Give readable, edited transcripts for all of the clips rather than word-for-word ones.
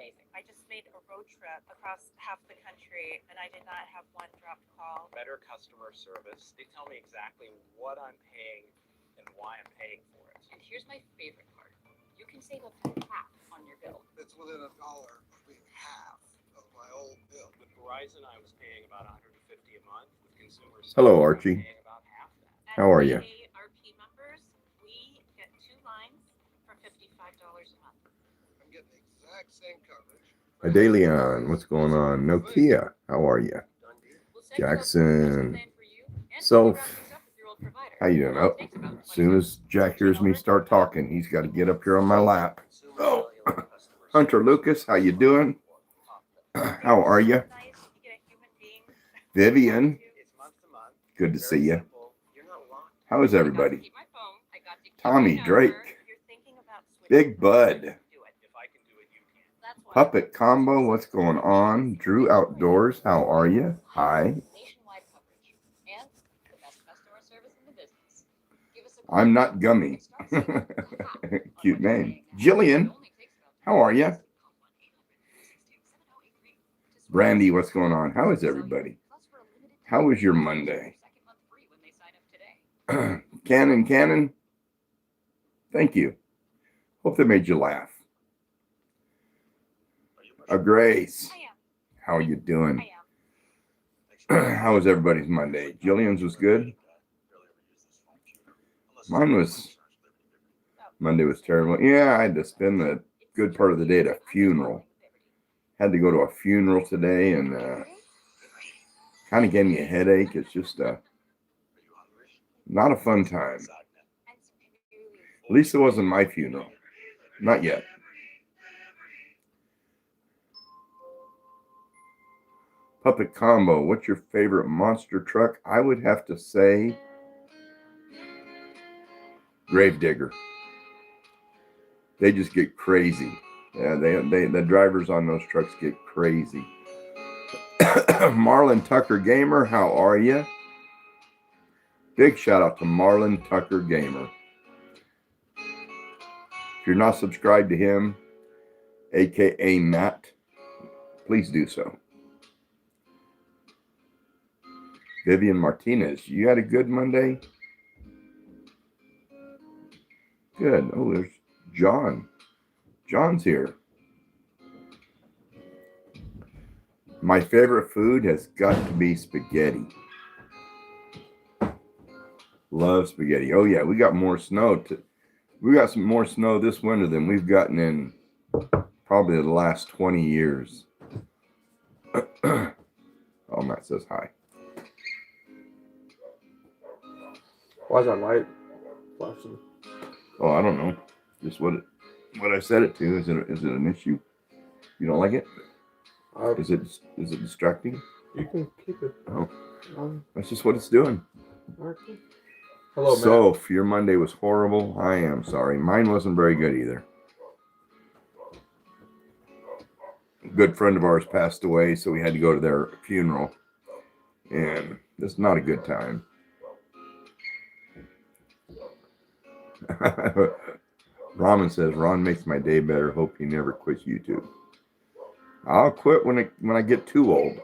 amazing. I just made a road trip across half the country and I did not have one dropped call. Better customer service. They tell me exactly what I'm paying and why I'm paying for it. And here's my favorite part. You can save up to half on your bill. It's within $1 of being half of my old bill. With Verizon, I was paying about $150 a month. With consumer service, Hello, I'm Archie. paying about half that. How are you? As AARP members, we get 2 lines for $55 a month. I'm getting the exact same coverage. Adelion, what's going on? Nokia, how are you? We'll set you up with the best Jackson, plan for you and So, wrap things up with your old provider. how you doing? Well, Oh, it takes about as soon as Jack hears me start talking, he's got to get up here on my lap. Oh, Hunter Lucas, how you doing? How are you? Nice, you get a human being. Vivian, It's month to month. good to Very see you. simple. You're not locked. How is I got to everybody? keep my phone. I got to keep Tommy my number. Drake, If you're thinking about switching, Big Bud, do it. If I can do it, you can. That's why Puppet Combo, what's going on? Drew Outdoors, how are you? Hi. Nationwide coverage and the best customer service in the business. Give us a call. I'm not gummy. Start saving up to half on what Cute you're name. paying now. Jillian, It only takes about how are you? Call 1-800-362-7083 to Brandy, what's going on? How is everybody? Plus, for a limited time, How was your get Monday? second month free when they sign up today. Cannon, thank you. Hope they made you laugh. Grace, I am. how are you I doing? am. How was everybody's Monday? Jillian's was good. Mine was, Monday was terrible. Yeah, I had to spend the good part of the day at a funeral. Had to go to a funeral today and kind of gave me a headache. It's just not a fun time. At least it wasn't my funeral. Not yet. Puppet Combo, what's your favorite monster truck? I would have to say Gravedigger. They just get crazy. Yeah, the drivers on those trucks get crazy. Marlon Tucker Gamer, how are you? Big shout out to Marlon Tucker Gamer. If you're not subscribed to him, aka Matt, please do so. Vivian Martinez, you had a good Monday? Good. Oh, there's John. John's here. My favorite food has got to be spaghetti. Love spaghetti. Oh yeah, we got more snow. We got some more snow this winter than we've gotten in probably the last 20 years. Oh, Matt says hi. Why is that light flashing? Oh, I don't know. Just what I set it to. Is it an issue? You don't like it? Is it distracting? You can keep it. Oh, that's just what it's doing. Okay. Hello, Matt. So, if your Monday was horrible, I am sorry. Mine wasn't very good either. A good friend of ours passed away, so we had to go to their funeral. And it's not a good time. Ramen says, Ron makes my day better. Hope he never quits YouTube. I'll quit when I get too old.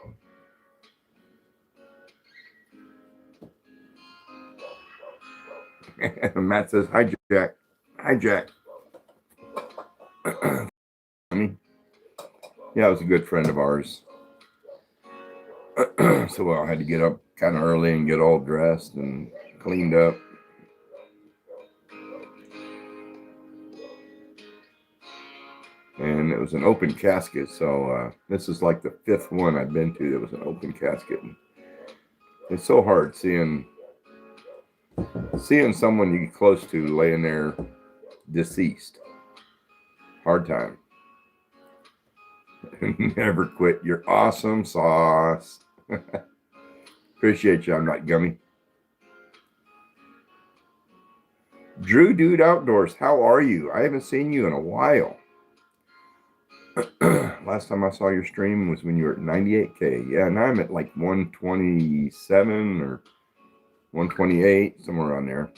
Matt says, hi, Jack. Hi, Jack. Yeah, it was a good friend of ours. So I had to get up kind of early and get all dressed and cleaned up. And it was an open casket. So this is like the 5th one I've been to that was an open casket. And it's so hard seeing someone you get close to laying there deceased. Hard time. Never quit. You're awesome sauce. Appreciate you. I'm not gummy. Drew Dude Outdoors, how are you? I haven't seen you in a while. Last time I saw your stream was when you were at 98K. Yeah, now I'm at like 127 or 128, somewhere around there.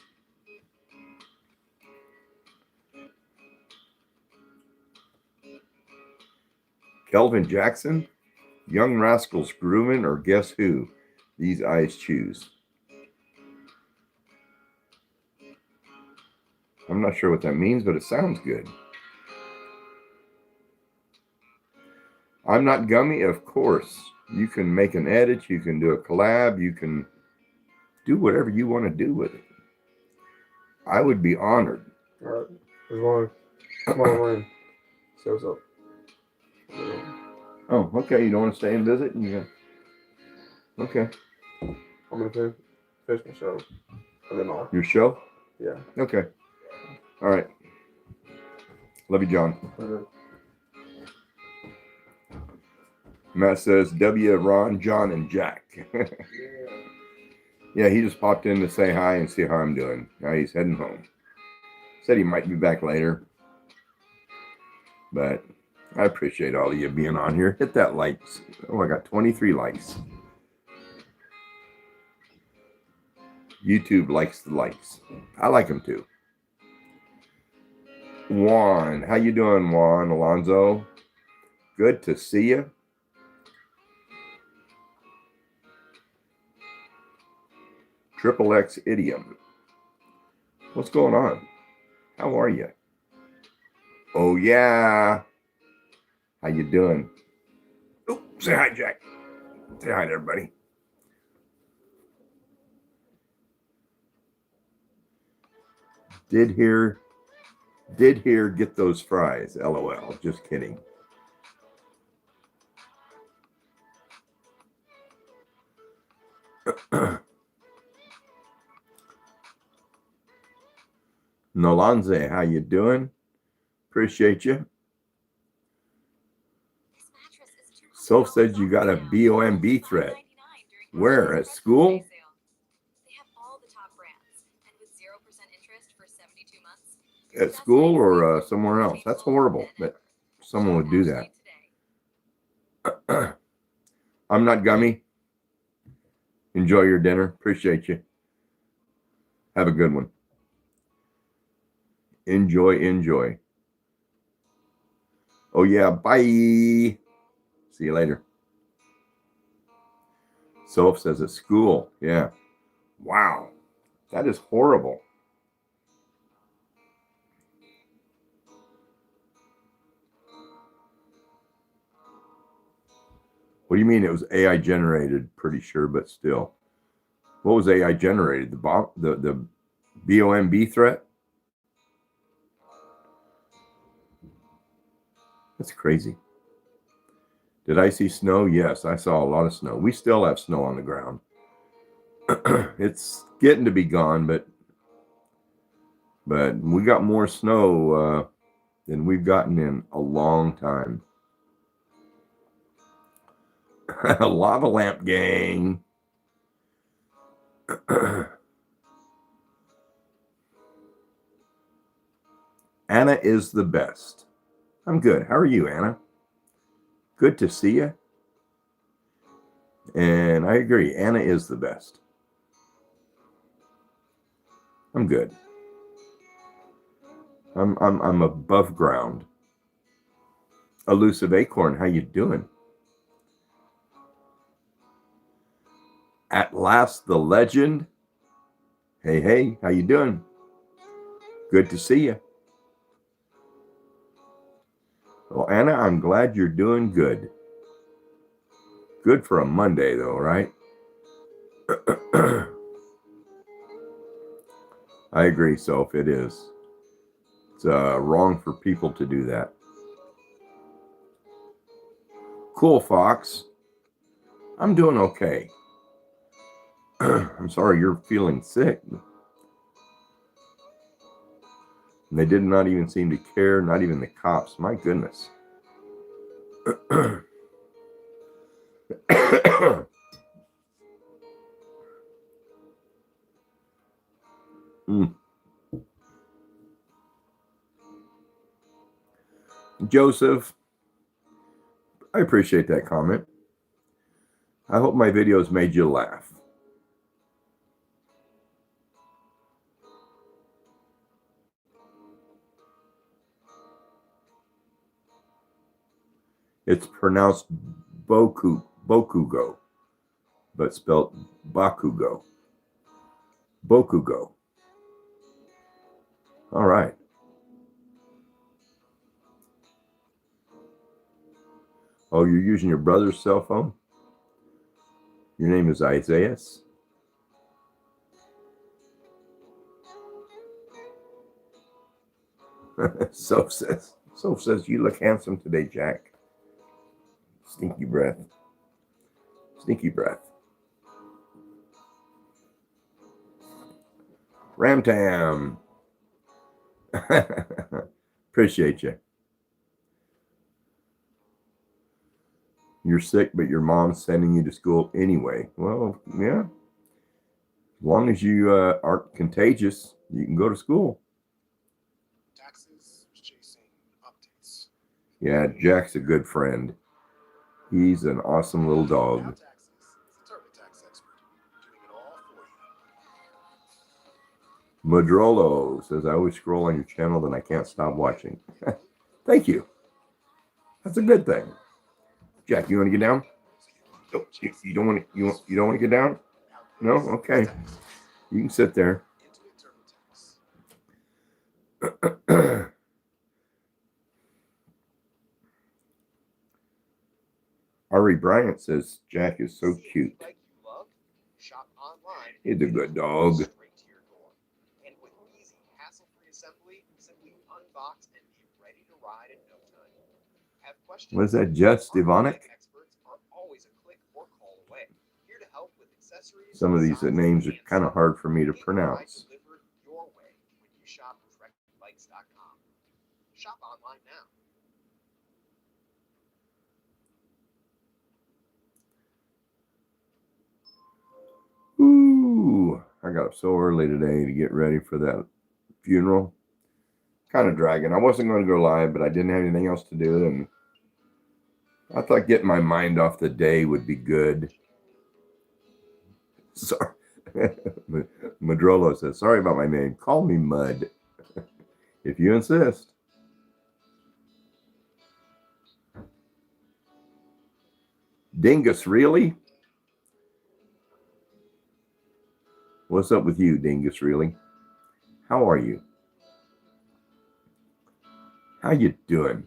Kelvin Jackson, Young Rascals Groovin', or Guess Who? These eyes choose. I'm not sure what that means, but it sounds good. I'm Not Gummy, of course. You can make an edit, you can do a collab, you can do whatever you want to do with it. I would be honored. All right. There's one. Come on, Ryan. Say what's up. Oh, okay. You don't want to stay and visit? Okay. I'm gonna finish my show. And then I'll. Your show? Yeah. Okay. All right. Love you, John. Okay. Matt says, W, Ron, John, and Jack. Yeah, he just popped in to say hi and see how I'm doing. Now he's heading home. Said he might be back later. But I appreciate all of you being on here. Hit that likes. Oh, I got 23 likes. YouTube likes the likes. I like them too. Juan, how you doing, Juan Alonzo? Good to see you. Triple X Idiom. What's going on? How are you? Oh yeah. How you doing? Oh, say hi, Jack. Say hi to everybody. Did hear, get those fries. LOL. Just kidding. Nolanze, how you doing? Appreciate you. Soph said you got a BOMB threat. Where? At school? They have all the top brands, and with 0% interest for 72 months. At school or somewhere else? That's horrible that someone would do that. I'm Not Gummy. Enjoy your dinner. Appreciate you. Have a good one. Enjoy. Oh yeah, bye. See you later. Soph says at school. Yeah. Wow. That is horrible. What do you mean it was AI generated? Pretty sure, but still. What was AI generated? The bomb, the BOMB threat? That's crazy. Did I see snow? Yes, I saw a lot of snow. We still have snow on the ground. It's getting to be gone, but we got more snow than we've gotten in a long time. Lava lamp gang. Anna is the best. I'm good. How are you, Anna? Good to see you. And I agree. Anna is the best. I'm good. I'm above ground. Elusive Acorn, how you doing? At last, the legend. Hey, how you doing? Good to see you. Well, Anna, I'm glad you're doing good. Good for a Monday, though, right? I agree, Soph, it is. It's wrong for people to do that. Cool, Fox. I'm doing okay. I'm sorry you're feeling sick. And they did not even seem to care, not even the cops. My goodness. Joseph, I appreciate that comment. I hope my videos made you laugh. It's pronounced Bokugo, but spelled Bakugo. Bokugo. All right. Oh, you're using your brother's cell phone? Your name is Isaiah? Soph says, you look handsome today, Jack. Stinky breath. Stinky breath. Ramtam. Appreciate you. You're sick, but your mom's sending you to school anyway. Well, yeah. As long as you aren't contagious, you can go to school. Taxes, chasing updates. Yeah, Jack's a good friend. He's an awesome little Now dog. taxes. It's a TurboTax expert doing it all for you. Madrolo says, I always scroll on your channel, then I can't stop watching. Thank you. That's a good thing. Jack, you want to get down? Oh, you don't want to. You don't want to get down? No. Okay. You can sit there. Ari Bryant says Jack is so cute. Shop online. He's a good dog. Straight to your door. And with easy, hassle-free assembly, simply unbox and be ready to ride in no time. Have questions? Was that Just Ivonic? Experts are always a click or call away. Here to help with accessories. Some of these names are kind of hard for me to pronounce. Delivered your way when you shop directbikes.com. Shop online now. Ooh, I got up so early today to get ready for that funeral. Kind of dragging. I wasn't going to go live, but I didn't have anything else to do, and I thought getting my mind off the day would be good. Sorry. Madrolo says, sorry about my name. Call me Mud. If you insist. Dingus, really? What's up with you, Dingus, really? How are you? How you doing?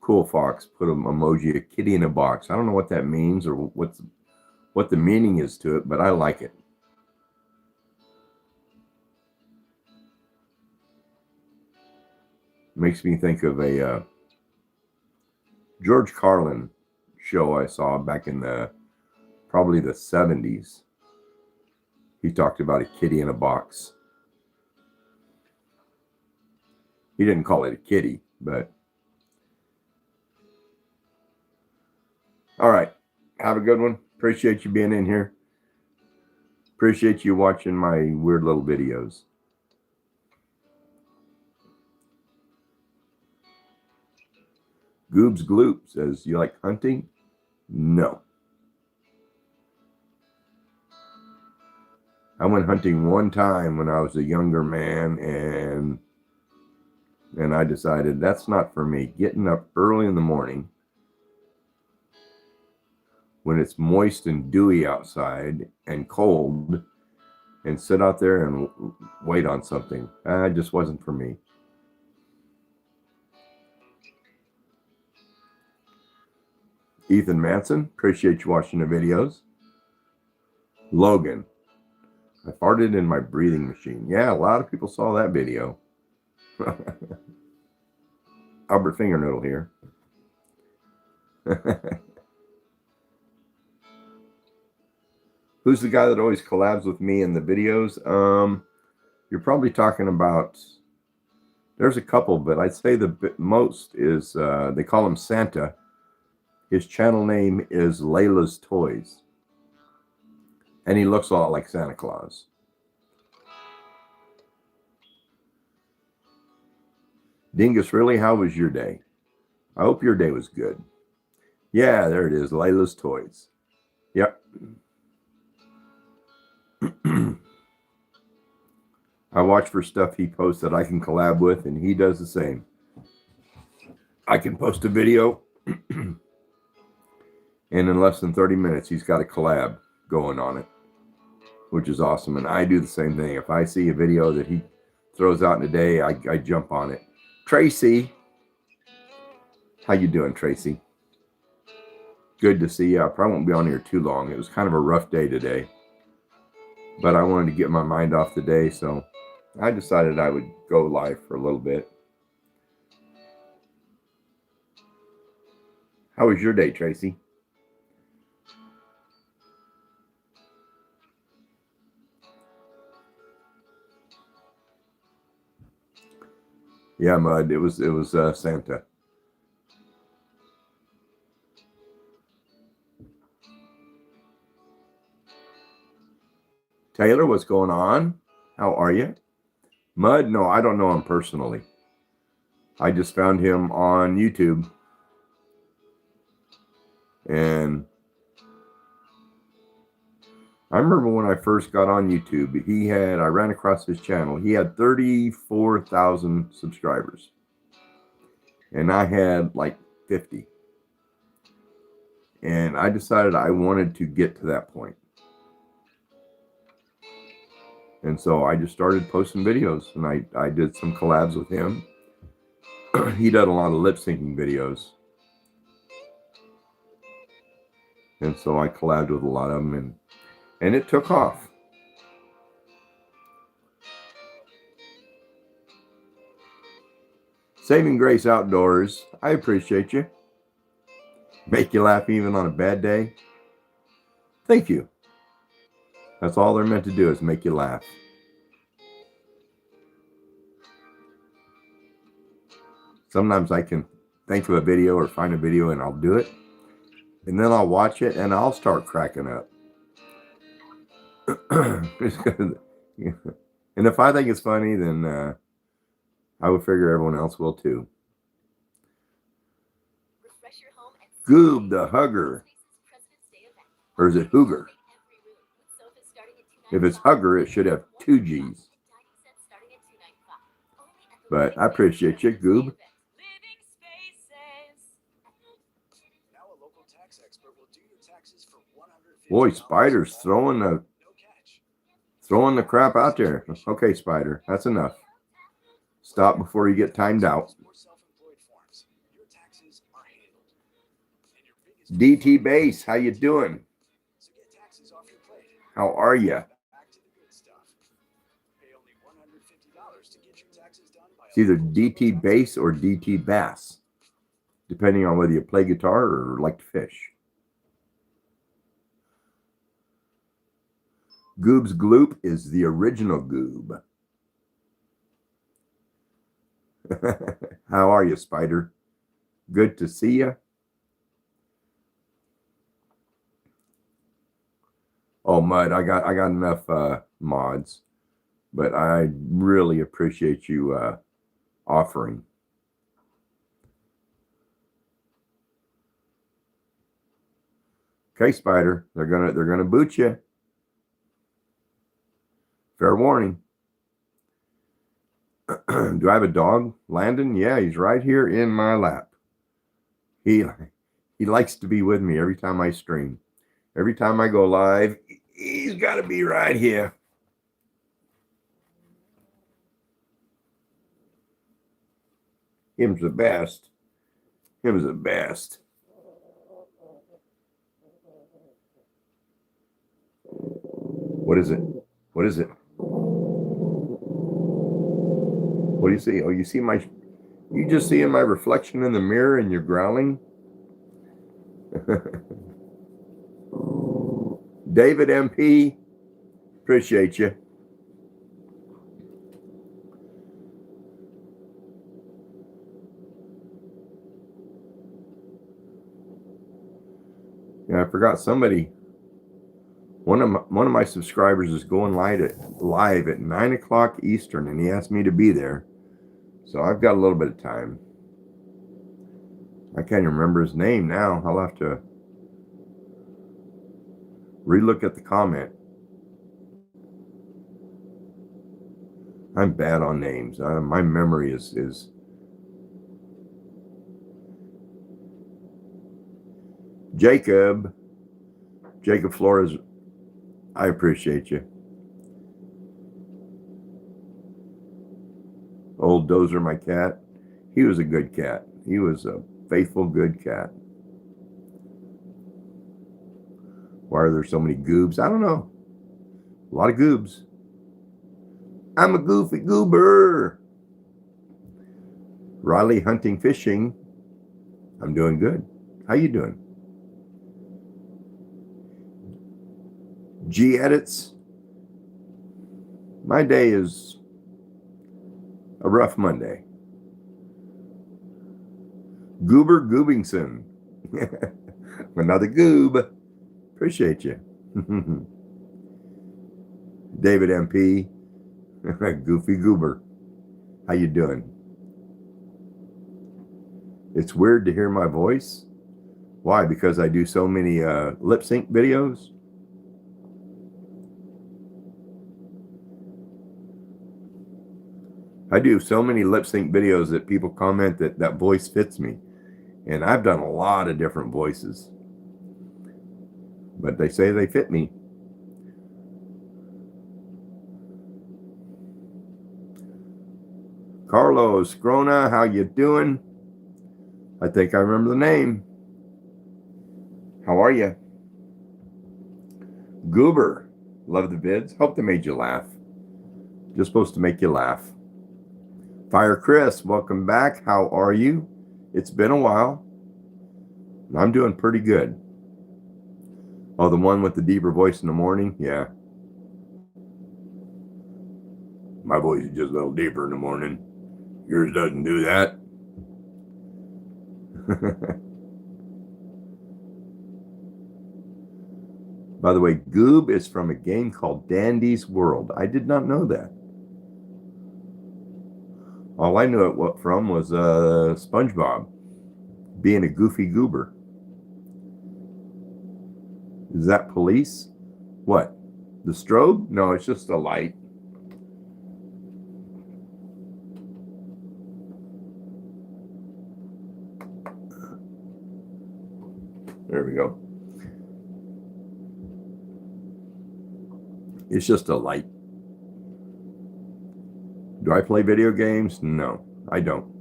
Cool Fox put an emoji, a kitty in a box. I don't know what that means or what the meaning is to it, but I like it. Makes me think of a George Carlin show I saw back in probably the 70s. He talked about a kitty in a box. He didn't call it a kitty, but all right. Have a good one. Appreciate you being in here. Appreciate you watching my weird little videos. Goobs Gloop says, you like hunting? No. I went hunting one time when I was a younger man, and I decided that's not for me. Getting up early in the morning when it's moist and dewy outside and cold and sit out there and wait on something. It just wasn't for me. Ethan Manson, appreciate you watching the videos. Logan, I farted in my breathing machine. Yeah, a lot of people saw that video. Albert Fingernoodle here. Who's the guy that always collabs with me in the videos? You're probably talking about, there's a couple, but I'd say the most is, they call him Santa. His channel name is Layla's Toys. And he looks a lot like Santa Claus. Dingus, really, how was your day? I hope your day was good. Yeah, there it is, Layla's Toys. Yep. I watch for stuff he posts that I can collab with, and he does the same. I can post a video, and in less than 30 minutes, he's got a collab going on it, which is awesome. And I do the same thing. If I see a video that he throws out in a day, I jump on it. Tracy, how you doing, Tracy? Good to see you. I probably won't be on here too long. It was kind of a rough day today, but I wanted to get my mind off the day, so I decided I would go live for a little bit. How was your day, Tracy? Yeah, Mud. It was Santa. Taylor, what's going on? How are you? Mud? No, I don't know him personally. I just found him on YouTube. And I remember when I first got on YouTube, I ran across his channel. He had 34,000 subscribers. And I had like 50. And I decided I wanted to get to that point. And so I just started posting videos, and I did some collabs with him. He did a lot of lip syncing videos. And so I collabed with a lot of them, and it took off. Saving Grace Outdoors, I appreciate you. Make you laugh even on a bad day. Thank you. That's all they're meant to do, is make you laugh. Sometimes I can think of a video or find a video and I'll do it. And then I'll watch it and I'll start cracking up. And if I think it's funny, then I would figure everyone else will too. Goob the Hugger. Or is it Hooger? If it's Hugger, it should have 2 G's. But I appreciate you, Goob. Boy, Spider's throwing the crap out there. Okay, Spider, that's enough. Stop before you get timed out. DT Base, how you doing? How are you? It's either DT Bass or DT Bass, depending on whether you play guitar or like to fish. Goob's Gloop is the original Goob. How are you, Spider? Good to see you. Oh, Mud, I got enough mods, but I really appreciate you offering. Okay, Spider, they're gonna boot you. Fair warning. Do I have a dog, Landon? Yeah, he's right here in my lap. He likes to be with me every time I stream. Every time I go live, he's got to be right here. Him's the best. Him's the best. What is it? What is it? What do you see? Oh, you just see my reflection in the mirror and you're growling? David MP, appreciate you. Yeah, I forgot somebody. One of my subscribers is going live at 9 o'clock Eastern, and he asked me to be there. So I've got a little bit of time. I can't even remember his name now. I'll have to relook at the comment. I'm bad on names. My memory is Jacob Flores. I appreciate you. Old Dozer, my cat. He was a good cat. He was a faithful, good cat. Why are there so many goobs? I don't know. A lot of goobs. I'm a goofy goober. Riley hunting fishing. I'm doing good. How you doing? G edits. My day is a rough Monday. Goober Goobingson. Another goob. Appreciate you. David MP. Goofy Goober. How you doing? It's weird to hear my voice. Why? Because I do so many lip sync videos. I do so many lip sync videos that people comment that voice fits me. And I've done a lot of different voices. But they say they fit me. Carlos Scrona, how you doing? I think I remember the name. How are you? Goober, love the vids. Hope they made you laugh. Just supposed to make you laugh. Fire Chris, welcome back. How are you? It's been a while. I'm doing pretty good. Oh, the one with the deeper voice in the morning? Yeah. My voice is just a little deeper in the morning. Yours doesn't do that. By the way, Goob is from a game called Dandy's World. I did not know that. All I knew it from was SpongeBob being a goofy goober. Is that police? What? The strobe? No, it's just a light. There we go. It's just a light. Do I play video games? No, I don't.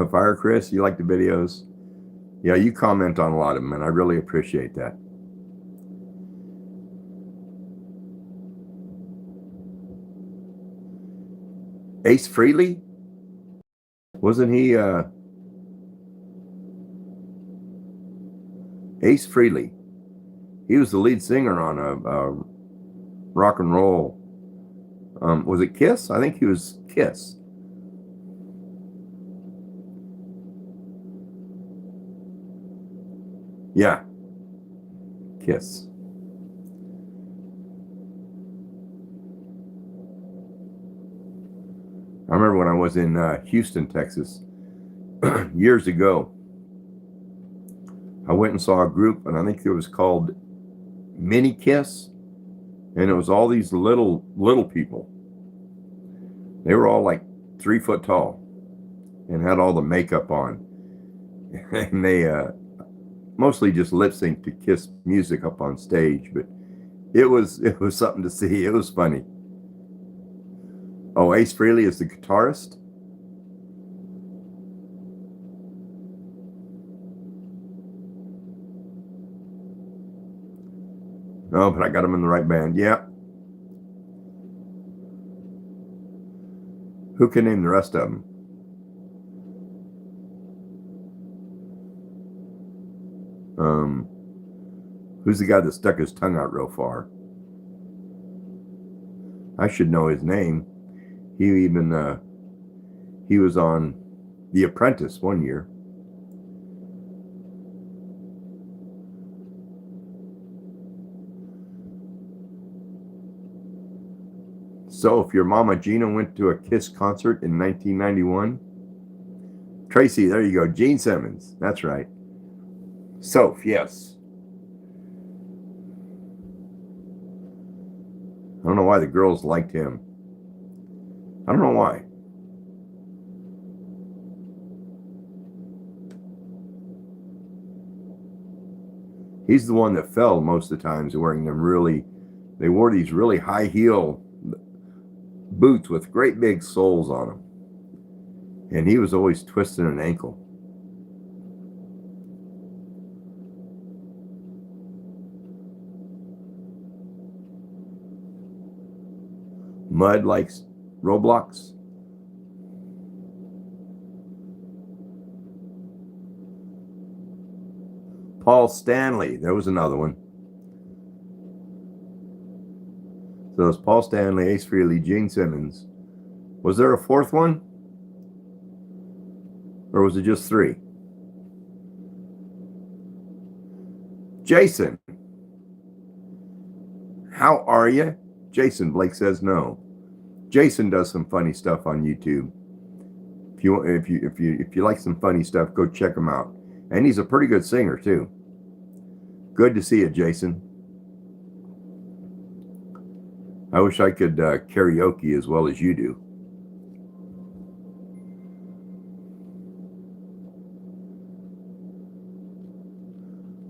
Fire Chris, you like the videos? Yeah, you comment on a lot of them, and I really appreciate that. Ace Frehley? Wasn't he Ace Frehley? He was the lead singer on a rock and roll. Was it Kiss? I think he was Kiss. Yeah. Kiss. I remember when I was in Houston, Texas, years ago. I went and saw a group, and I think it was called Mini Kiss, and it was all these little people. They were all like 3 foot tall, and had all the makeup on, and they mostly just lip sync to Kiss music up on stage. But it was something to see. It was funny. Oh, Ace Frehley is the guitarist. No, but I got him in the right band. Yeah. Who can name the rest of them? Who's the guy that stuck his tongue out real far? I should know his name. He was on The Apprentice one year. So if your mama Gina went to a Kiss concert in 1991, Tracy, there you go, Gene Simmons. That's right. Soph, yes. I don't know why the girls liked him. I don't know why. He's the one that fell most of the times wearing them really, they wore these really high heel boots with great big soles on them. And he was always twisting an ankle. Mud likes Roblox. Paul Stanley, there was another one. So it's Paul Stanley, Ace Frehley, Gene Simmons. Was there a fourth one? Or was it just three? Jason, how are you? Jason, Blake says no. Jason does some funny stuff on YouTube. If you like some funny stuff, go check him out. And he's a pretty good singer too. Good to see you, Jason. I wish I could karaoke as well as you do.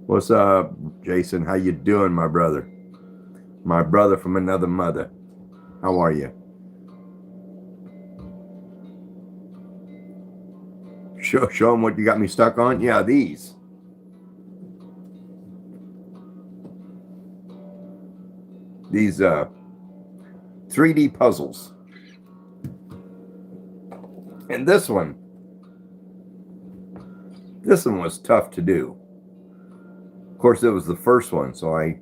What's up, Jason? How you doing, my brother? My brother from another mother. How are you? Show them what you got me stuck on. Yeah, these. These 3D puzzles. And this one was tough to do. Of course, it was the first one, so I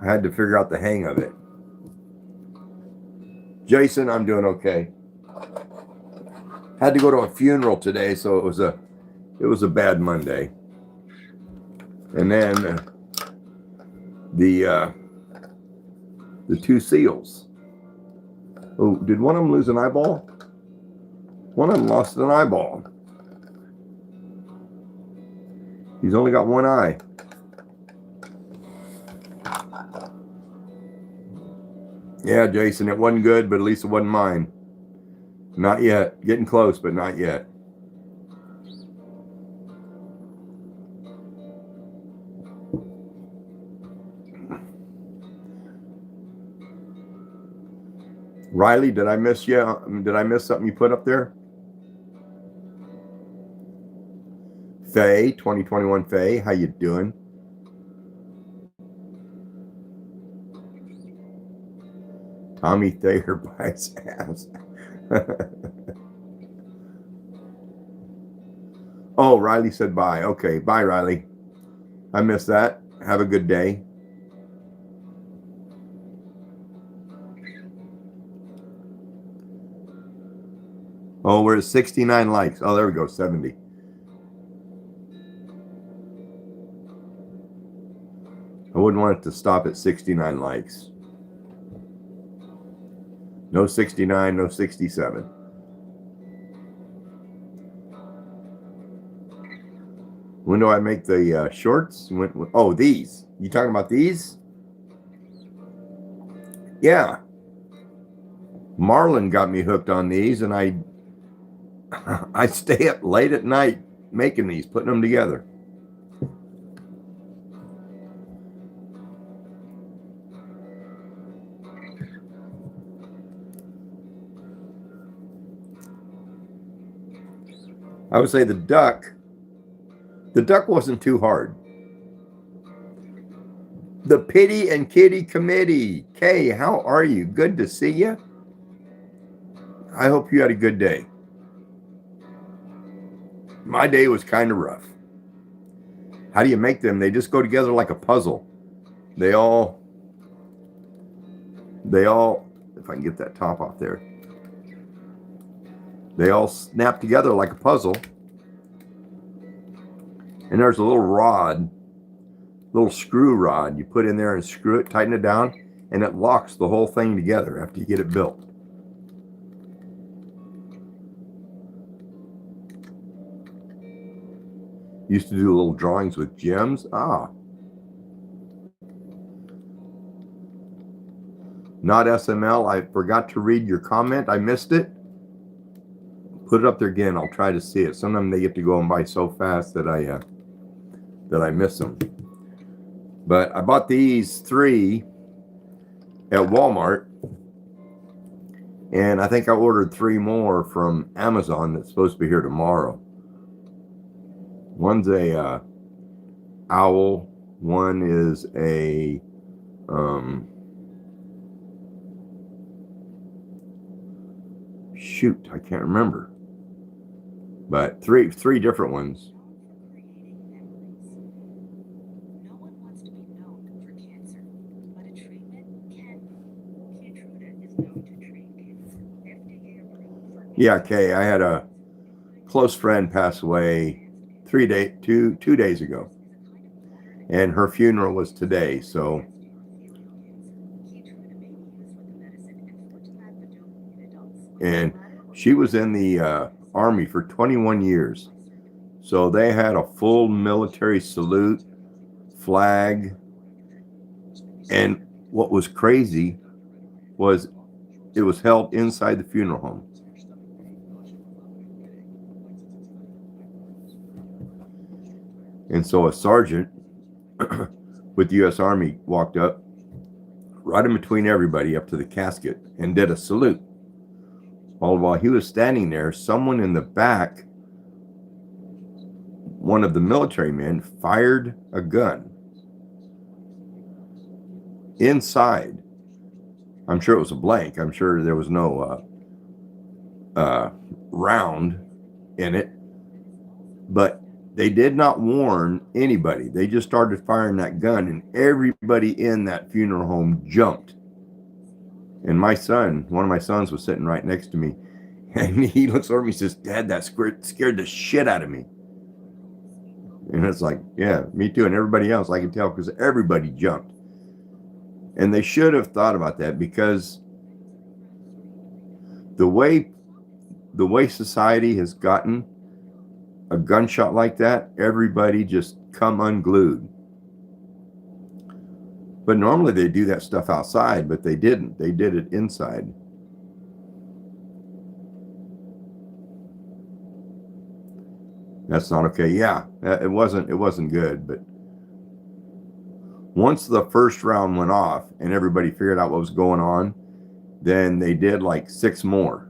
had to figure out the hang of it. Jason, I'm doing okay. Had to go to a funeral today, so it was a bad Monday. And then the two seals. Oh, did one of them lose an eyeball? One of them lost an eyeball. He's only got one eye. Yeah, Jason, it wasn't good, but at least it wasn't mine. Not yet. Getting close, but not yet. Riley, did I miss you? Did I miss something you put up there? Faye, 2021 Faye, how you doing? Tommy Thayer buys ass. Oh, Riley said bye. Okay, bye, Riley. I missed that. Have a good day. Oh, we're at 69 likes. Oh, there we go, 70. I wouldn't want it to stop at 69 likes. No 69, no 67. When do I make the shorts? Oh, these. You talking about these? Yeah. Marlon got me hooked on these, and I stay up late at night making these, putting them together. I would say the duck wasn't too hard. The Pity and Kitty Committee. Kay, how are you? Good to see you. I hope you had a good day. My day was kind of rough. How do you make them? They just go together like a puzzle. They all, if I can get that top off there, they all snap together like a puzzle. And there's a little rod, little screw rod you put in there and screw it, tighten it down, and it locks the whole thing together after you get it built. Used to do little drawings with gems. Not SML. I forgot to read your comment. I missed it. Put it up there again. I'll try to see it. Sometimes they get to going by so fast that I miss them. But I bought these 3 at Walmart, and I think I ordered 3 more from Amazon that's supposed to be here tomorrow. One's a owl. One is a shoot, I can't remember. But three different ones. No one wants to be known for cancer, but a treatment can. Keytruda is known to treat cancer. FDA approved for Yeah, Kay, I had a close friend pass away 2 days ago, and her funeral was today. So, and she was in the Army for 21 years. So they had a full military salute, flag, and what was crazy was it was held inside the funeral home. And so a sergeant with the U.S. Army walked up, right in between everybody, up to the casket and did a salute. While he was standing there, someone in the back, one of the military men, fired a gun inside. I'm sure it was a blank. I'm sure there was no round in it. But they did not warn anybody. They just started firing that gun, and everybody in that funeral home jumped. And my son, one of my sons, was sitting right next to me, and he looks over at me and says, "Dad, that scared the shit out of me." And it's like, yeah, me too. And everybody else, I can tell, because everybody jumped. And they should have thought about that, because the way society has gotten, a gunshot like that, everybody just come unglued. But normally they do that stuff outside, but they didn't. They did it inside. That's not okay. Yeah, it wasn't good. But once the first round went off and everybody figured out what was going on, then they did like 6 more,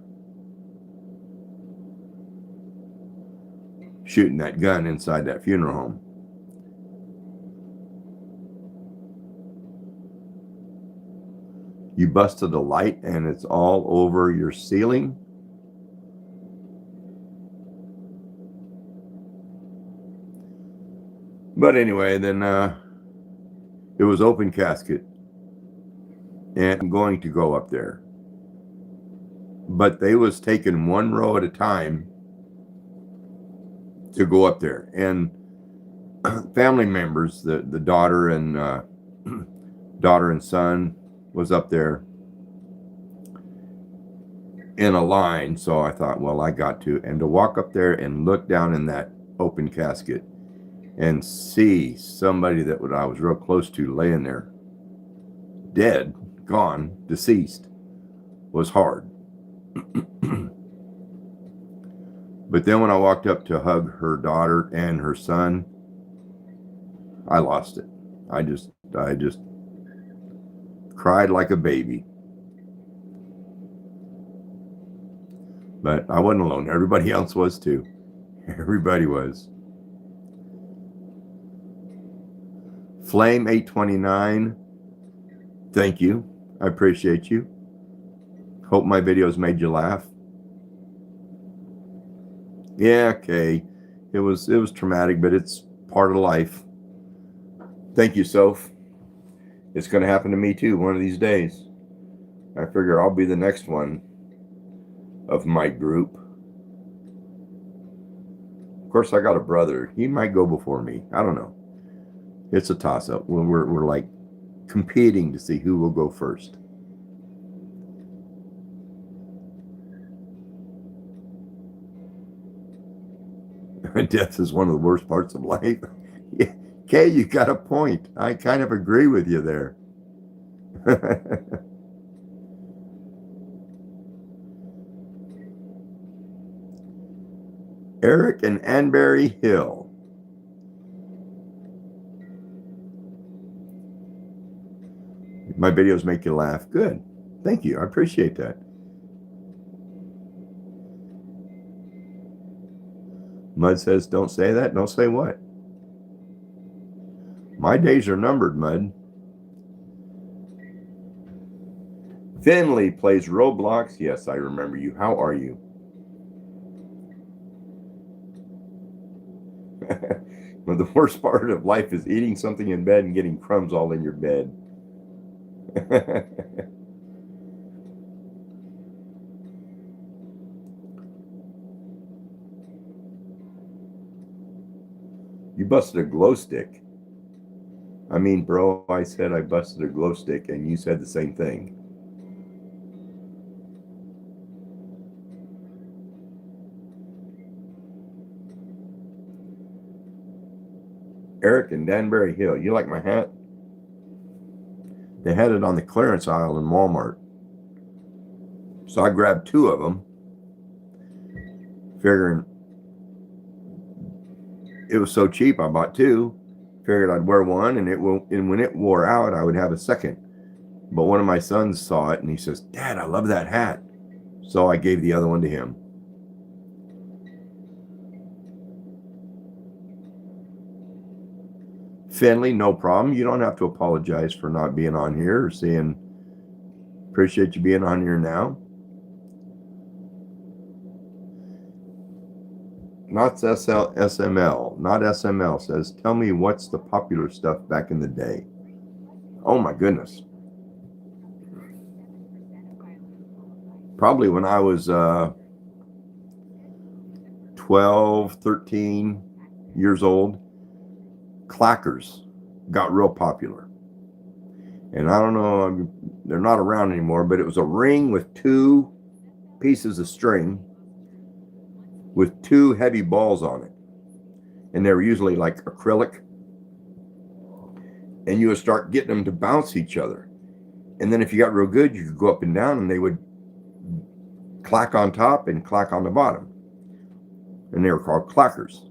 shooting that gun inside that funeral home. You busted a light and it's all over your ceiling. But anyway, then it was open casket, and I'm going to go up there. But they was taking 1 row at a time to go up there, and family members, the daughter and son was up there in a line. So I thought, well, I got to. And to walk up there and look down in that open casket and see somebody that I was real close to laying there, dead, gone, deceased, was hard. But then when I walked up to hug her daughter and her son, I lost it. I just cried like a baby. But I wasn't alone. Everybody else was too. Everybody was. Flame 829, thank you. I appreciate you. Hope my videos made you laugh. Yeah, okay. It was traumatic, but it's part of life. Thank you, Soph. It's going to happen to me too one of these days. I figure I'll be the next one of my group. Of course, I got a brother. He might go before me. I don't know. It's a toss-up. We're like competing to see who will go first. Death is one of the worst parts of life. Yeah. Kay, you got a point. I kind of agree with you there. Eric and Anbury Hill. My videos make you laugh. Good. Thank you. I appreciate that. Mud says, don't say that. Don't say what? My days are numbered, Mud. Finley plays Roblox. Yes, I remember you. How are you? Well, the worst part of life is eating something in bed and getting crumbs all in your bed. You busted a glow stick. I mean, bro, I said I busted a glow stick and you said the same thing. Eric and Danbury Hill. You like my hat? They had it on the clearance aisle in Walmart. So I grabbed 2 of them, figuring it was so cheap. I bought 2. Figured I'd wear one, and when it wore out, I would have a second. But one of my sons saw it, and he says, "Dad, I love that hat." So I gave the other one to him. Finley, no problem. You don't have to apologize for not being on here or saying, appreciate you being on here now. Not SML, not SML says, tell me what's the popular stuff back in the day. Oh my goodness. Probably when I was 12, 13 years old, clackers got real popular. And I don't know, they're not around anymore, but it was a ring with 2 pieces of string with 2 heavy balls on it. And they were usually like acrylic. And you would start getting them to bounce each other. And then if you got real good, you could go up and down and they would clack on top and clack on the bottom. And they were called clackers.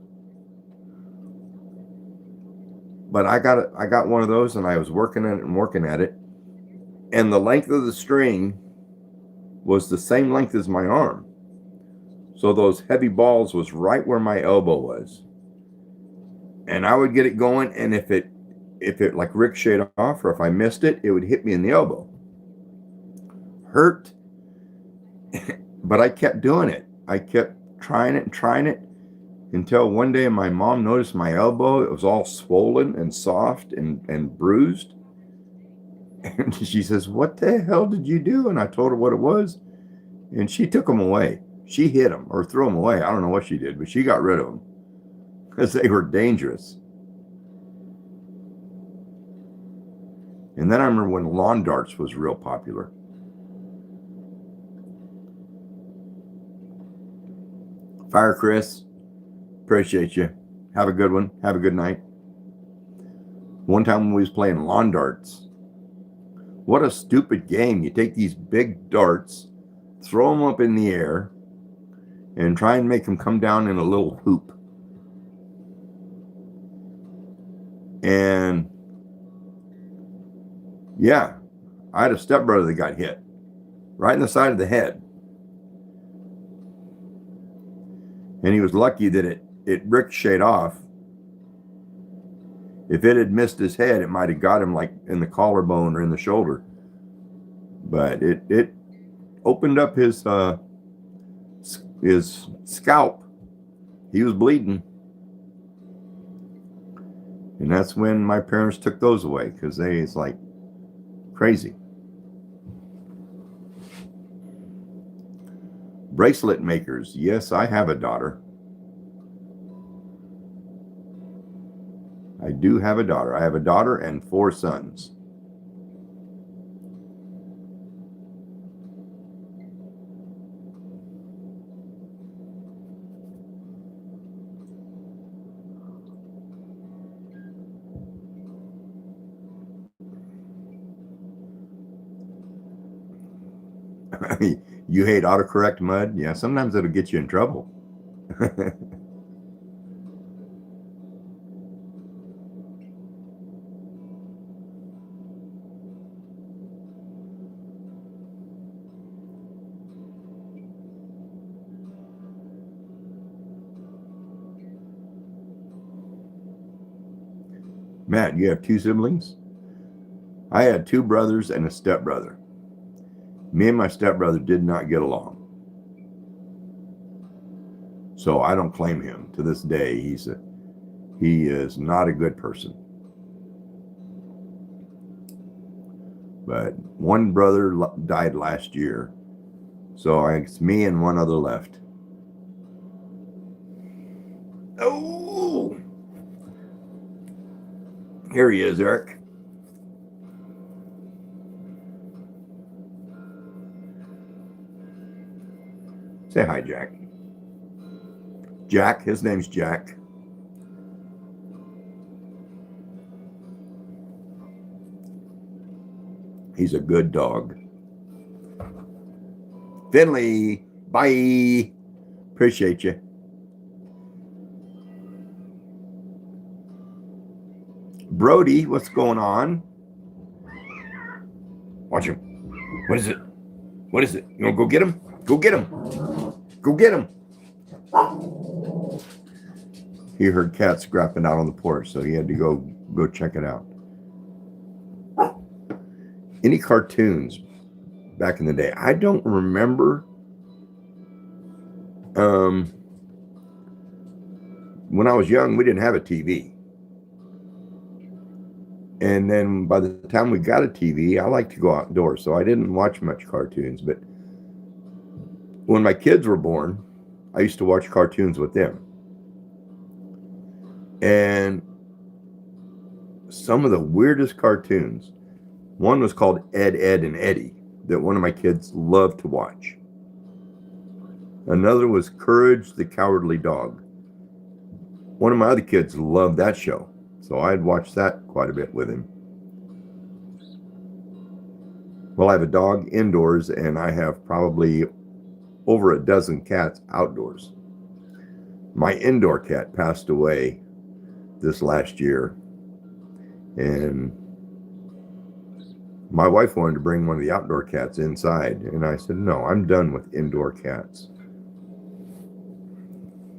But I got one of those and I was working at it. And the length of the string was the same length as my arm. So those heavy balls was right where my elbow was. And I would get it going, and if it like ricocheted off, or if I missed it, it would hit me in the elbow. Hurt. But I kept doing it. I kept trying it until one day my mom noticed my elbow. It was all swollen and soft and bruised. And she says, "What the hell did you do?" And I told her what it was. And she took them away. She hid them or threw them away. I don't know what she did, but she got rid of them because they were dangerous. And then I remember when lawn darts was real popular. Fire Chris, appreciate you. Have a good one. Have a good night. One time when we was playing lawn darts, what a stupid game. You take these big darts, throw them up in the air, and try and make them come down in a little hoop. And yeah, I had a stepbrother that got hit right in the side of the head. And he was lucky that it ricocheted off. If it had missed his head, it might have got him like in the collarbone or in the shoulder. But it opened up his scalp. He was bleeding. And that's when my parents took those away, because it's like crazy. Bracelet makers. Yes, I have a daughter. I do have a daughter. I have a daughter and 4 sons. You hate autocorrect, Mud? Yeah, sometimes it'll get you in trouble. Matt, you have 2 siblings? I had 2 brothers and a stepbrother. Me and my stepbrother did not get along. So I don't claim him to this day. He is not a good person. But one brother died last year. So it's me and one other left. Oh! Here he is, Eric. Say hi, Jack. Jack, his name's Jack. He's a good dog. Finley, bye. Appreciate you. Brody, what's going on? Watch him. What is it? What is it? You want to go get him? Go get him. Go get him. He heard cats scrapping out on the porch, so he had to go check it out. Any cartoons back in the day? I don't remember. When I was young, we didn't have a TV. And then by the time we got a TV, I liked to go outdoors, so I didn't watch much cartoons. But when my kids were born, I used to watch cartoons with them. And some of the weirdest cartoons. One was called Ed, Edd, and Eddy that one of my kids loved to watch. Another was Courage the Cowardly Dog. One of my other kids loved that show, so I'd watch that quite a bit with him. Well, I have a dog indoors, and I have probably over a dozen cats outdoors. My indoor cat passed away this last year, and my wife wanted to bring one of the outdoor cats inside, and I said, no, I'm done with indoor cats.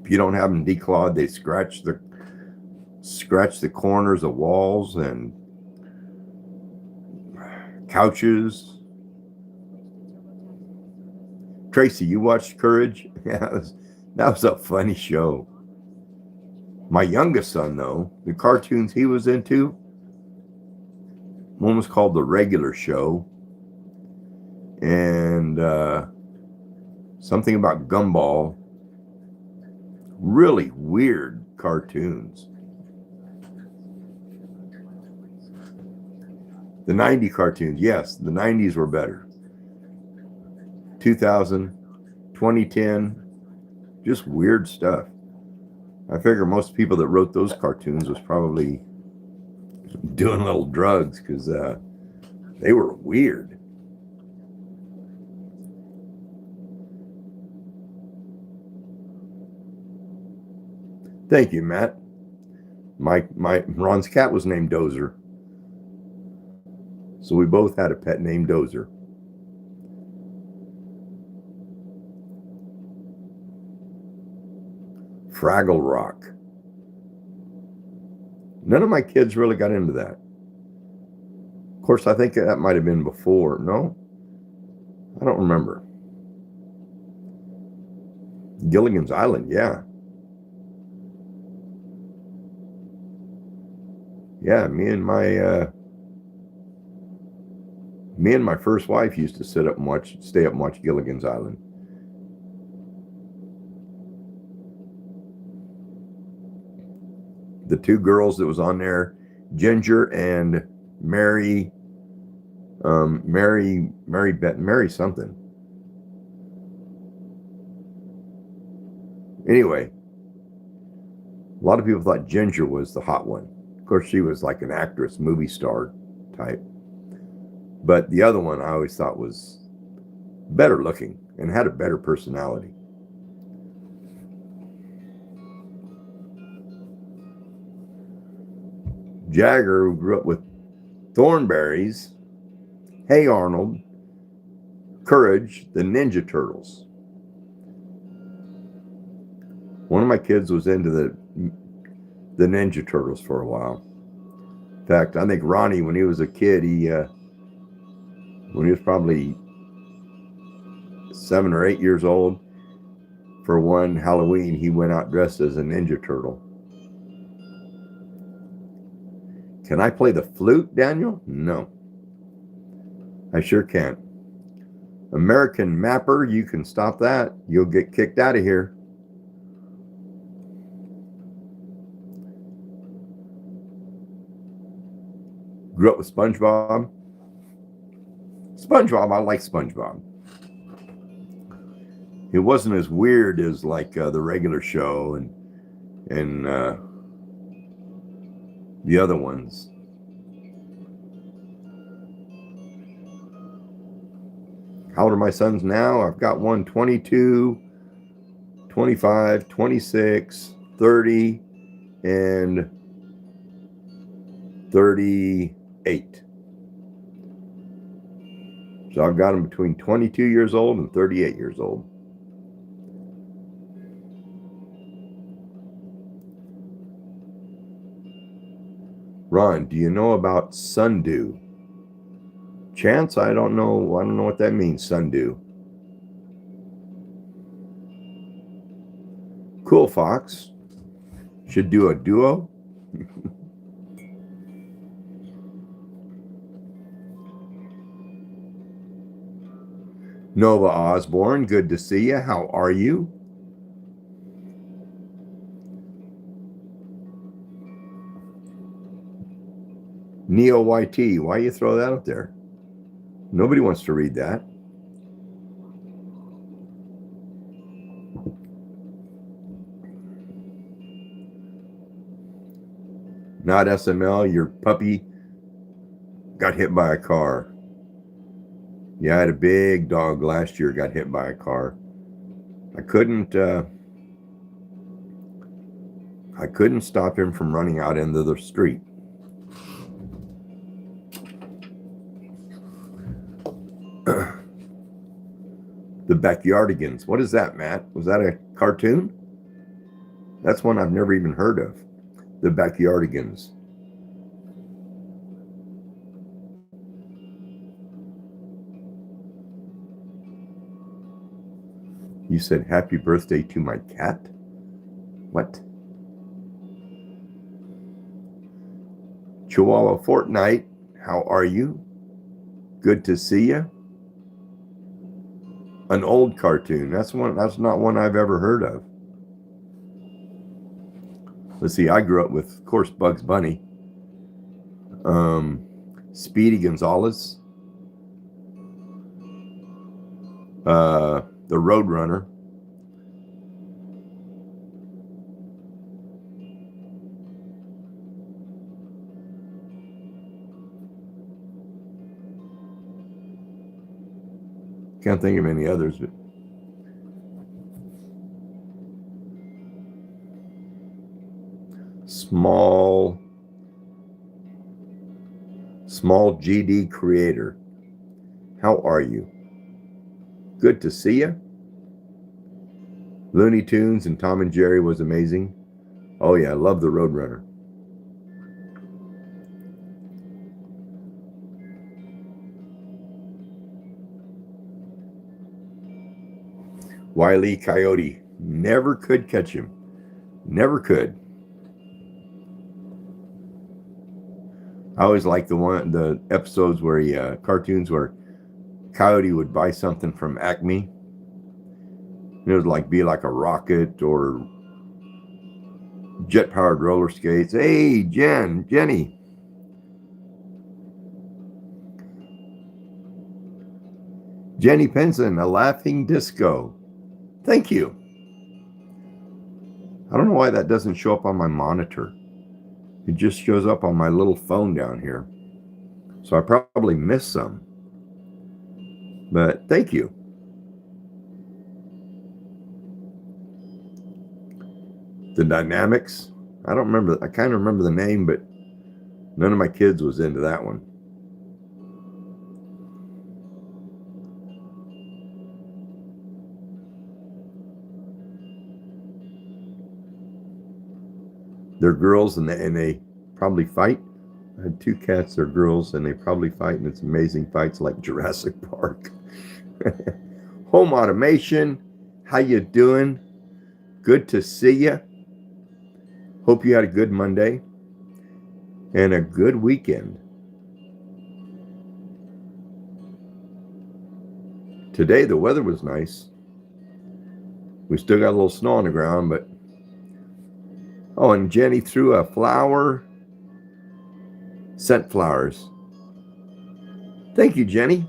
If you don't have them declawed, they scratch the corners of walls and couches. Tracy, you watched Courage? Yeah, that was a funny show. My youngest son, though, the cartoons he was into, one was called The Regular Show, and something about Gumball. Really weird cartoons. The 90s cartoons, yes, the 90s were better. 2000, 2010, just weird stuff. I figure most people that wrote those cartoons was probably doing little drugs because they were weird. Thank you, Matt. My Ron's cat was named Dozer. So we both had a pet named Dozer. Fraggle Rock. None of my kids really got into that. Of course, I think that might have been before. No? I don't remember. Gilligan's Island, yeah. Yeah, me and my first wife used to stay up and watch Gilligan's Island. The 2 girls that was on there, Ginger and Mary something. Anyway, a lot of people thought Ginger was the hot one. Of course, she was like an actress, movie star type. But the other one I always thought was better looking and had a better personality. Jagger, who grew up with Thornberries, Hey Arnold, Courage, the Ninja Turtles. One of my kids was into the Ninja Turtles for a while. In fact, I think Ronnie, when he was a kid, when he was probably 7 or 8 years old, for one Halloween, he went out dressed as a Ninja Turtle. Can I play the flute, Daniel? No. I sure can't. American Mapper, you can stop that. You'll get kicked out of here. Grew up with SpongeBob. SpongeBob, I like SpongeBob. It wasn't as weird as like the regular show and the other ones. How old are my sons now? I've got one 22, 25, 26, 30, and 38. So I've got them between 22 years old and 38 years old. Ron, do you know about sundew? Chance, I don't know. I don't know what that means, sundew. Cool, Fox. Should do a duo. Nova Osborne, good to see you. How are you? Neo YT, why you throw that up there? Nobody wants to read that. Not SML, your puppy got hit by a car. Yeah, I had a big dog last year, got hit by a car. I couldn't stop him from running out into the street. The Backyardigans. What is that, Matt? Was that a cartoon? That's one I've never even heard of. The Backyardigans. You said happy birthday to my cat? What? Chihuahua Fortnite, how are you? Good to see you. An old cartoon. That's not one I've ever heard of. Let's see, I grew up with, of course, Bugs Bunny. Speedy Gonzales. The Roadrunner. Can't think of any others. But small GD creator. How are you? Good to see you. Looney Tunes and Tom and Jerry was amazing. Oh yeah, I love the Roadrunner. Wile E. Coyote. Never could catch him. Never could. I always liked the episodes where cartoons where Coyote would buy something from Acme. It would be like a rocket or jet-powered roller skates. Hey, Jenny. Jenny Penson, a laughing disco. Thank you. I don't know why that doesn't show up on my monitor. It just shows up on my little phone down here. So I probably missed some. But thank you. The Dynamics. I don't remember. I kind of remember the name, but none of my kids was into that one. They're girls and they probably fight. I had 2 cats. They're girls, and they probably fight, and it's amazing fights like Jurassic Park. Home automation. How you doing? Good to see you. Hope you had a good Monday and a good weekend. Today the weather was nice. We still got a little snow on the ground, but oh, and Jenny threw a flower. Scent flowers. Thank you, Jenny.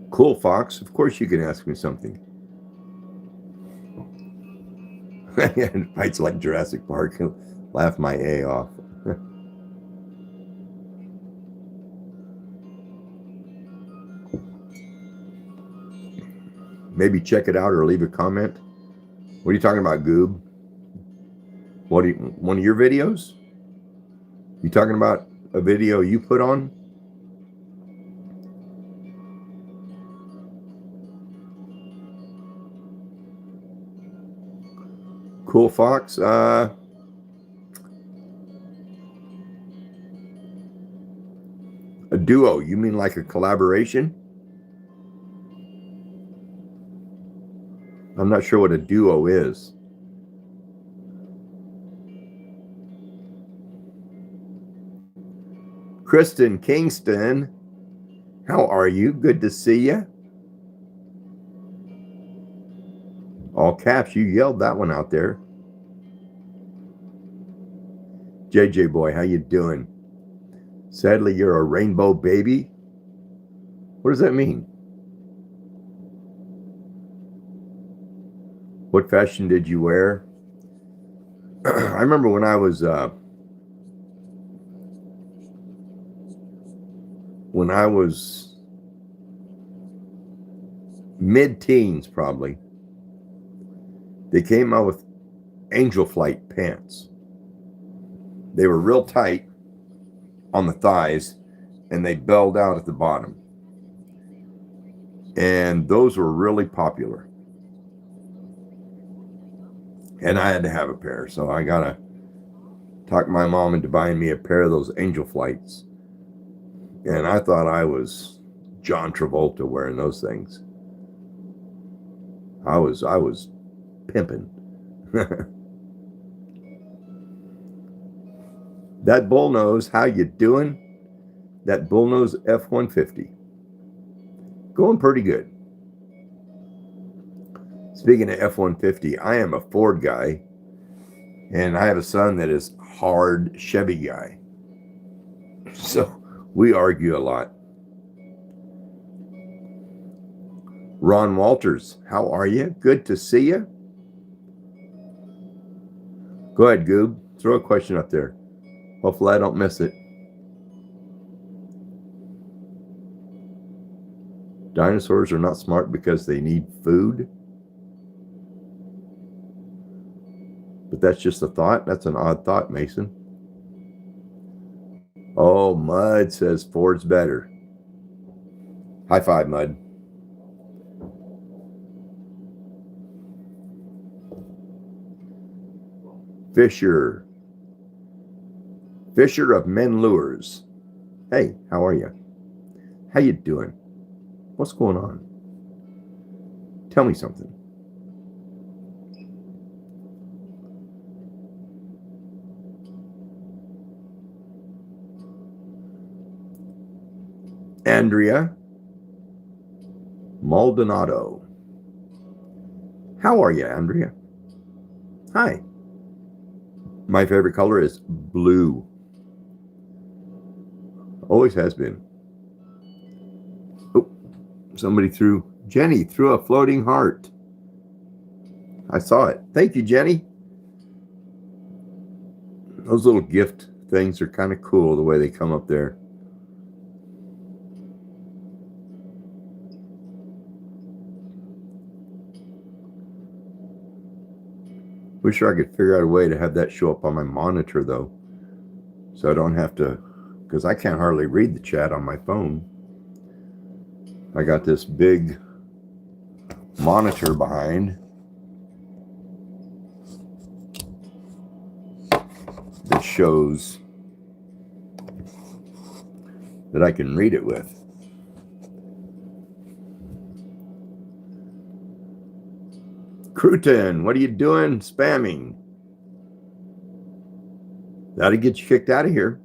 Cool, Fox. Of course you can ask me something. Fights like Jurassic Park. Laugh my A off. Maybe check it out or leave a comment. What are you talking about, Goob? One of your videos? You talking about a video you put on? Cool, Fox. A duo. You mean like a collaboration? I'm not sure what a duo is. Kristen Kingston, how are you? Good to see you. All caps, you yelled that one out there. JJ boy, how you doing? Sadly, you're a rainbow baby. What does that mean? What fashion did you wear? I remember when I was mid-teens, probably. They came out with Angel Flight pants. They were real tight on the thighs, and they belled out at the bottom. And those were really popular. And I had to have a pair, so I gotta talk my mom into buying me a pair of those Angel Flights. And I thought I was John Travolta wearing those things. I was pimping. That bullnose, how you doing? That bullnose F-150. Going pretty good. Speaking of F-150, I am a Ford guy, and I have a son that is hard Chevy guy. So we argue a lot. Ron Walters, how are you? Good to see you. Go ahead, Goob. Throw a question up there. Hopefully I don't miss it. Dinosaurs are not smart because they need food. But that's just a thought. That's an odd thought, Mason. Oh, Mud says Ford's better. High five, Mud. Fisher of Men Lures. Hey, how are you? How you doing? What's going on? Tell me something. Andrea Maldonado. How are you, Andrea? Hi. My favorite color is blue. Always has been. Oh, Jenny threw a floating heart. I saw it. Thank you, Jenny. Those little gift things are kind of cool, the way they come up there. Wish I could figure out a way to have that show up on my monitor, though, so I don't have to, because I can't hardly read the chat on my phone. I got this big monitor behind good shows that I can read it with. Cruton, what are you doing spamming? That'll get you kicked out of here.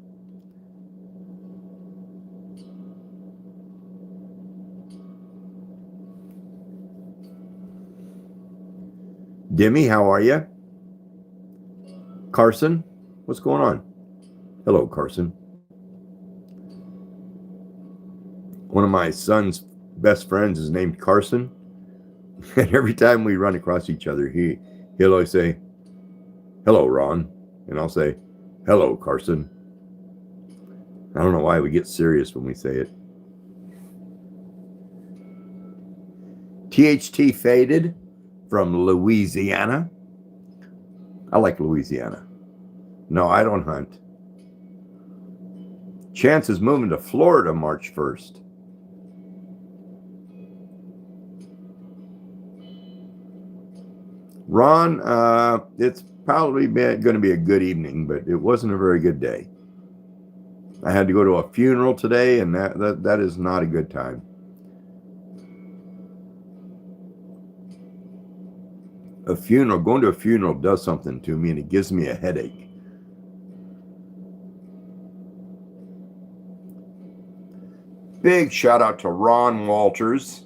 Demi, how are you? Carson, what's going on? Hello, Carson. One of my son's best friends is named Carson. And every time we run across each other, he'll always say, hello, Ron. And I'll say, hello, Carson. I don't know why we get serious when we say it. THT Faded from Louisiana. I like Louisiana. No, I don't hunt. Chance is moving to Florida March 1st. Ron, it's probably going to be a good evening, but it wasn't a very good day. I had to go to a funeral today, and that is not a good time. Going to a funeral does something to me, and it gives me a headache. Big shout out to Ron Walters.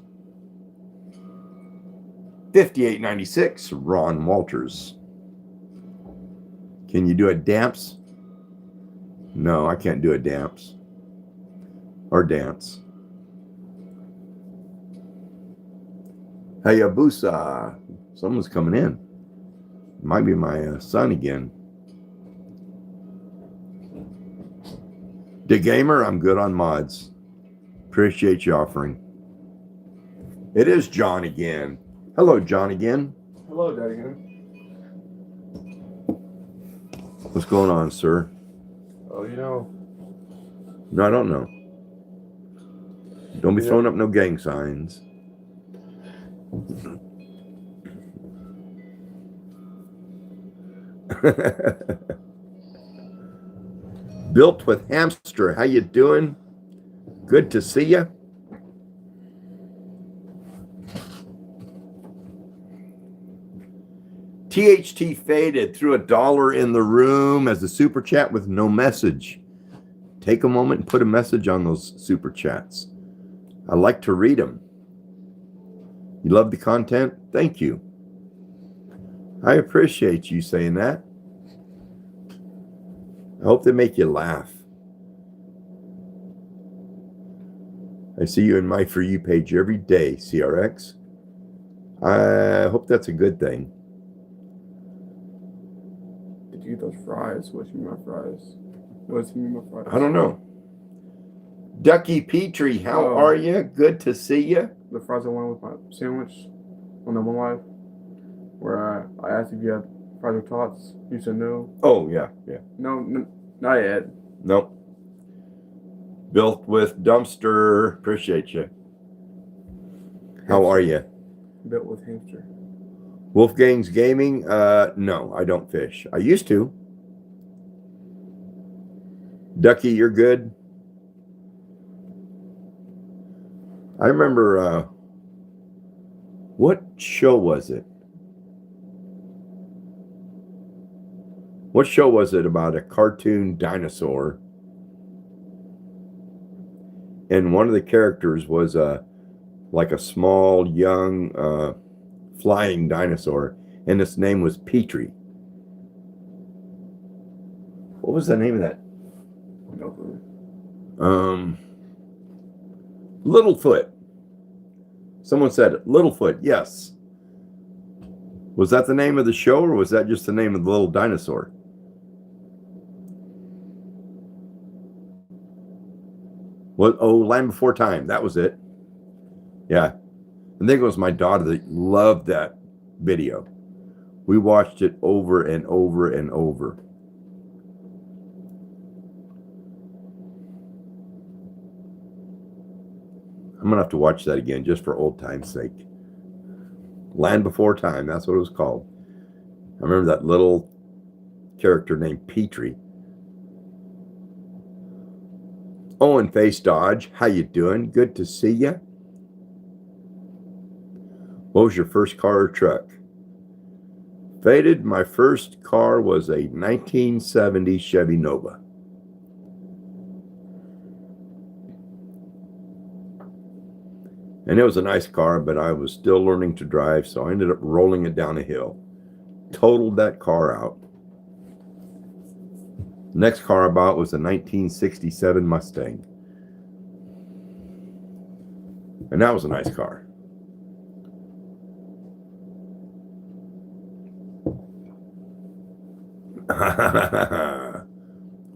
5896, Ron Walters. Can you do a dance? No, I can't do a dance. Or dance. Hayabusa. Someone's coming in. Might be my son again. The Gamer, I'm good on mods. Appreciate you offering. It is John again. Hello, John again. Hello, Daddy. What's going on, sir? Oh, you know. No, I don't know. Don't be throwing up no gang signs. Built with Hamster, how you doing? Good to see you. THT Faded threw $1 in the room as a super chat with no message. Take a moment and put a message on those super chats. I like to read them. You love the content? Thank you. I appreciate you saying that. I hope they make you laugh. I see you in my For You page every day, CRX. I hope that's a good thing. Did you eat those fries? What's in my fries? What's in my fries? I don't know. Ducky Petrie, how are you? Good to see you. The fries I wanted with my sandwich on the one live, where I asked if you had fries with tots. You said no. Oh, yeah. No, not yet. Nope. Built with Dumpster. Appreciate you. How are you? Built with Hamster. Wolfgang's Gaming? No, I don't fish. I used to. Ducky, you're good. I remember, what show was it? What show was it about a cartoon dinosaur? And one of the characters was like a small, young, flying dinosaur, and its name was Petrie. What was the name of that? No clue. Littlefoot. Someone said it. Littlefoot, yes. Was that the name of the show, or was that just the name of the little dinosaur? What? Oh, Land Before Time. That was it. Yeah. I think it was my daughter that loved that video. We watched it over and over and over. I'm going to have to watch that again just for old time's sake. Land Before Time, that's what it was called. I remember that little character named Petrie. Owen Face Dodge, how you doing? Good to see you. What was your first car or truck? Faded, my first car was a 1970 Chevy Nova. And it was a nice car, but I was still learning to drive, so I ended up rolling it down a hill. Totaled that car out. Next car I bought was a 1967 Mustang. And that was a nice car.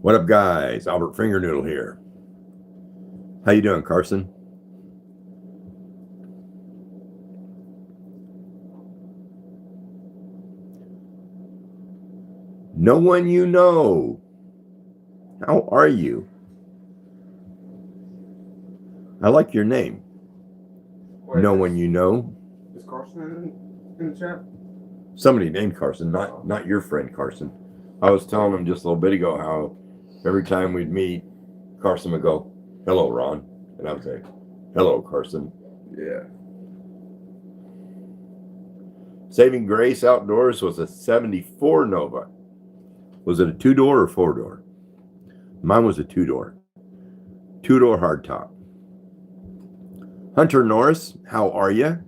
What up, guys? Albert Fingernoodle here. How you doing, Carson? No one you know. How are you? I like your name. Wait, No one you know. Is Carson in the chat? Somebody named Carson, not your friend Carson. I was telling him just a little bit ago how every time we'd meet, Carson would go, "Hello, Ron," and I would say, "Hello, Carson." Yeah. Saving Grace Outdoors was a 74 Nova. Was it a 2-door or 4-door? Mine was a 2-door. 2-door hardtop. Hunter Norris, how are you?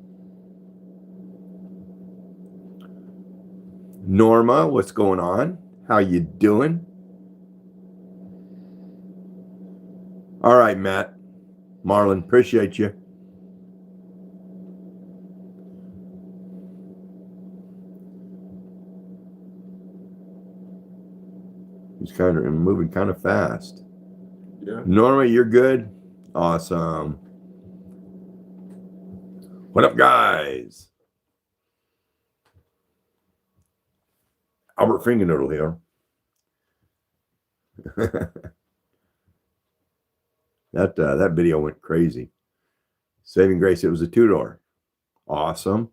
Norma, what's going on? How you doing? All right, Matt. Marlon, appreciate you. He's kind of moving kind of fast. Yeah. Norma, you're good? Awesome. What up, guys? Albert Fingernoodle here. that video went crazy. Saving Grace, it was a 2-door. Awesome.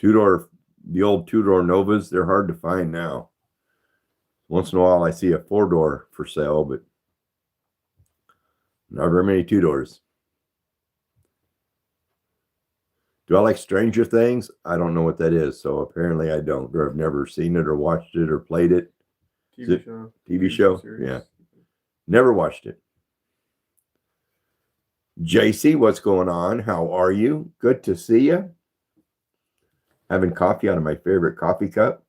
2-door, the old 2-door Novas, they're hard to find now. Once in a while I see a 4-door for sale, but not very many 2-doors. Do I like Stranger Things? I don't know what that is, so apparently I don't. Or I've never seen it or watched it or played it. TV show. TV show? Series. Yeah. Never watched it. JC, what's going on? How are you? Good to see you. Having coffee out of my favorite coffee cup.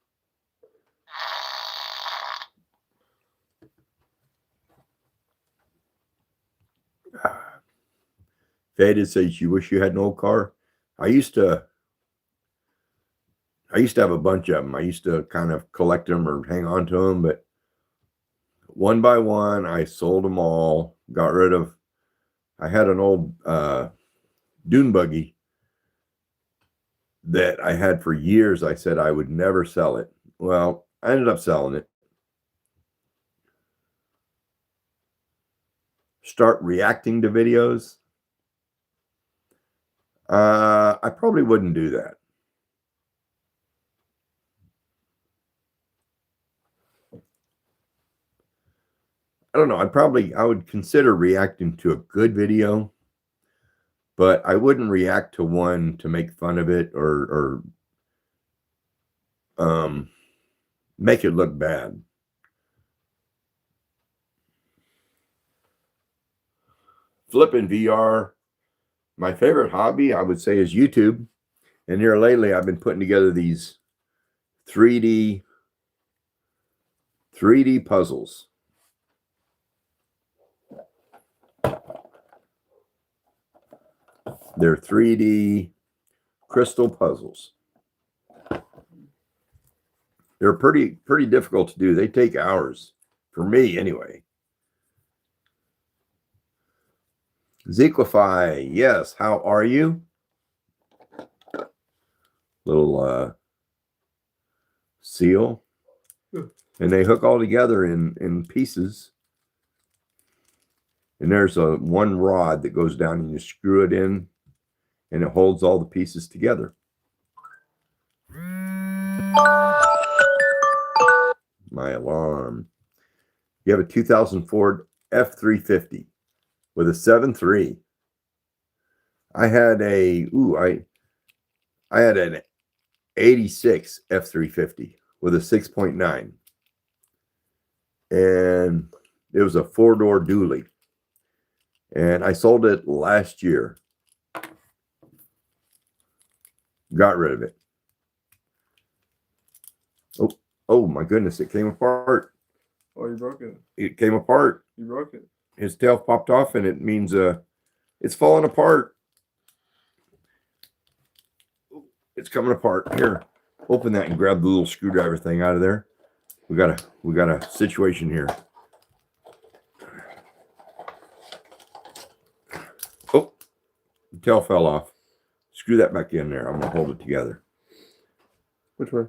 Faded says you wish you had an old car. I used to have a bunch of them. I used to kind of collect them or hang on to them, but one by one, I sold them all, got rid of. I had an old dune buggy that I had for years. I said I would never sell it. Well, I ended up selling it. Start reacting to videos. I probably wouldn't do that. I don't know. I would consider reacting to a good video, but I wouldn't react to one to make fun of it or make it look bad. Flipping VR. My favorite hobby, I would say, is YouTube. And here lately, I've been putting together these 3D puzzles. They're 3D crystal puzzles. They're pretty difficult to do. They take hours, for me anyway. Zeeklify, yes. How are you? Little seal. And they hook all together in pieces. And there's one rod that goes down and you screw it in and it holds all the pieces together. my alarm. You have a 2000 Ford F350 with a 7.3. I had I had an 86 F350 with a 6.9. And it was a 4-door dually. And I sold it last year. Got rid of it. Oh my goodness, it came apart. Oh, you broke it. It came apart. You broke it. His tail popped off, and it means it's falling apart. It's coming apart. Here, open that and grab the little screwdriver thing out of there. We got a situation here. Oh, the tail fell off. Screw that back in there. I'm gonna hold it together. Which way?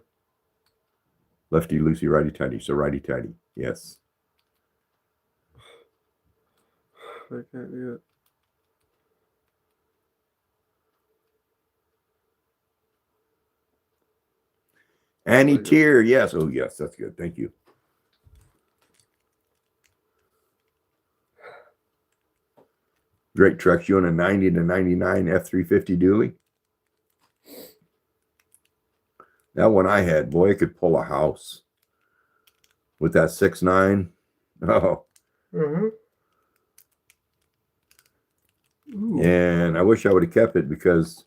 Lefty loosey, righty tighty. So righty tighty. Yes. I can't do it. Annie There you go. Tier, yes. Oh, yes, that's good. Thank you. Great trucks. You own a 90 to 99 F350 dually? That one I had, boy, it could pull a house with that 6.9. Oh, Mm-hmm. and I wish I would have kept it because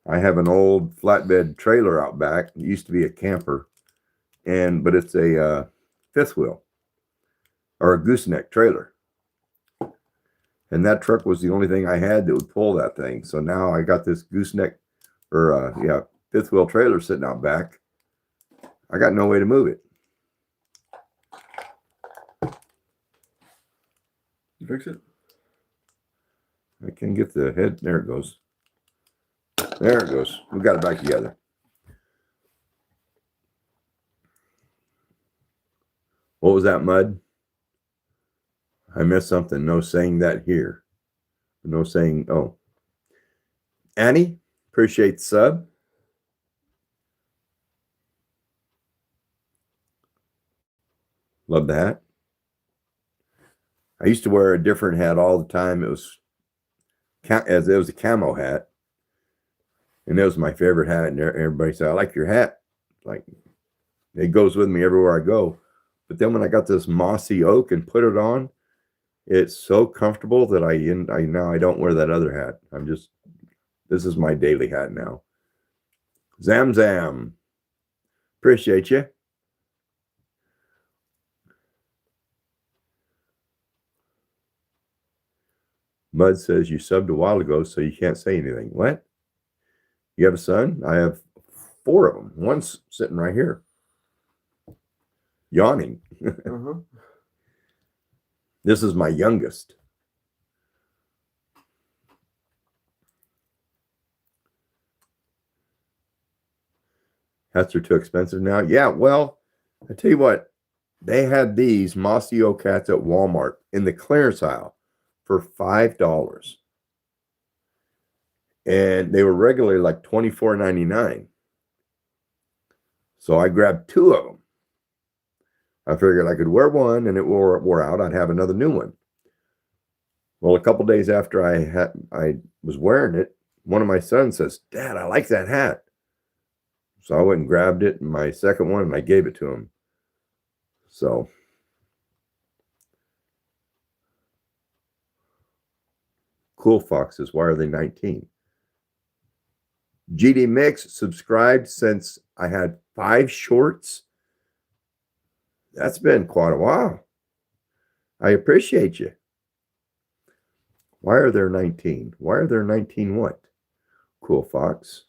I have an old flatbed trailer out back. It used to be a camper, but it's a fifth wheel or a gooseneck trailer. And that truck was the only thing I had that would pull that thing. So now I got this gooseneck or fifth wheel trailer sitting out back. I got no way to move it. You fix it? I can get the head. There it goes. There it goes. We got it back together. What was that, Mud? I missed something. No saying that here. No saying, oh. Annie, appreciate the sub. Love the hat. I used to wear a different hat all the time. It was a camo hat. And it was my favorite hat. And everybody said, I like your hat. Like, it goes with me everywhere I go. But then when I got this mossy oak and put it on, it's so comfortable that I now I don't wear that other hat. This is my daily hat now. Zam Zam. Appreciate you. Mud says you subbed a while ago, so you can't say anything. What? You have a son? I have 4 of them. One's sitting right here, yawning. Uh-huh. This is my youngest. Hats are too expensive now. Yeah, well, I tell you what, they had these mossy oak hats at Walmart in the clearance aisle for $5. And they were regularly like $24.99. So I grabbed 2 of them. I figured I could wear one and it wore out. I'd have another new one. Well, a couple days after I was wearing it, one of my sons says, Dad, I like that hat. So I went and grabbed it, my second one, and I gave it to him. So Cool Foxes, why are they 19? GD Mix subscribed since I had 5 shorts. That's been quite a while. I appreciate you. Why are there 19? Why are there 19 what? Cool Fox.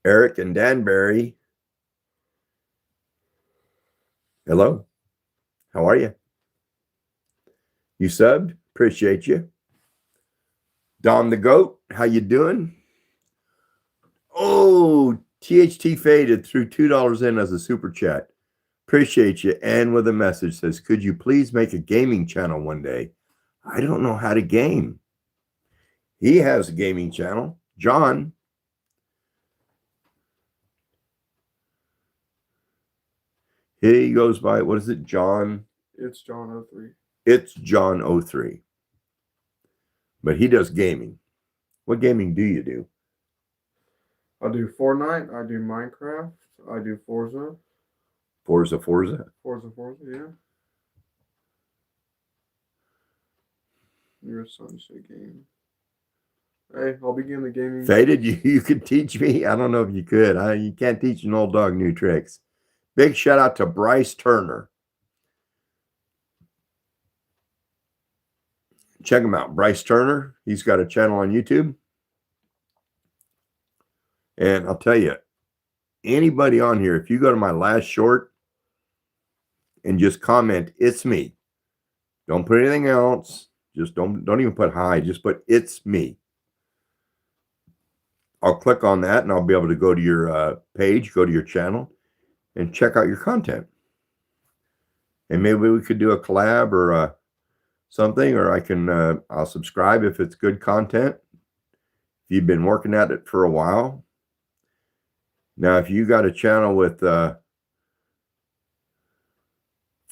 Eric and Danbury. Hello. How are you? You subbed? Appreciate you. Dom the Goat, how you doing? Oh, THT Faded threw $2 in as a super chat. Appreciate you. And with a message says, could you please make a gaming channel one day? I don't know how to game. He has a gaming channel. John. He goes by, what is it, John? It's John 03. It's John 03. But he does gaming. What gaming do you do? I do Fortnite. I do Minecraft. I do Forza. Forza. Forza, yeah. Your son's a game. Hey, I'll begin the gaming. Faded, you could teach me? I don't know if you could. You can't teach an old dog new tricks. Big shout out to Bryce Turner. Check him out, Bryce Turner. He's got a channel on YouTube. And I'll tell you, anybody on here, if you go to my last short and just comment, it's me. Don't put anything else. Just don't even put hi. Just put it's me. I'll click on that and I'll be able to go to your page, go to your channel, and check out your content. And maybe we could do a collab or something, or I can I'll subscribe if it's good content. If you've been working at it for a while. Now, if you got a channel with 4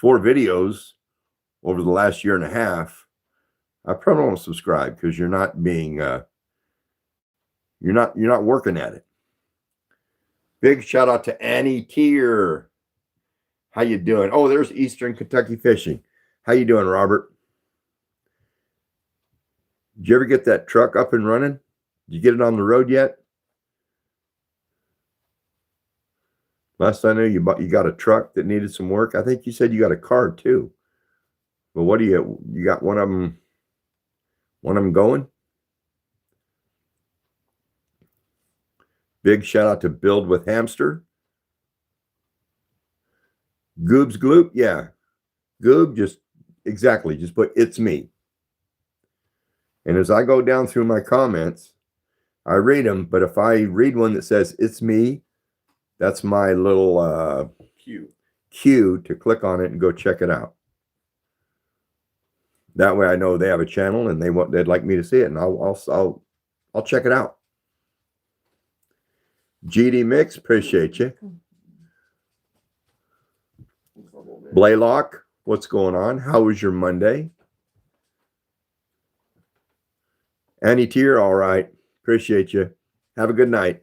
videos over the last year and a half, I probably won't subscribe because you're not being you're not working at it. Big shout out to Annie Tier. How you doing? Oh, there's Eastern Kentucky Fishing. How you doing, Robert? Did you ever get that truck up and running? Did you get it on the road yet? Last I knew, you got a truck that needed some work. I think you said you got a car too. But what do you got one of them going? Big shout out to Build with Hamster. Goob's Gloop, yeah. Goob, just put it's me. And as I go down through my comments, I read them, but if I read one that says it's me, that's my little cue to click on it and go check it out. That way I know they have a channel and they'd like me to see it, and I'll check it out. GD Mix, appreciate you. Blaylock, what's going on? How was your Monday? Annie Tier, all right. Appreciate you. Have a good night.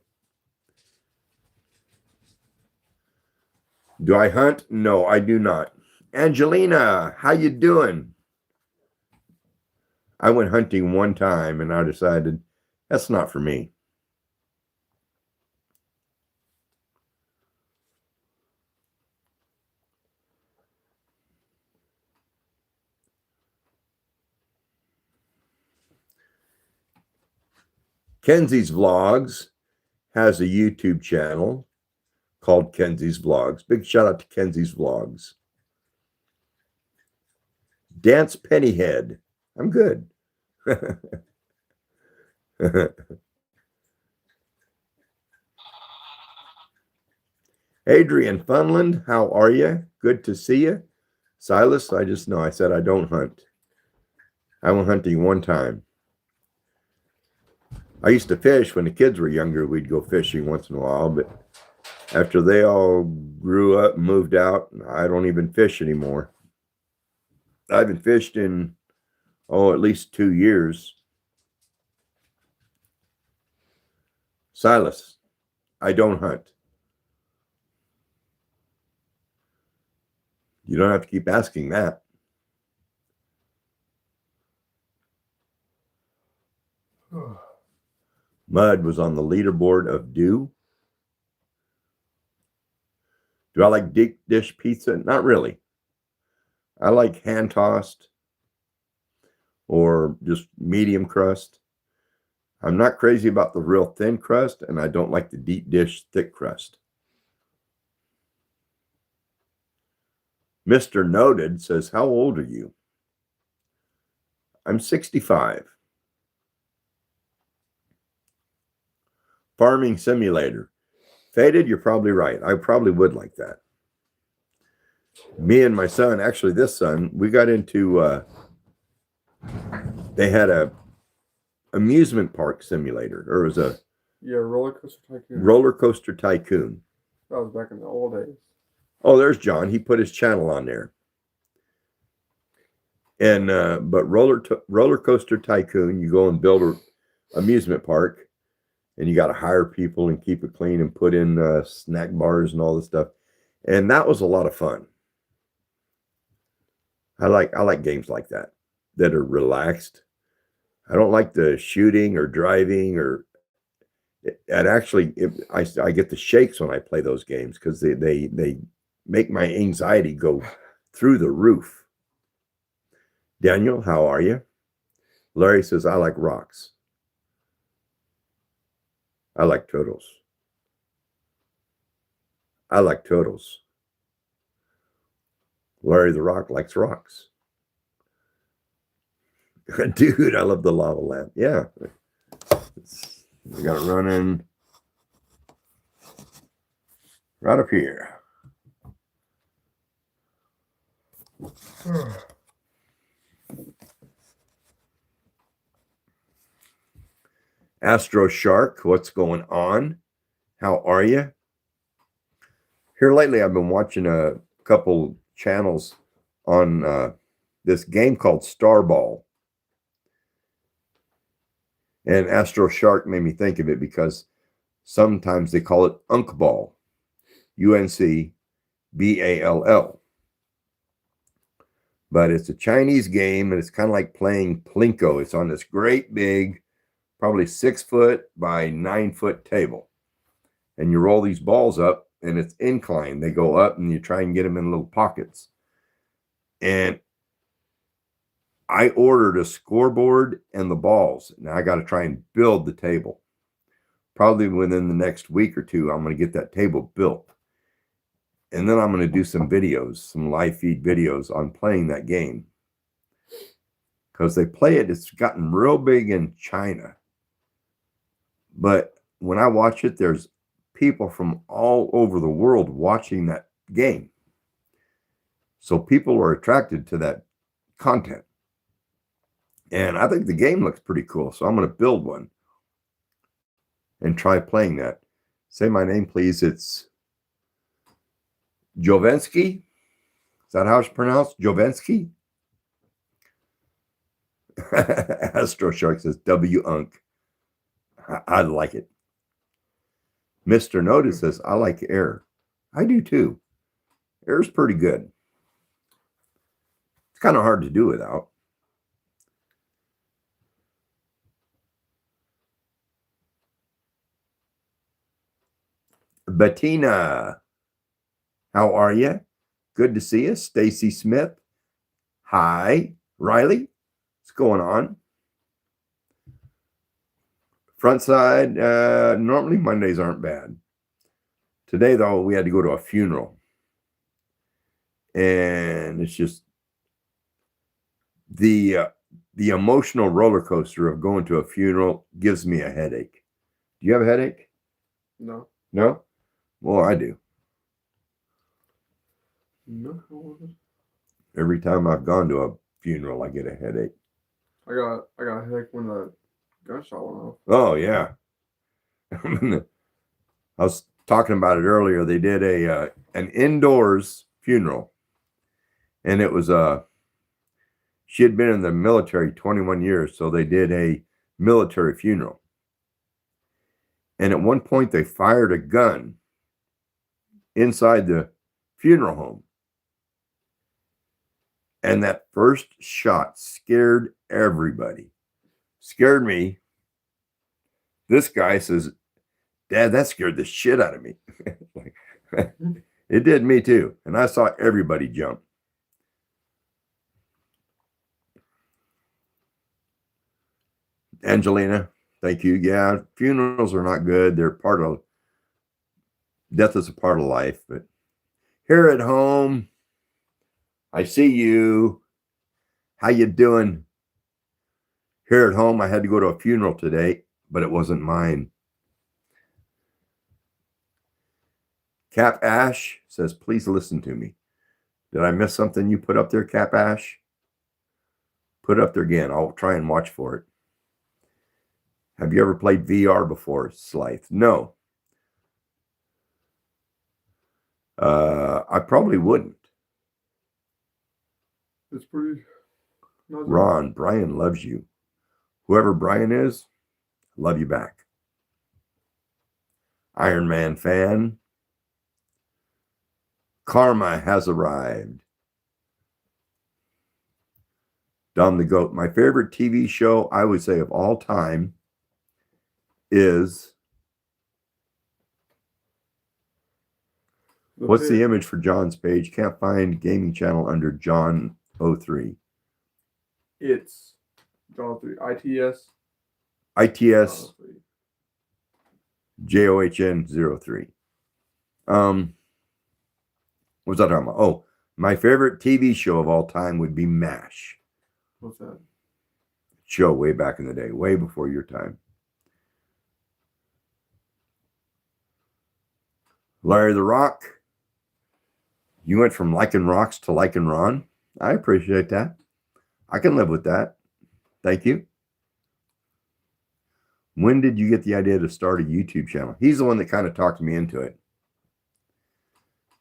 Do I hunt? No, I do not. Angelina, how you doing? I went hunting one time and I decided that's not for me. Kenzie's Vlogs has a YouTube channel called Kenzie's Vlogs. Big shout out to Kenzie's Vlogs. Dance Pennyhead. I'm good. Adrian Funland, how are you? Good to see you. Silas, I just know I said I don't hunt. I went hunting one time. I used to fish when the kids were younger. We'd go fishing once in a while, but after they all grew up and moved out, I don't even fish anymore. I haven't fished in, at least 2 years. Silas, I don't hunt. You don't have to keep asking that. Mud was on the leaderboard of Do I like deep dish pizza? Not really. I like hand tossed or just medium crust. I'm not crazy about the real thin crust, and I don't like the deep dish thick crust. Mr. Noted says, how old are you? I'm 65. Farming Simulator. Faded, you're probably right. I probably would like that. Me and my son, actually this son, we got into, they had a amusement park simulator, or it was a Yeah, Roller Coaster Tycoon. roller coaster tycoon. That was back in the old days. Oh, there's John. He put his channel on there. And but roller coaster tycoon, you go and build a amusement park, and you got to hire people and keep it clean and put in snack bars and all this stuff. And that was a lot of fun. I like games like that are relaxed. I don't like the shooting or driving or. And actually, I get the shakes when I play those games because they make my anxiety go through the roof. Daniel, how are you? Larry says, I like rocks. I like turtles. I like turtles. Larry the Rock likes rocks. Dude, I love the lava lamp. Yeah. We got it running right up here. Astro Shark, what's going on? How are you? Here lately, I've been watching a couple channels on this game called Starball. And Astro Shark made me think of it because sometimes they call it Uncball, Uncball. But it's a Chinese game, and it's kind of like playing Plinko. It's on this great big, probably 6 foot by 9 foot table. And you roll these balls up, and it's inclined. They go up, and you try and get them in little pockets. And I ordered a scoreboard and the balls. Now I got to try and build the table. Probably within the next week or two, I'm going to get that table built. And then I'm going to do some videos, some live feed videos on playing that game. Because they play it, it's gotten real big in China. But when I watch it, there's people from all over the world watching that game. So people are attracted to that content. And I think the game looks pretty cool. So I'm going to build one and try playing that. Say my name, please. It's Jovensky. Is that how it's pronounced? Jovensky? Astro Shark says W-Unk. I like it. Mr. Notice says, I like air. I do too. Air's pretty good. It's kind of hard to do without. Bettina, how are you? Good to see you. Stacy Smith. Hi. Riley, what's going on? Front side, normally Mondays aren't bad. Today, though, we had to go to a funeral. And it's just the emotional roller coaster of going to a funeral gives me a headache. Do you have a headache? No. No? Well, I do. No. Every time I've gone to a funeral, I get a headache. I got a headache when the gunshot went off. Oh, yeah. I was talking about it earlier. They did an indoors funeral. And it was she had been in the military 21 years, so they did a military funeral. And at one point, they fired a gun inside the funeral home. And that first shot scared everybody. Scared me. This guy says, Dad, that scared the shit out of me. It did me too. And I saw everybody jump. Angelina, thank you. Yeah, funerals are not good. They're part of, death is a part of life. But here at home, I see you. How you doing? Here at home, I had to go to a funeral today, but it wasn't mine. Cap Ash says, please listen to me. Did I miss something you put up there, Cap Ash? Put it up there again. I'll try and watch for it. Have you ever played VR before, Slythe? No. I probably wouldn't. It's pretty. Not Ron, Brian loves you. Whoever Brian is, love you back. Iron Man fan. Karma has arrived. Dom the Goat. My favorite TV show, I would say, of all time is. What's the image for John's page? Can't find gaming channel under John 03. It's John 3. ITS. ITS JOHN 03. What was I talking about? Oh, my favorite TV show of all time would be MASH. What's that? Show way back in the day, way before your time. Larry the Rock. You went from liking rocks to liking Ron. I appreciate that. I can live with that. Thank you. When did you get the idea to start a YouTube channel? He's the one that kind of talked me into it.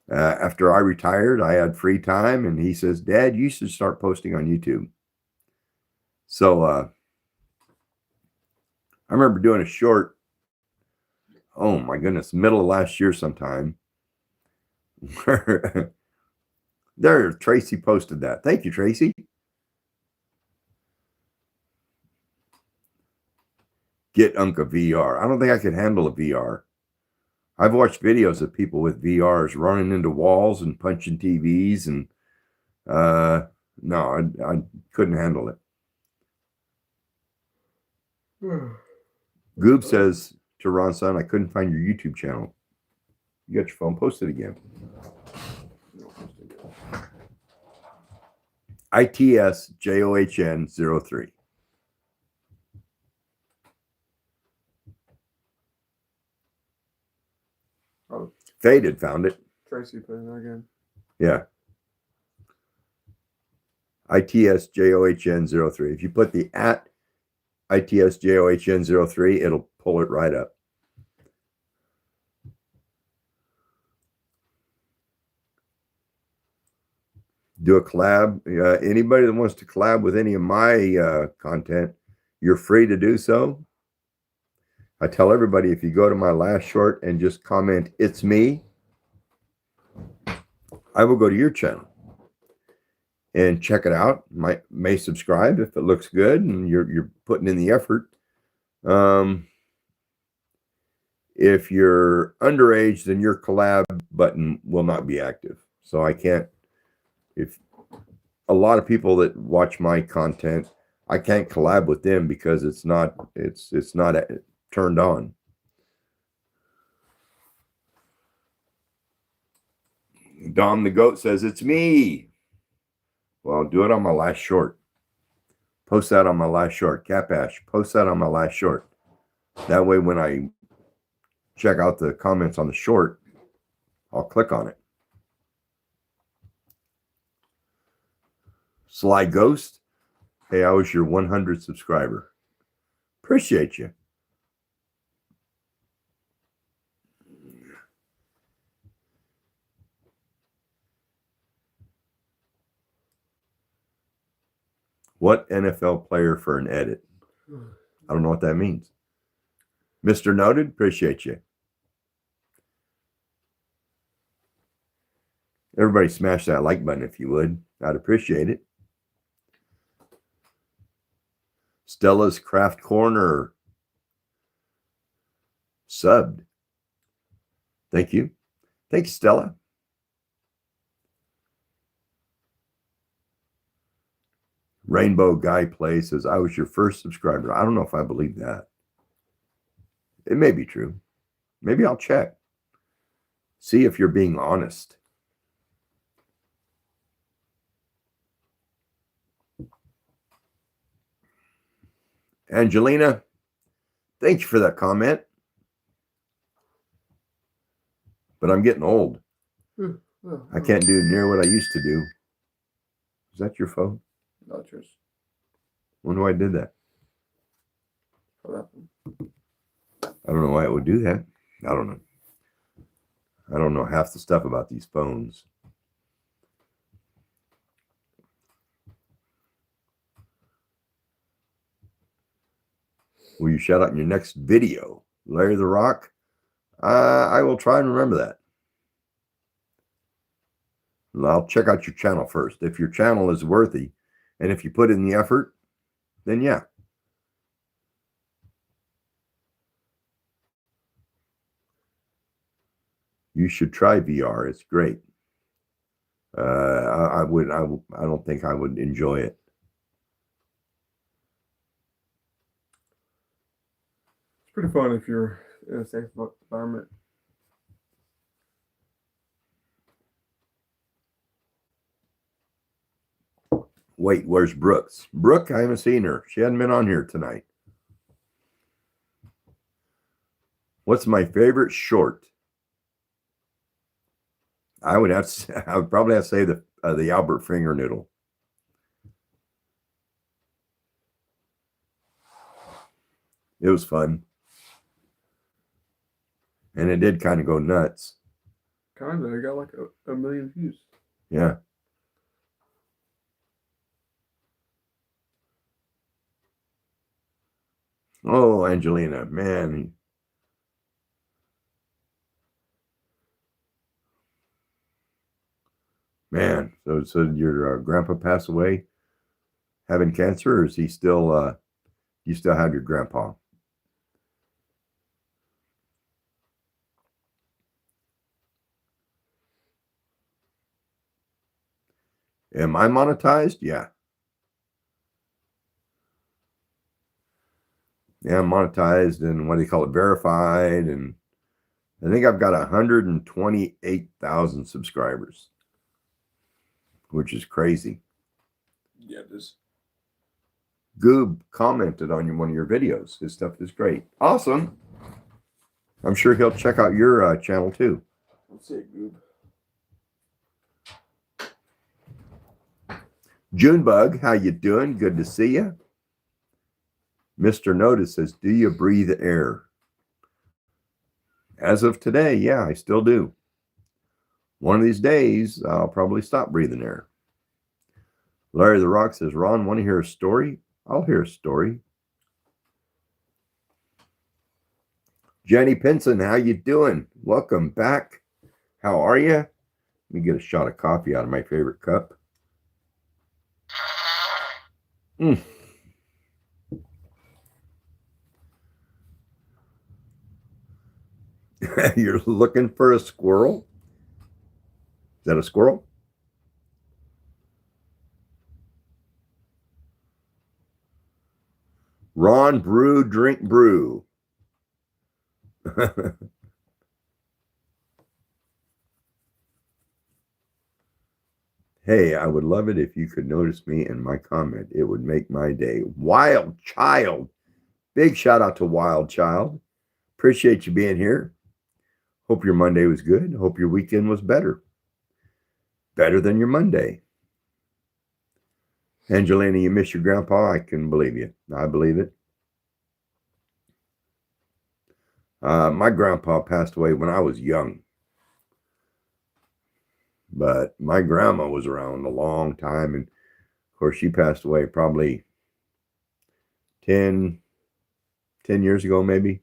After I retired, I had free time, and he says, Dad, you should start posting on YouTube. So I remember doing a short, oh my goodness, middle of last year sometime. There, Tracy posted that. Thank you, Tracy. Get Unca VR. I don't think I could handle a VR. I've watched videos of people with VRs running into walls and punching TVs, and no, I couldn't handle it. Goob says to Ron Son, I couldn't find your YouTube channel. You got your phone, post it again. ITS JOHN 03. Oh, Faded found it. Tracy put it in again. Yeah. ITS JOHN 03. If you put the at ITS JOHN 03, it'll pull it right up. Do a collab. Anybody that wants to collab with any of my content, you're free to do so. I tell everybody, if you go to my last short and just comment, it's me, I will go to your channel and check it out. May subscribe if it looks good and you're putting in the effort. If you're underage, then your collab button will not be active. So I can't, if a lot of people that watch my content, I can't collab with them because it's not turned on. Dom the Goat says, it's me. Well, do it on my last short. Post that on my last short. Cap Ash, post that on my last short. That way when I check out the comments on the short, I'll click on it. Sly Ghost, hey, I was your 100 subscriber. Appreciate you. What NFL player for an edit? I don't know what that means. Mr. Noted, appreciate you. Everybody smash that like button if you would. I'd appreciate it. Stella's Craft Corner subbed. Thank you. Thanks, Stella. Rainbow Guy Play says, I was your first subscriber. I don't know if I believe that. It may be true. Maybe I'll check. See if you're being honest. Angelina, thank you for that comment. But I'm getting old. I can't do near what I used to do. Is that your phone? Not yours. Wonder why I did that. What happened? I don't know why it would do that. I don't know. I don't know half the stuff about these phones. Will you shout out in your next video, Larry the Rock? I will try and remember that. I'll check out your channel first. If your channel is worthy, and if you put in the effort, then yeah. You should try VR. It's great. I don't think I would enjoy it. It's pretty fun if you're in a safe environment. Wait, where's Brooks? Brooke, I haven't seen her. She hadn't been on here tonight. What's my favorite short? I would probably have to say the Albert Finger Noodle. It was fun, and it did kind of go nuts. Kinda. It got like a million views. Yeah. Oh, Angelina, man. Man, so your grandpa passed away having cancer, or is he still, you still have your grandpa? Am I monetized? Yeah. Yeah, I'm monetized and what do you call it? Verified. And I think I've got 128,000 subscribers, which is crazy. Yeah, this. Goob commented on one of your videos. His stuff is great. Awesome. I'm sure he'll check out your channel too. Let's see it, Goob. Junebug, how you doing? Good to see you. Mr. Notice says, do you breathe air? As of today, yeah, I still do. One of these days, I'll probably stop breathing air. Larry the Rock says, Ron, want to hear a story? I'll hear a story. Jenny Pinson, how you doing? Welcome back. How are you? Let me get a shot of coffee out of my favorite cup. You're looking for a squirrel? Is that a squirrel? Ron, brew, drink, brew. Hey, I would love it if you could notice me in my comment. It would make my day. Wild Child. Big shout out to Wild Child. Appreciate you being here. Hope your Monday was good. Hope your weekend was better. Better than your Monday. Angelina, you miss your grandpa? I can believe you. I believe it. My grandpa passed away when I was young. But my grandma was around a long time. And of course, she passed away probably 10 years ago, maybe.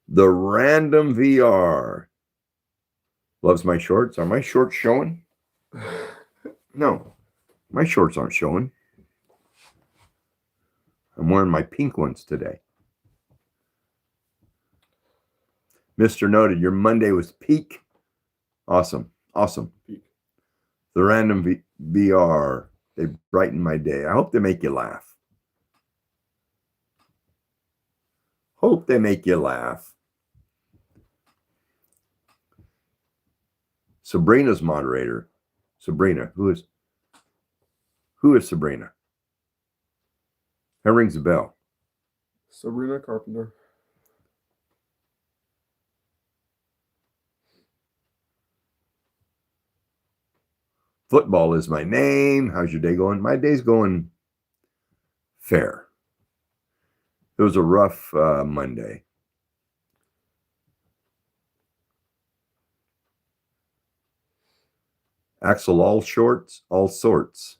The Random VR loves my shorts. Are my shorts showing? No, my shorts aren't showing. I'm wearing my pink ones today. Mr. Noted, your Monday was peak. Awesome. Awesome. Peak. The Random VR, they brighten my day. I hope they make you laugh. Hope they make you laugh. Sabrina's moderator. Sabrina, who is Sabrina? That rings a bell. Sabrina Carpenter. Football is my name. How's your day going? My day's going fair. It was a rough Monday. Axel, all sorts.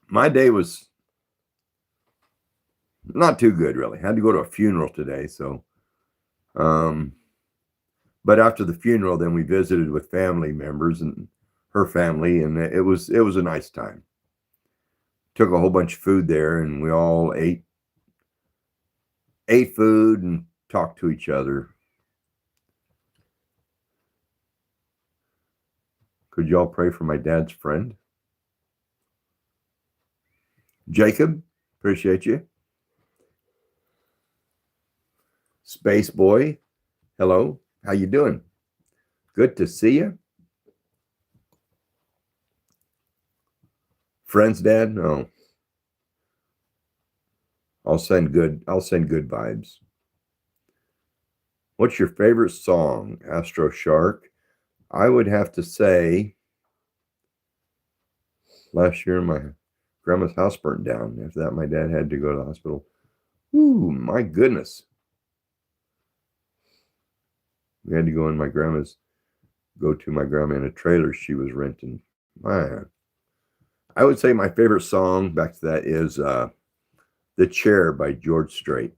My day was not too good, really. Had to go to a funeral today, so but after the funeral, then we visited with family members and her family, and it was a nice time. Took a whole bunch of food there, and we all ate food and talked to each other. Could y'all pray for my dad's friend? Jacob, appreciate you. Space Boy, hello. How you doing? Good to see you. Friend's dad? No. I'll send good vibes. What's your favorite song? Astro Shark. I would have to say last year my grandma's house burnt down. After that, my dad had to go to the hospital. Ooh, my goodness. We had to go to my grandma in a trailer she was renting. Man. I would say my favorite song, back to that, is The Chair by George Strait.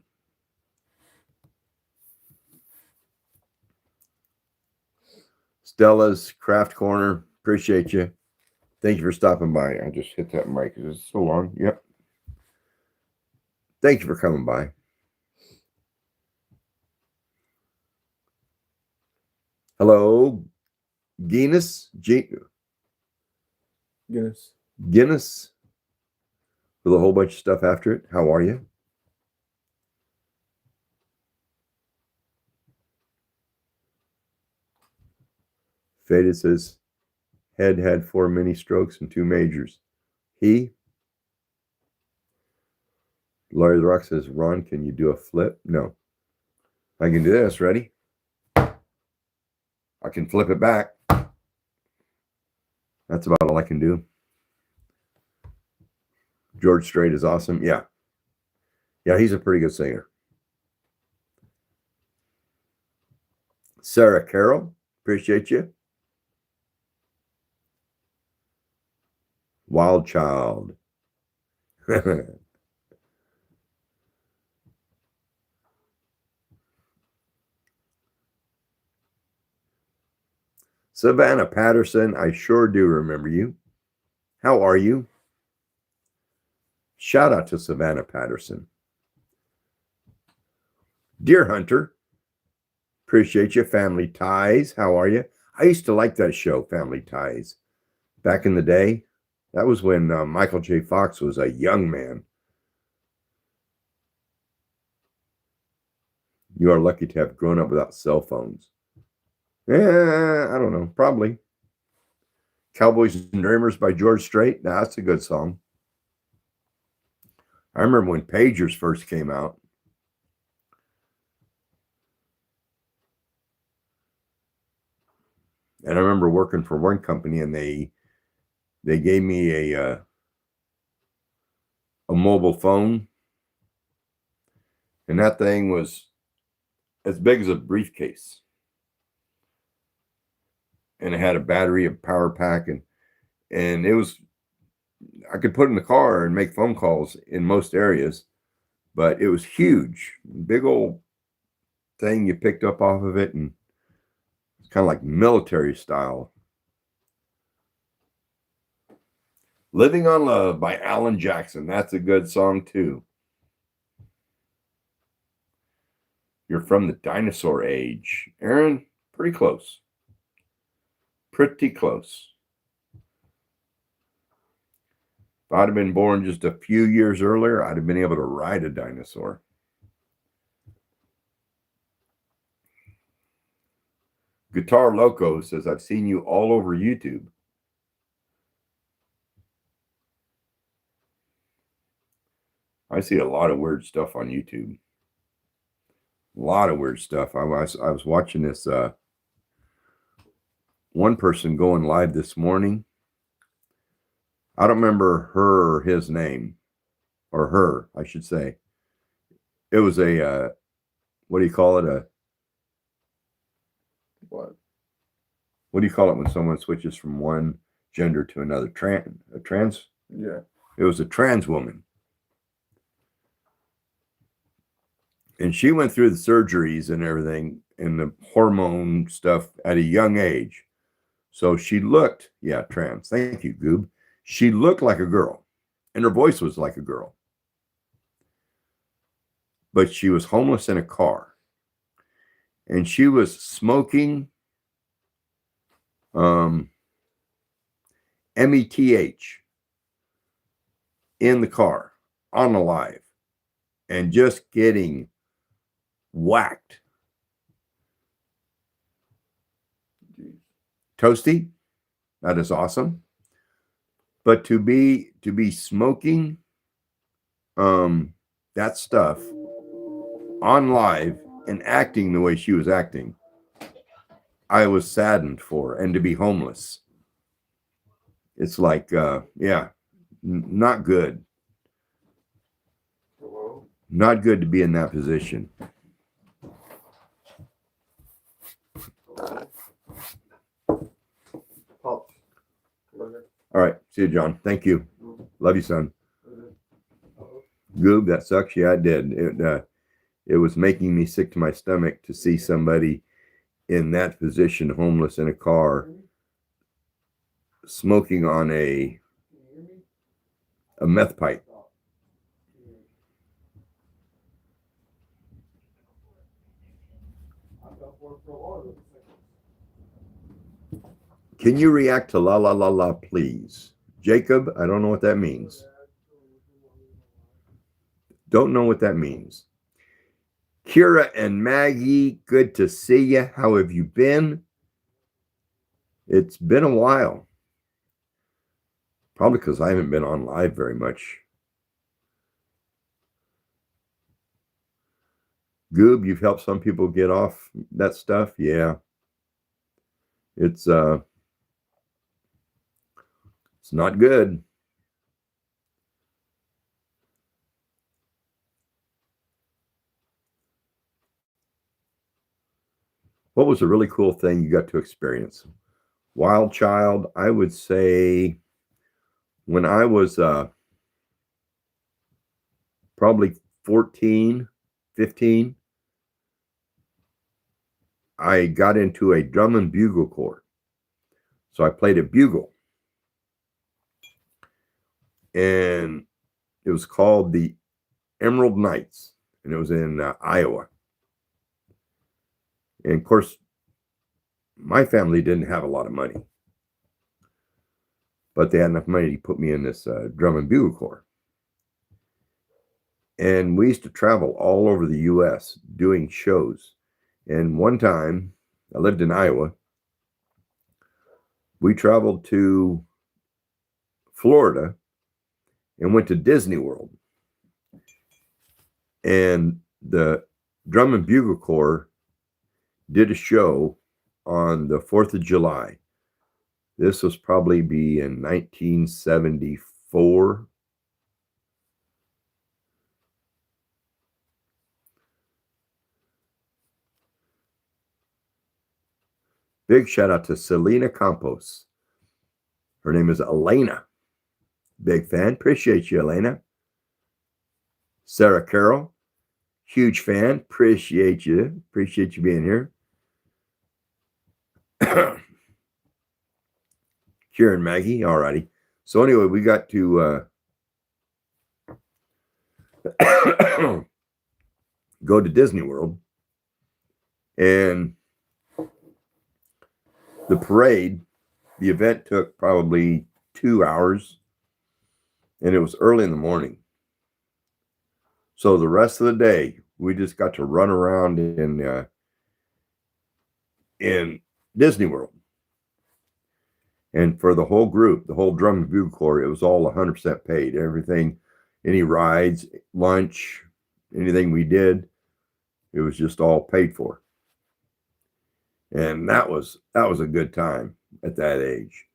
Stella's Craft Corner, appreciate you. Thank you for stopping by. I just hit that mic because it's so long. Yep. Thank you for coming by. Hello, Guinness with a whole bunch of stuff after it. How are you? Faded says, head had 4 mini strokes and 2 majors. Larry the Rock says, Ron, can you do a flip? No. I can do this. Ready? I can flip it back. That's about all I can do. George Strait is awesome. Yeah. Yeah, he's a pretty good singer. Sarah Carroll, appreciate you. Wild Child. Savannah Patterson, I sure do remember you. How are you? Shout out to Savannah Patterson. Deer Hunter, appreciate you. Family Ties, how are you? I used to like that show, Family Ties, back in the day. That was when Michael J. Fox was a young man. You are lucky to have grown up without cell phones. I don't know, probably. Cowboys and Dreamers by George Strait. Nah, that's a good song. I remember when pagers first came out. And I remember working for one company, and they gave me a mobile phone, and that thing was as big as a briefcase, and it had a battery, a power pack, and it was, I could put it in the car and make phone calls in most areas, but it was huge, big old thing you picked up off of it, and it's kind of like military style. Living on Love by Alan Jackson. That's a good song too. You're from the dinosaur age. Aaron, pretty close. Pretty close. If I'd have been born just a few years earlier, I'd have been able to ride a dinosaur. Guitar Loco says, I've seen you all over YouTube. I see a lot of weird stuff on YouTube. A lot of weird stuff. I was watching this one person going live this morning. I don't remember her or his name, or her, I should say. It was a, what do you call it? What? What do you call it when someone switches from one gender to another? A trans? Yeah. It was a trans woman. And she went through the surgeries and everything and the hormone stuff at a young age. So she looked, yeah, trans. Thank you, Goob. She looked like a girl, and her voice was like a girl. But she was homeless in a car. And she was smoking METH in the car on a live and just getting whacked. Toasty, that is awesome. But to be smoking that stuff on live and acting the way she was acting, I was saddened for. And to be homeless, it's like, yeah, not good. Not good to be in that position. Pop. All right. See you, John. Thank you. Love you, son. Goob, that sucks. Yeah, it did. It was making me sick to my stomach to see somebody in that position, homeless in a car, smoking on a meth pipe. Can you react to la la la la, please? Jacob, I don't know what that means. Don't know what that means. Kira and Maggie, good to see you. How have you been? It's been a while. Probably because I haven't been on live very much. Goob, you've helped some people get off that stuff. Yeah. It's not good. What was a really cool thing you got to experience? Wild child, I would say when I was probably 14, 15, I got into a drum and bugle corps. So I played a bugle. And it was called the Emerald Knights. And it was in Iowa. And of course, my family didn't have a lot of money. But they had enough money to put me in this drum and bugle corps. And we used to travel all over the U.S. doing shows. And one time, I lived in Iowa. We traveled to Florida and went to Disney World. And the drum and bugle corps did a show on the 4th of July. This was probably be in 1974. Big shout out to Selena Campos. Her name is Elena. Big fan. Appreciate you, Elena. Sarah Carroll. Huge fan. Appreciate you. Appreciate you being here. Kieran, Maggie. Alrighty. So anyway, we got to go to Disney World. And the parade, the event took probably 2 hours. And it was early in the morning. So the rest of the day, we just got to run around in Disney World. And for the whole group, the whole drum and bugle corps, it was all 100% paid. Everything, any rides, lunch, anything we did, it was just all paid for. And that was a good time. at that age.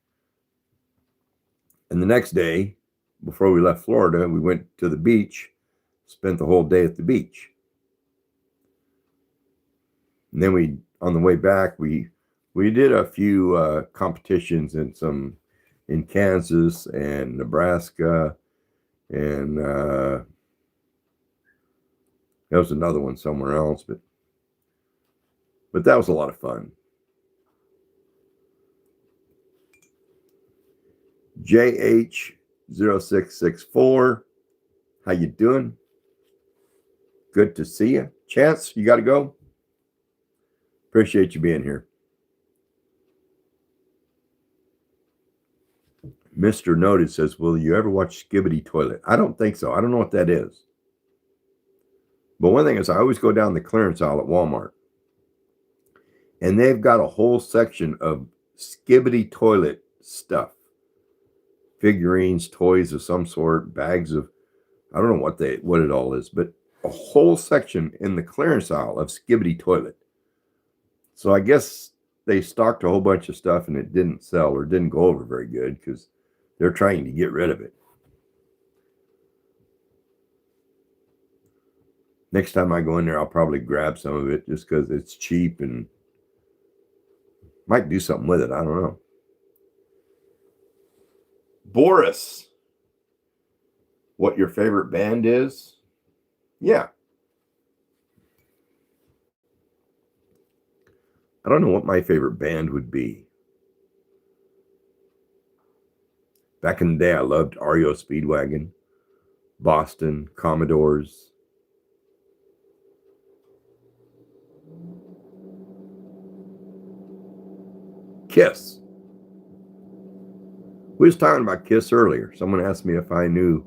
And the next day, before we left Florida, we went to the beach, spent the whole day at the beach. And then on the way back, we did a few competitions in Kansas and Nebraska, and there was another one somewhere else, but that was a lot of fun. JH0664, how you doing? Good to see you. Chance, you got to go? Appreciate you being here. Mr. Noted says, will you ever watch Skibbity Toilet? I don't think so. I don't know what that is. But one thing is, I always go down the clearance aisle at Walmart, and they've got a whole section of Skibbity Toilet stuff. Figurines, toys of some sort, bags of, I don't know what it all is, but a whole section in the clearance aisle of Skibbity Toilet. So I guess they stocked a whole bunch of stuff and it didn't sell or didn't go over very good because they're trying to get rid of it. Next time I go in there, I'll probably grab some of it just because it's cheap and might do something with it. I don't know. Boris, what your favorite band is? Yeah. I don't know what my favorite band would be. Back in the day, I loved REO Speedwagon, Boston, Commodores. Kiss. We was talking about Kiss earlier. Someone asked me if I knew,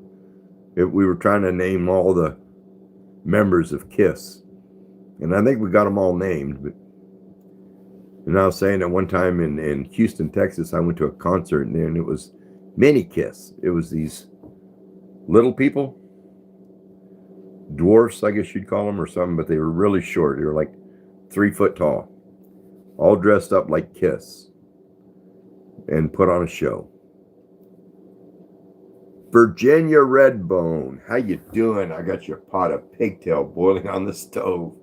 if we were trying to name all the members of Kiss. And I think we got them all named. But, and I was saying that one time in Houston, Texas, I went to a concert and it was mini Kiss. It was these little people, dwarfs, I guess you'd call them, or something, but they were really short. They were like 3 foot tall, all dressed up like Kiss and put on a show. Virginia Redbone, how you doing? I got your pot of pigtail boiling on the stove.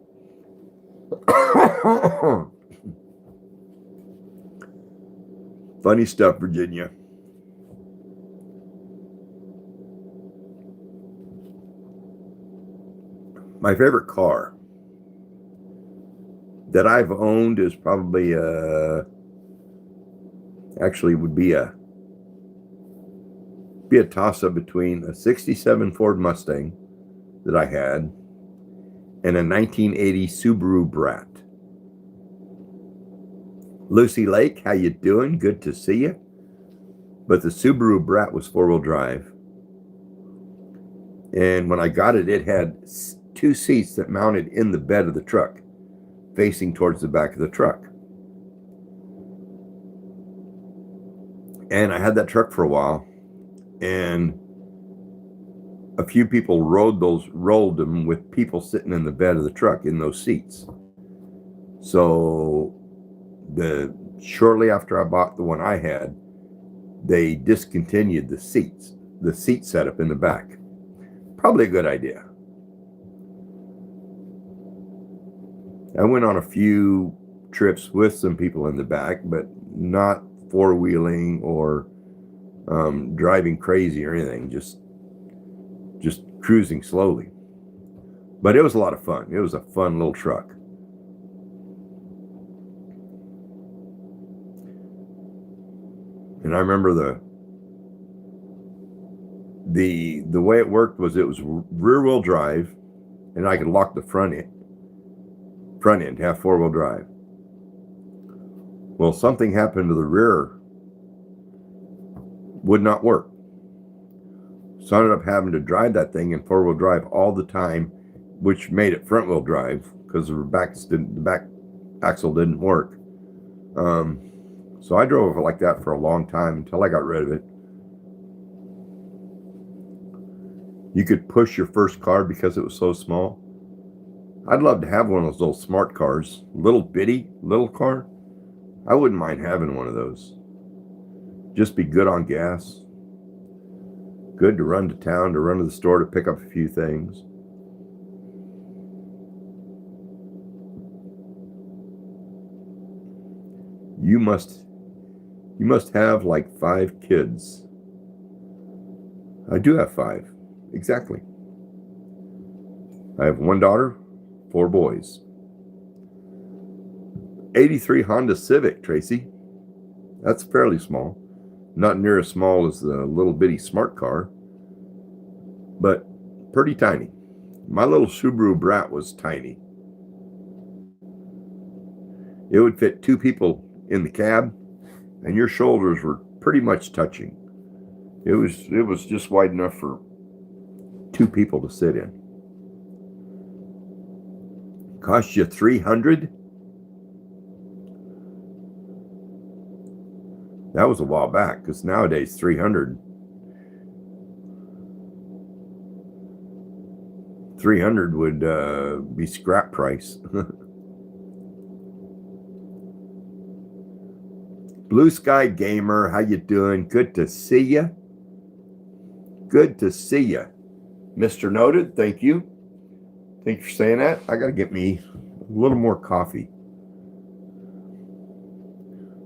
Funny stuff, Virginia. My favorite car that I've owned is probably actually would be a toss-up between a 67 Ford Mustang that I had and a 1980 Subaru Brat. Lucy Lake, how you doing? Good to see you. But the Subaru Brat was 4-wheel drive. And when I got it, it had 2 seats that mounted in the bed of the truck, facing towards the back of the truck. And I had that truck for a while, and a few people rolled them with people sitting in the bed of the truck in those seats. So shortly after I bought the one I had, they discontinued the seat setup in the back. Probably a good idea. I went on a few trips with some people in the back, but not four-wheeling or driving crazy or anything, just cruising slowly. But it was a lot of fun. It was a fun little truck. And I remember the way it worked was it was rear-wheel drive, and I could lock the front end to have 4-wheel drive. Well, something happened to the rear, would not work. So I ended up having to drive that thing in 4-wheel drive all the time, which made it front-wheel drive because the back axle didn't work. So I drove it like that for a long time until I got rid of it. You could push your first car because it was so small. I'd love to have one of those little smart cars, little bitty little car. I wouldn't mind having one of those. just be good on gas. Good to run to town, to run to the store to pick up a few things. You must have like 5 kids. I do have 5. Exactly. I have 1 daughter, 4 boys. 83 Honda Civic, Tracy. That's fairly small. Not near as small as the little bitty smart car, but pretty tiny. My little Subaru Brat was tiny. It would fit 2 people in the cab, and your shoulders were pretty much touching. It was just wide enough for 2 people to sit in. Cost you $300? That was a while back, because nowadays $300 would be scrap price. Blue Sky Gamer, how you doing? Good to see you. Good to see you. Mr. Noted, thank you. Thank you for saying that. I got to get me a little more coffee.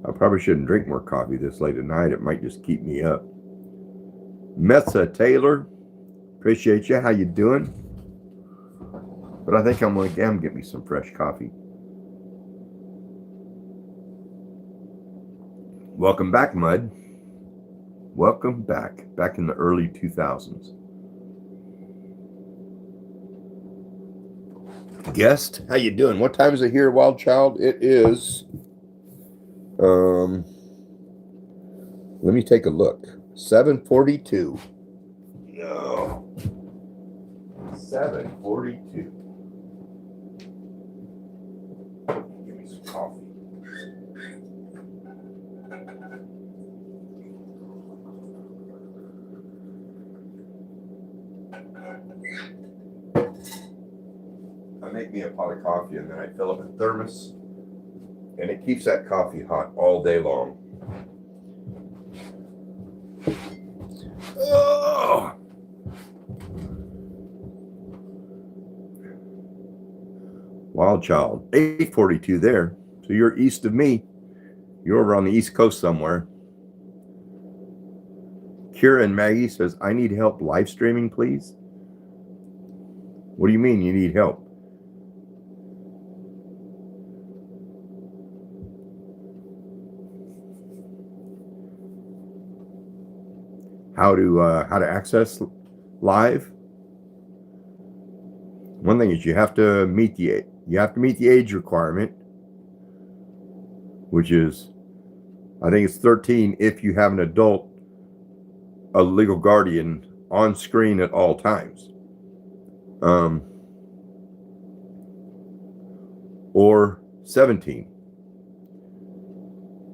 I probably shouldn't drink more coffee this late at night. It might just keep me up. Metza Taylor, appreciate you. How you doing? But I think I'm going to get me some fresh coffee. Welcome back, Mud. Welcome back. Back in the early 2000s. Guest, how you doing? What time is it here, Wild Child? It is... let me take a look. 7:42. No. 7:42. Give me some coffee. I make me a pot of coffee and then I fill up a thermos. And it keeps that coffee hot all day long. Oh! Wild Child, 8:42 there. So you're east of me. You're over on the East Coast somewhere. Kira and Maggie says, I need help live streaming, please. What do you mean you need help? How to access live? One thing is you have to meet the age requirement, which is, I think it's 13 if you have an adult, a legal guardian on screen at all times. Or 17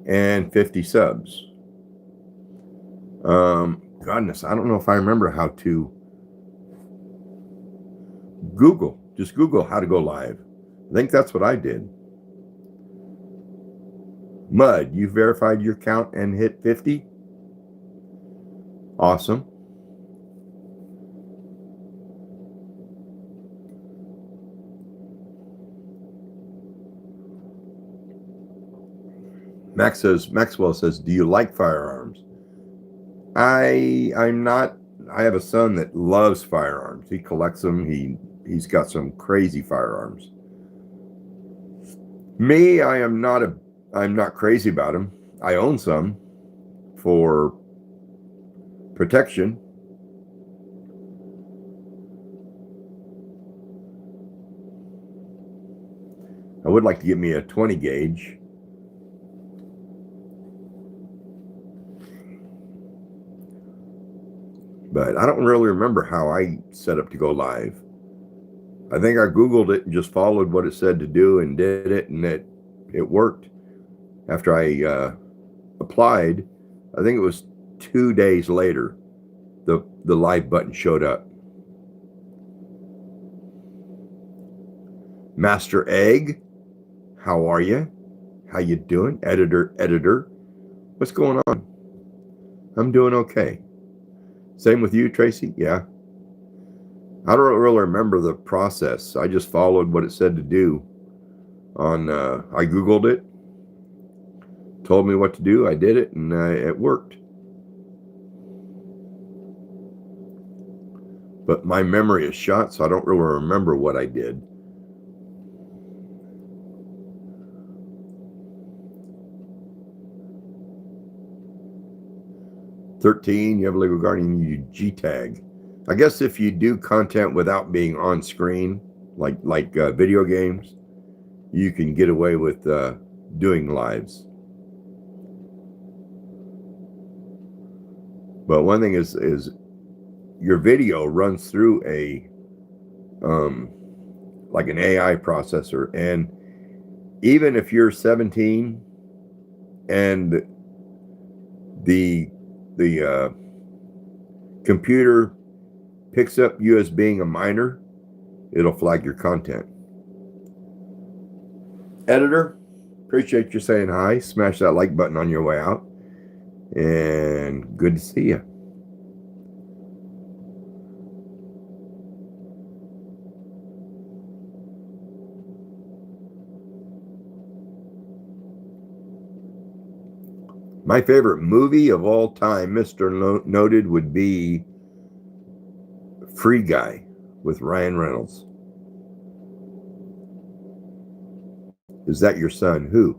and 50 subs. Goodness, I don't know if I remember how to just Google how to go live. I think that's what I did. Mud, you verified your count and hit 50? Awesome. Maxwell says, do you like firearms? I'm not. I have a son that loves firearms. He collects them. He's got some crazy firearms. Me, I'm not crazy about them. I own some for protection. I would like to get me a 20 gauge. But I don't really remember how I set up to go live. I think I Googled it and just followed what it said to do and did it, and it worked. After I applied, I think it was 2 days later, the live button showed up. Master Egg, how are you? How you doing? Editor, what's going on? I'm doing okay. Same with you, Tracy? Yeah. I don't really remember the process. I just followed what it said to do. I Googled it, told me what to do. I did it, and it worked. But my memory is shot, so I don't really remember what I did. "13, you have a legal guardian, you G tag." I guess if you do content without being on screen, like video games, you can get away with doing lives. But one thing is your video runs through a like an AI processor, and even if you're 17 and the computer picks up you as being a minor, it'll flag your content. Editor, appreciate you saying hi. Smash that like button on your way out, and good to see you. My favorite movie of all time, Mr. Noted, would be Free Guy with Ryan Reynolds. Is that your son? Who?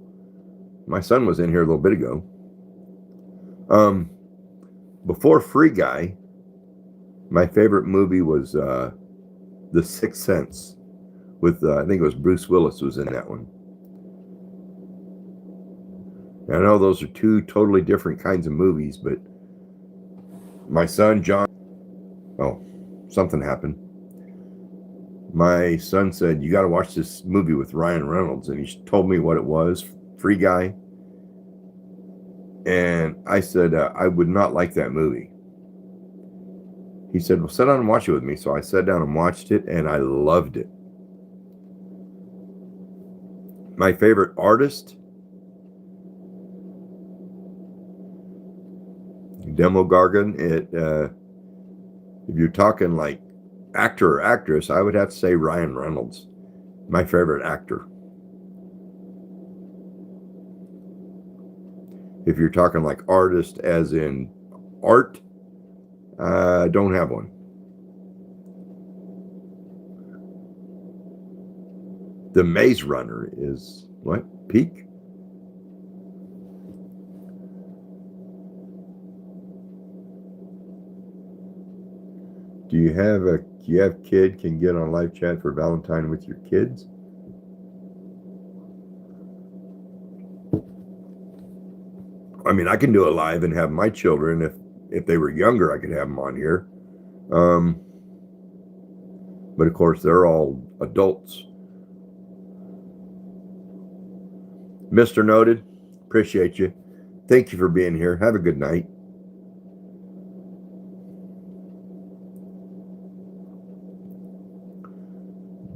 My son was in here a little bit ago. Before Free Guy, my favorite movie was The Sixth Sense with, I think it was Bruce Willis was in that one. I know those are two totally different kinds of movies, but my son, John, oh, something happened. My son said, "You got to watch this movie with Ryan Reynolds." And he told me what it was, Free Guy. And I said, I would not like that movie. He said, "Well, sit down and watch it with me." So I sat down and watched it, and I loved it. My favorite artist, Demo Gargan. If you're talking like actor or actress, I would have to say Ryan Reynolds, my favorite actor. If you're talking like artist as in art, I don't have one. The Maze Runner is what? Peak? Do you have kid can get on live chat for Valentine with your kids? I mean, I can do it live and have my children. If they were younger, I could have them on here. But of course, they're all adults. Mr. Noted, appreciate you. Thank you for being here. Have a good night.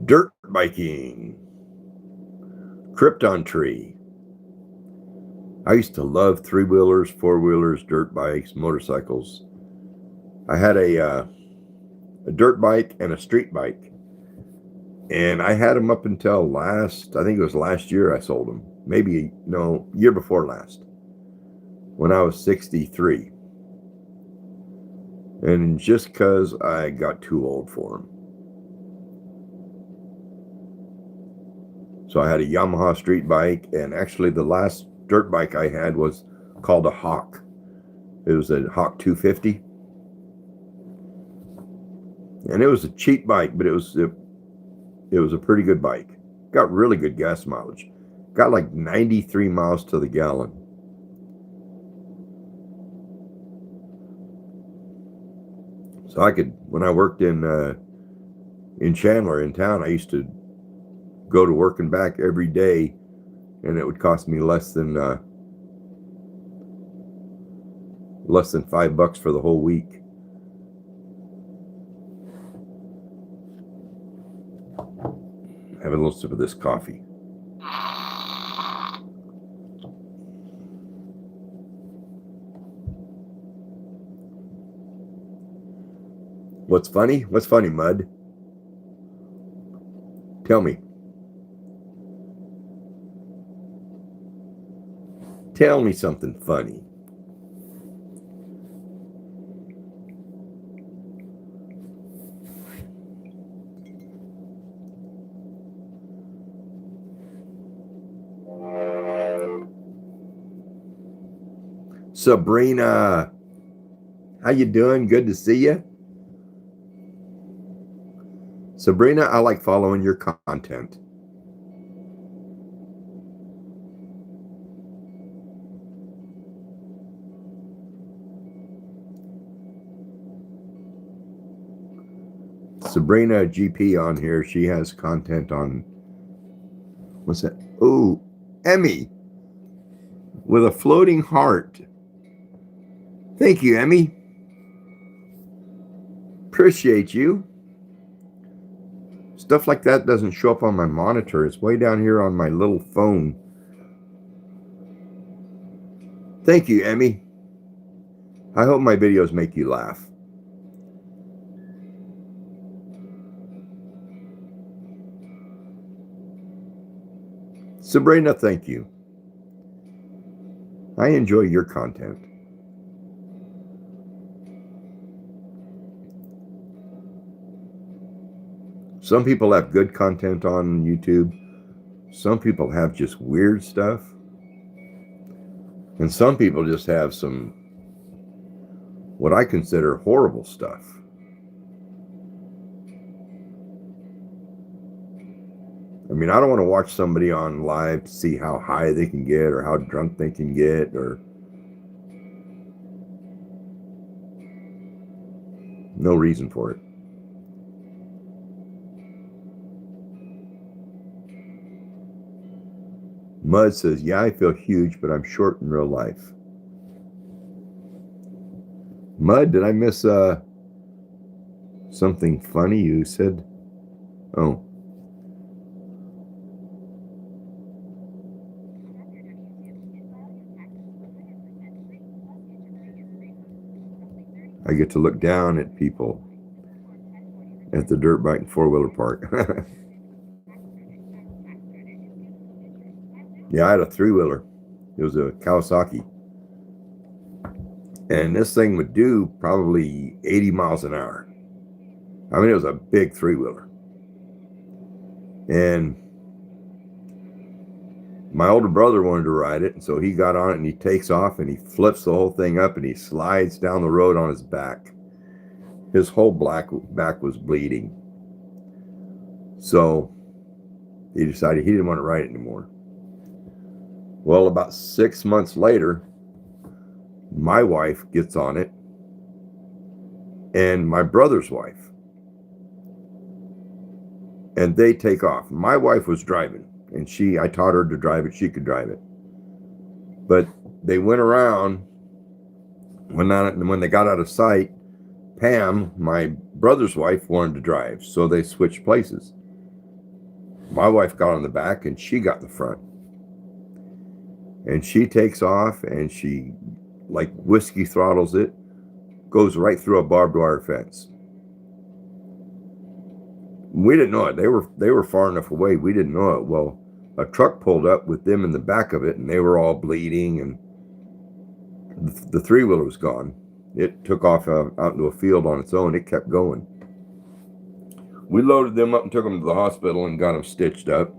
Dirt biking. Krypton Tree. I used to love three-wheelers, four-wheelers, dirt bikes, motorcycles. I had a dirt bike and a street bike. And I had them up until I think it was last year I sold them. Maybe, no, year before last. When I was 63. And just because I got too old for them. So I had a Yamaha street bike, and actually the last dirt bike I had was called a Hawk. It was a Hawk 250. And it was a cheap bike, but it was a pretty good bike. Got really good gas mileage. Got like 93 miles to the gallon. So I could, when I worked in Chandler in town, I used to go to work and back every day, and it would cost me less than $5 for the whole week. Have a little sip of this coffee. What's funny? What's funny, Mud? Tell me. Tell me something funny. Sabrina, how you doing? Good to see you. Sabrina, I like following your content. Sabrina GP on here. She has content on, what's that? Oh, Emmy with a floating heart. Thank you, Emmy. Appreciate you. Stuff like that doesn't show up on my monitor. It's way down here on my little phone. Thank you, Emmy. I hope my videos make you laugh. Sabrina, thank you. I enjoy your content. Some people have good content on YouTube. Some people have just weird stuff. And some people just have some, what I consider horrible stuff. I mean, I don't want to watch somebody on live to see how high they can get or how drunk they can get or no reason for it. Mud says, yeah, I feel huge, but I'm short in real life. Mud, did I miss something funny you said? Oh. I get to look down at people at the dirt bike and four-wheeler park. Yeah, I had a three-wheeler. It was a Kawasaki. And this thing would do probably 80 miles an hour. I mean, it was a big three-wheeler. And my older brother wanted to ride it, and so he got on it, and he takes off, and he flips the whole thing up, and he slides down the road on his back. His whole back was bleeding. So he decided he didn't want to ride it anymore. Well, about 6 months later, my wife gets on it, and my brother's wife. And they take off. My wife was driving, and I taught her to drive it. She could drive it. But they went around. When they got out of sight, Pam, my brother's wife, wanted to drive, so they switched places. My wife got on the back, and she got the front. And she takes off, and she, like whiskey throttles it, goes right through a barbed wire fence. We didn't know it. They were far enough away. We didn't know it. Well, a truck pulled up with them in the back of it, and they were all bleeding, and the three-wheeler was gone. It took off out into a field on its own. It kept going. We loaded them up and took them to the hospital and got them stitched up.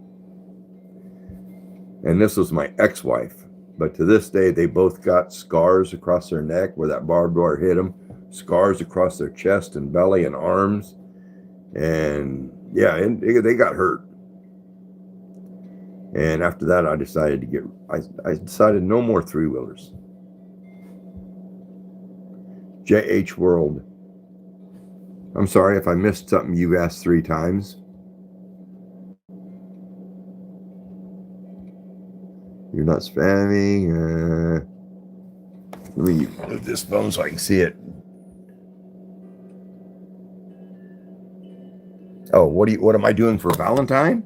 And this was my ex-wife. But to this day, they both got scars across their neck where that barbed wire hit them. Scars across their chest and belly and arms. And yeah, and they got hurt. And after that, I decided no more three-wheelers. JH World. I'm sorry if I missed something you asked 3 times. You're not spamming. Let me move this phone so I can see it. Oh, what am I doing for Valentine?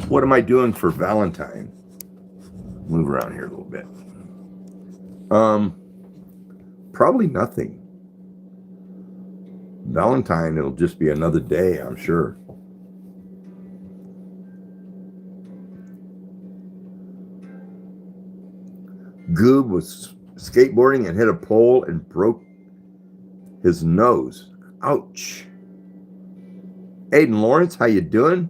What am I doing for Valentine? Move around here a little bit. Probably nothing. Valentine, it'll just be another day, I'm sure. Goob was skateboarding and hit a pole and broke his nose. Ouch. Aiden Lawrence, how you doing?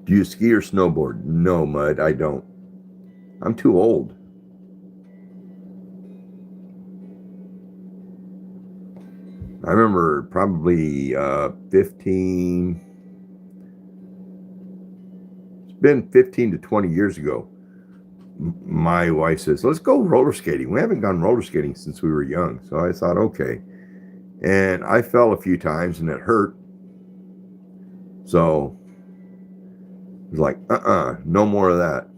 Do you ski or snowboard? No, Mud, I don't. I'm too old. I remember probably 15, it's been 15 to 20 years ago. My wife says, let's go roller skating. We haven't gone roller skating since we were young. So I thought, okay. And I fell a few times and it hurt. So it was like, no more of that.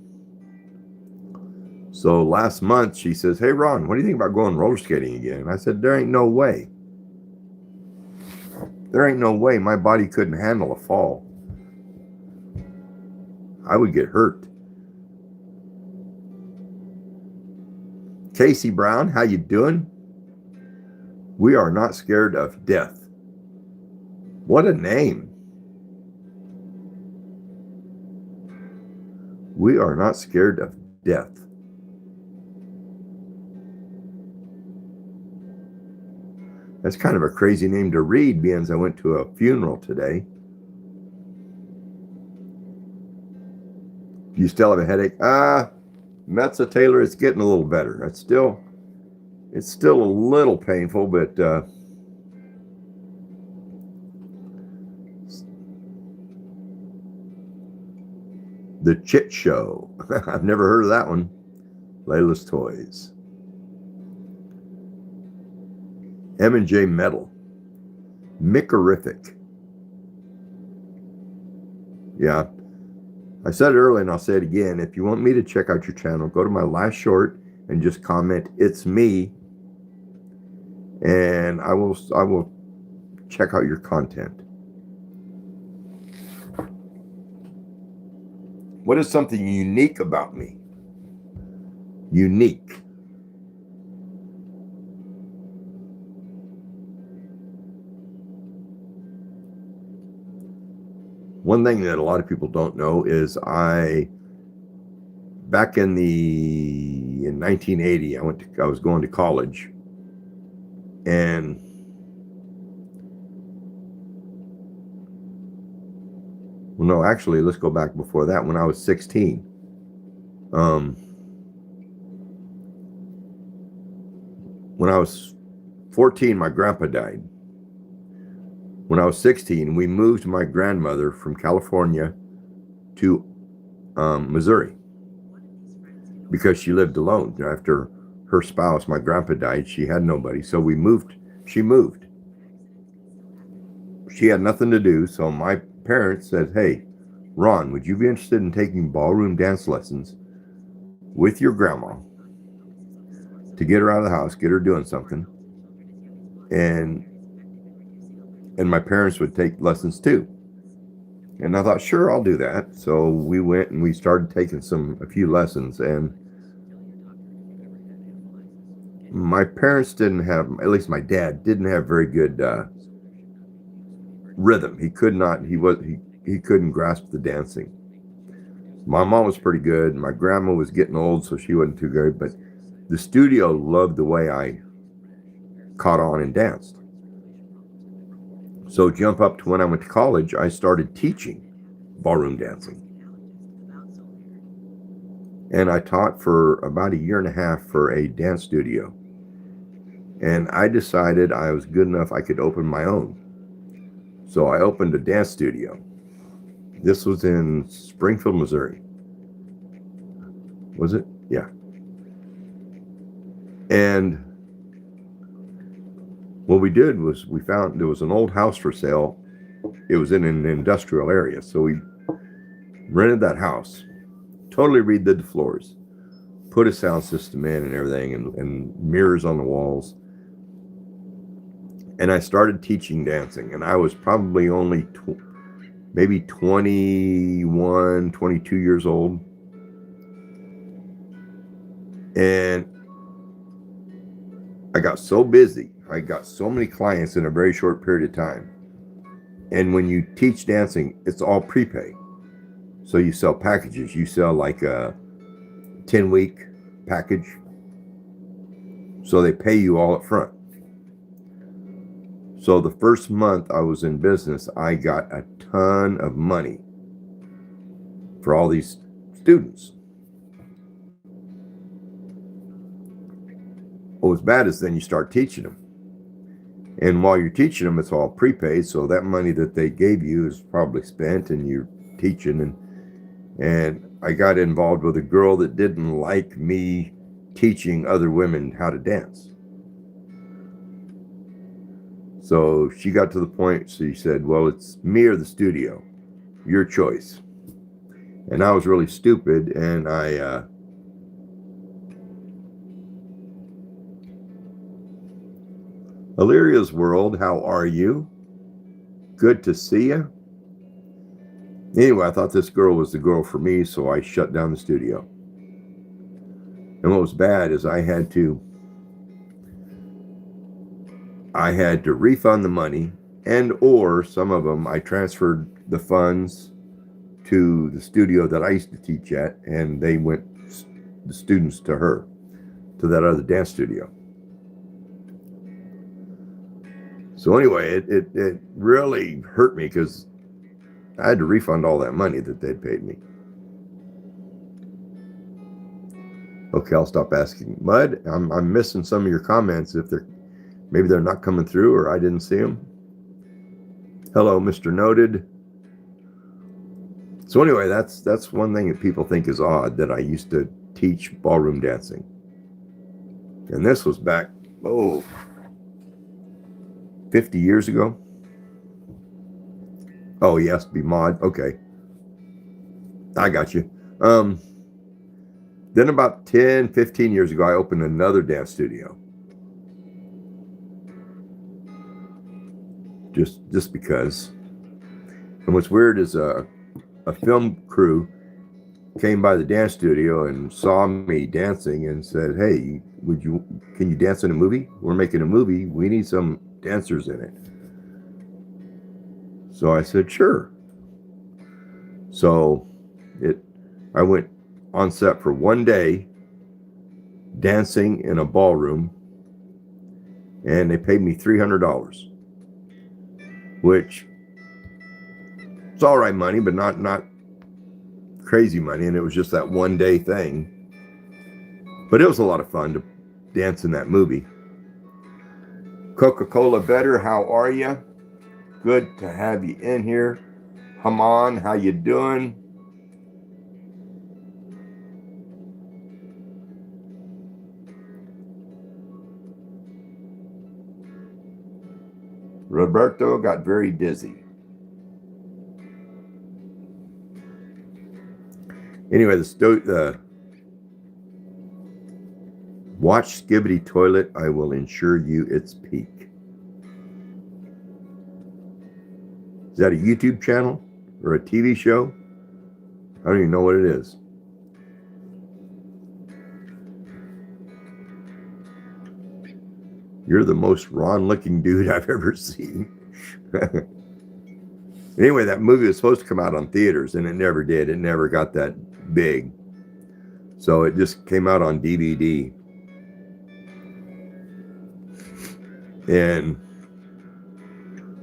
So last month she says, hey, Ron, what do you think about going roller skating again? And I said, there ain't no way. There ain't no way my body couldn't handle a fall. I would get hurt. Casey Brown, how you doing? We are not scared of death. What a name. We are not scared of death. That's kind of a crazy name to read, being I went to a funeral today. Do you still have a headache? Metza Taylor, it's getting a little better. It's still a little painful, but The Chit Show. I've never heard of that one. Layla's Toys. M&J Metal. Mickerific. Yeah. I said it earlier and I'll say it again. If you want me to check out your channel, go to my last short and just comment, it's me. And I will check out your content. What is something unique about me? Unique. One thing that a lot of people don't know is back in 1980, I was going to college, and well, no, actually, let's go back before that. When I was 16, when I was 14, my grandpa died. When I was 16, we moved my grandmother from California to Missouri because she lived alone. After her spouse, my grandpa, died, she had nobody. So we moved. She moved. She had nothing to do. So my parents said, hey, Ron, would you be interested in taking ballroom dance lessons with your grandma to get her out of the house, get her doing something? And my parents would take lessons too. And I thought, sure, I'll do that. So we went and we started taking a few lessons. And my parents didn't have, at least my dad didn't have very good rhythm. He couldn't grasp the dancing. My mom was pretty good. My grandma was getting old, so she wasn't too good. But the studio loved the way I caught on and danced. So jump up to when I went to college, I started teaching ballroom dancing. And I taught for about a year and a half for a dance studio. And I decided I was good enough I could open my own. So I opened a dance studio. This was in Springfield, Missouri. Was it? Yeah. And what we did was we found there was an old house for sale. It was in an industrial area. So we rented that house, totally redid the floors, put a sound system in and everything, and mirrors on the walls. And I started teaching dancing. And I was probably only maybe 21, 22 years old. And I got so busy. I got so many clients in a very short period of time. And when you teach dancing, it's all prepay. So you sell packages. You sell like a 10-week package. So they pay you all up front. So the first month I was in business, I got a ton of money for all these students. What's bad is then you start teaching them. And while you're teaching them, it's all prepaid. So that money that they gave you is probably spent and you're teaching. And I got involved with a girl that didn't like me teaching other women how to dance. So she got to the point, she said, well, it's me or the studio, your choice. And I was really stupid, and Illyria's World, how are you? Good to see you. Anyway, I thought this girl was the girl for me, so I shut down the studio. And what was bad is I had to refund the money, and or some of them I transferred the funds to the studio that I used to teach at, and they went, the students, to her, to that other dance studio. So anyway, it really hurt me because I had to refund all that money that they'd paid me. Okay, I'll stop asking. Mud, I'm missing some of your comments. If maybe they're not coming through or I didn't see them. Hello, Mr. Noted. So anyway, that's one thing that people think is odd, that I used to teach ballroom dancing. And this was back, 50 years ago. Oh, he has to be mod. Okay. I got you. Then about 10, 15 years ago, I opened another dance studio. Just because. And what's weird is a film crew came by the dance studio and saw me dancing and said, hey, can you dance in a movie? We're making a movie. We need some dancers in it. So I said, sure. So I went on set for one day dancing in a ballroom, and they paid me $300, which it's all right money, but not crazy money. And it was just that one day thing. But it was a lot of fun to dance in that movie. Coca-Cola Better, how are you? Good to have you in here. Haman, how you doing? Roberto got very dizzy. Anyway, watch Skibbity Toilet. I will ensure you its peak. Is that a YouTube channel or a TV show? I don't even know what it is. You're the most Ron-looking dude I've ever seen. Anyway, that movie was supposed to come out on theaters, and it never did. It never got that big. So it just came out on DVD. And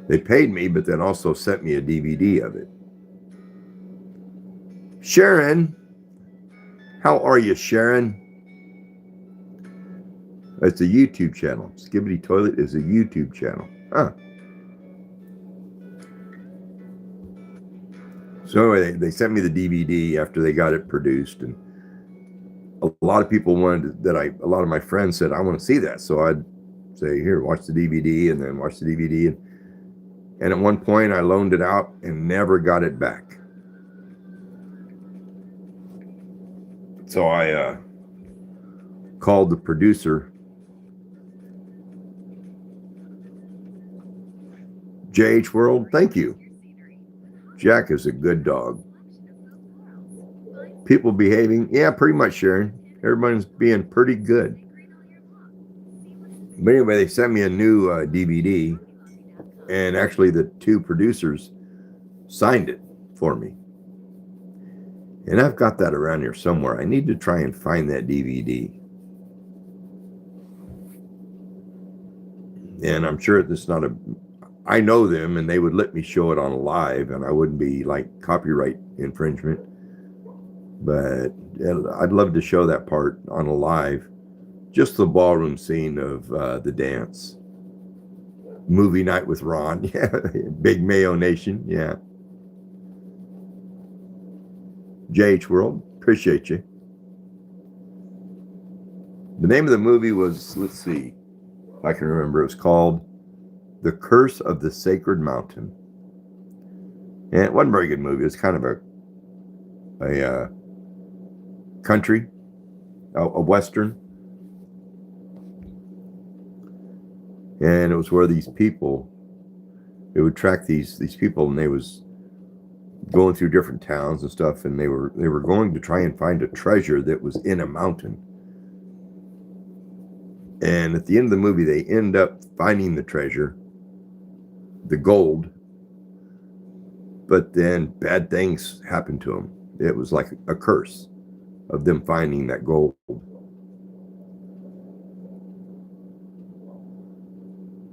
they paid me, but then also sent me a DVD of it. Sharon, how are you, Sharon? It's a YouTube channel. Skibbity Toilet is a YouTube channel. Huh. So anyway, they sent me the DVD after they got it produced, and a lot of people wanted a lot of my friends said, I want to see that. So I'd say, here, watch the DVD, and then watch the DVD. And at one point I loaned it out and never got it back. So I called the producer, JH World, thank you. Jack is a good dog. People behaving, yeah, pretty much, Sharon. Everyone's being pretty good. But anyway, they sent me a new DVD, and actually the two producers signed it for me. And I've got that around here somewhere. I need to try and find that DVD. And I'm sure it's not a... I know them, and they would let me show it on live, and I wouldn't be like copyright infringement. But I'd love to show that part on a live. Just the ballroom scene of the dance. Movie night with Ron. Yeah, Big Mayo Nation. Yeah. JH World, appreciate you. The name of the movie was, let's see if I can remember, it was called The Curse of the Sacred Mountain. And it wasn't a very good movie. It was kind of a country, a western. And it was where these people, it would track these people, and they was going through different towns and stuff, and they were going to try and find a treasure that was in a mountain. And at the end of the movie, they end up finding the treasure, the gold, but then bad things happened to them. It was like a curse of them finding that gold.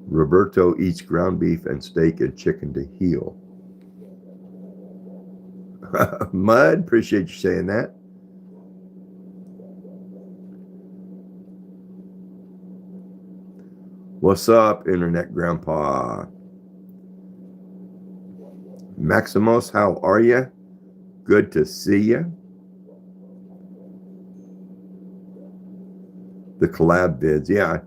Roberto eats ground beef and steak and chicken to heal. Mud, appreciate you saying that. What's up, Internet Grandpa? Maximus, how are you? Good to see you. The collab vids, yeah.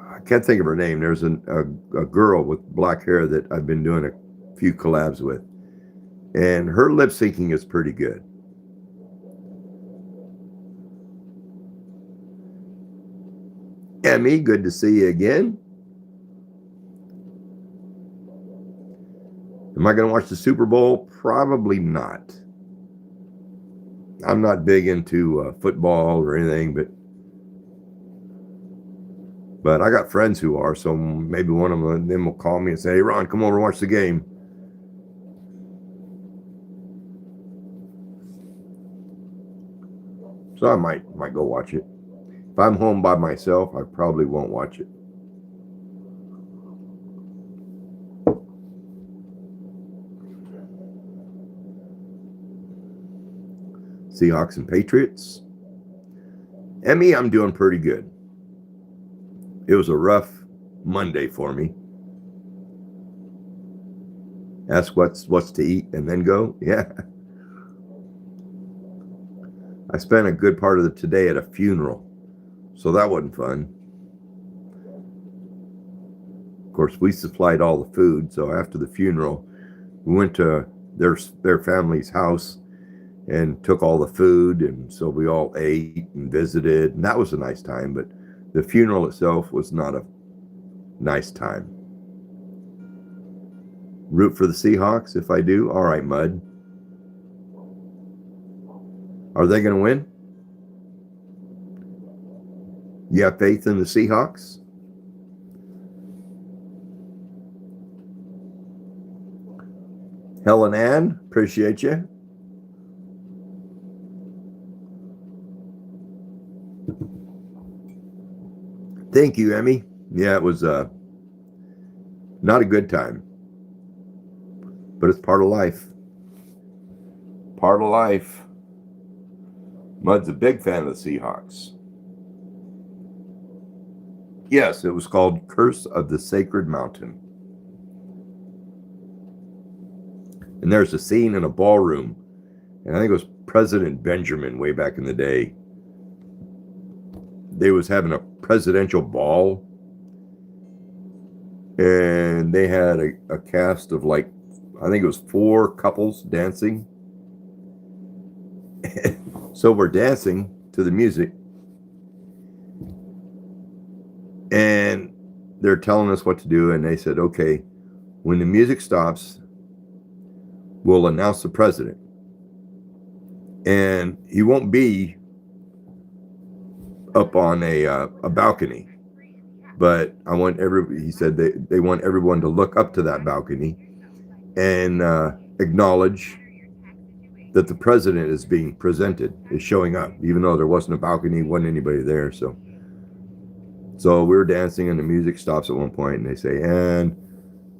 I can't think of her name. There's a girl with black hair that I've been doing a few collabs with. And her lip syncing is pretty good. Emmy, good to see you again. Am I going to watch the Super Bowl? Probably not. I'm not big into football or anything, but I got friends who are, so maybe one of them will call me and say, hey, Ron, come over and watch the game. So I might go watch it. If I'm home by myself, I probably won't watch it. Seahawks and Patriots. Emmy, I'm doing pretty good. It was a rough Monday for me. Ask what's to eat and then go. Yeah. I spent a good part of today at a funeral, so that wasn't fun. Of course, we supplied all the food, so after the funeral, we went to their family's house and took all the food, and so we all ate and visited, and that was a nice time, but the funeral itself was not a nice time. Root for the Seahawks if I do? All right, Mud. Are they going to win? You have faith in the Seahawks? Helen Ann, appreciate you. Thank you, Emmy. Yeah, it was not a good time. But it's part of life. Part of life. Mud's a big fan of the Seahawks. Yes, it was called Curse of the Sacred Mountain. And there's a scene in a ballroom. And I think it was President Benjamin way back in the day. They was having a presidential ball. And they had a cast of like, I think it was 4 couples dancing. So we're dancing to the music. And they're telling us what to do. And they said, okay, when the music stops, will announce the president. And he won't be up on a balcony. But he said they want everyone to look up to that balcony and acknowledge that the president is being presented, is showing up, even though there wasn't a balcony, wasn't anybody there. So we were dancing, and the music stops at one point, and they say, and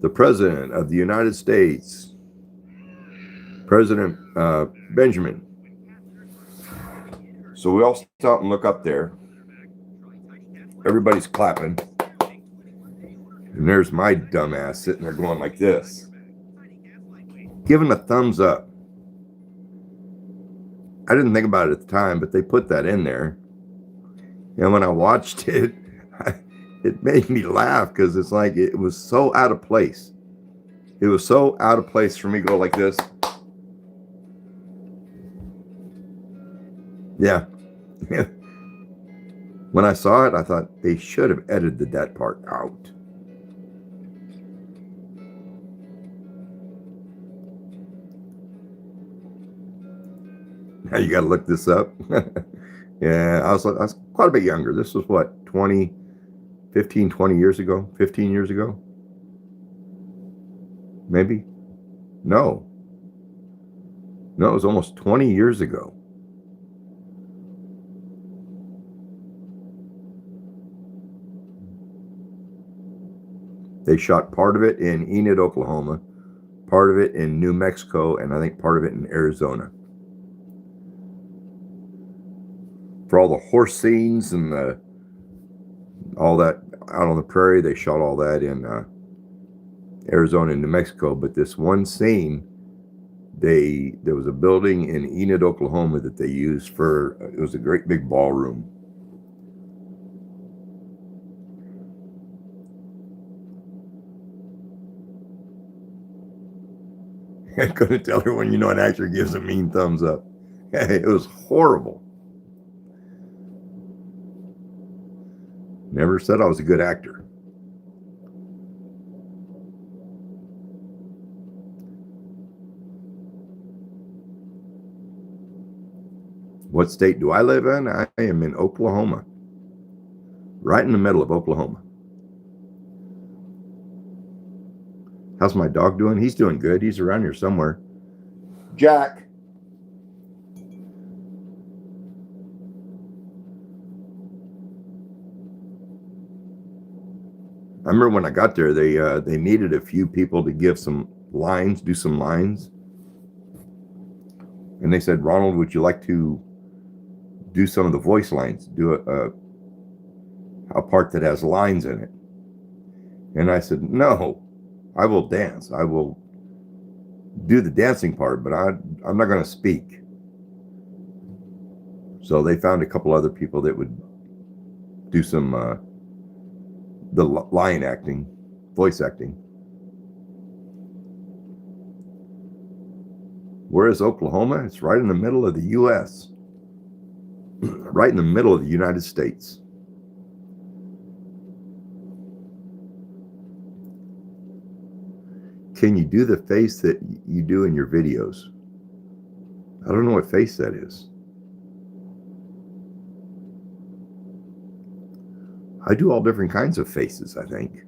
the president of the United States, President Benjamin. So we all stop and look up there. Everybody's clapping. And there's my dumbass sitting there going like this, giving a thumbs up. I didn't think about it at the time, but they put that in there. And when I watched it, it made me laugh because it's like it was so out of place. It was so out of place for me to go like this. Yeah. When I saw it, I thought they should have edited that part out. Now you got to look this up. Yeah, I was quite a bit younger. This was what, 15 years ago? 15 years ago? Maybe? No, it was almost 20 years ago. They shot part of it in Enid, Oklahoma, part of it in New Mexico, and I think part of it in Arizona. For all the horse scenes and all that out on the prairie, they shot all that in Arizona and New Mexico. But this one scene, there was a building in Enid, Oklahoma that they used for, it was a great big ballroom. I couldn't tell her when an actor gives a mean thumbs up. It was horrible. Never said I was a good actor. What state do I live in? I am in Oklahoma. Right in the middle of Oklahoma. How's my dog doing? He's doing good. He's around here somewhere. Jack. I remember when I got there, they needed a few people to give some lines, do some lines. And they said, Ronald, would you like to do some of the voice lines? Do a part that has lines in it. And I said, no, I will dance. I will do the dancing part, but I'm not going to speak. So they found a couple other people that would do some the line acting, voice acting. Where is Oklahoma? It's right in the middle of the U.S. Right in the middle of the United States. Can you do the face that you do in your videos? I don't know what face that is. I do all different kinds of faces, I think,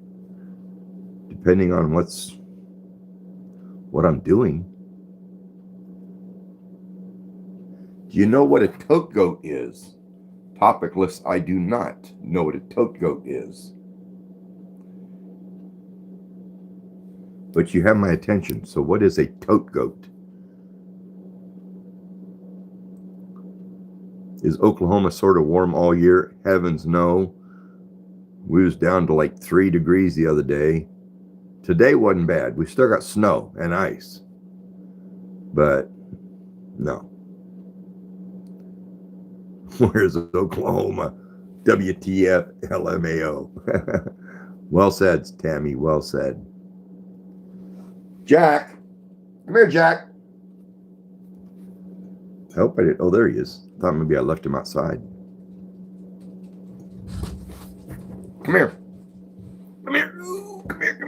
depending on what I'm doing. Do you know what a tote goat is? Topicless, I do not know what a tote goat is. But you have my attention. So what is a tote goat? Is Oklahoma sort of warm all year? Heavens no. We was down to like 3 degrees the other day. Today wasn't bad. We still got snow and ice. But no. Where's Oklahoma? WTF LMAO. Well said, Tammy. Well said. Jack. Come here, Jack. I hope I didn't. Oh, there he is. I thought maybe I left him outside. Come here. Come here. Ooh, come here.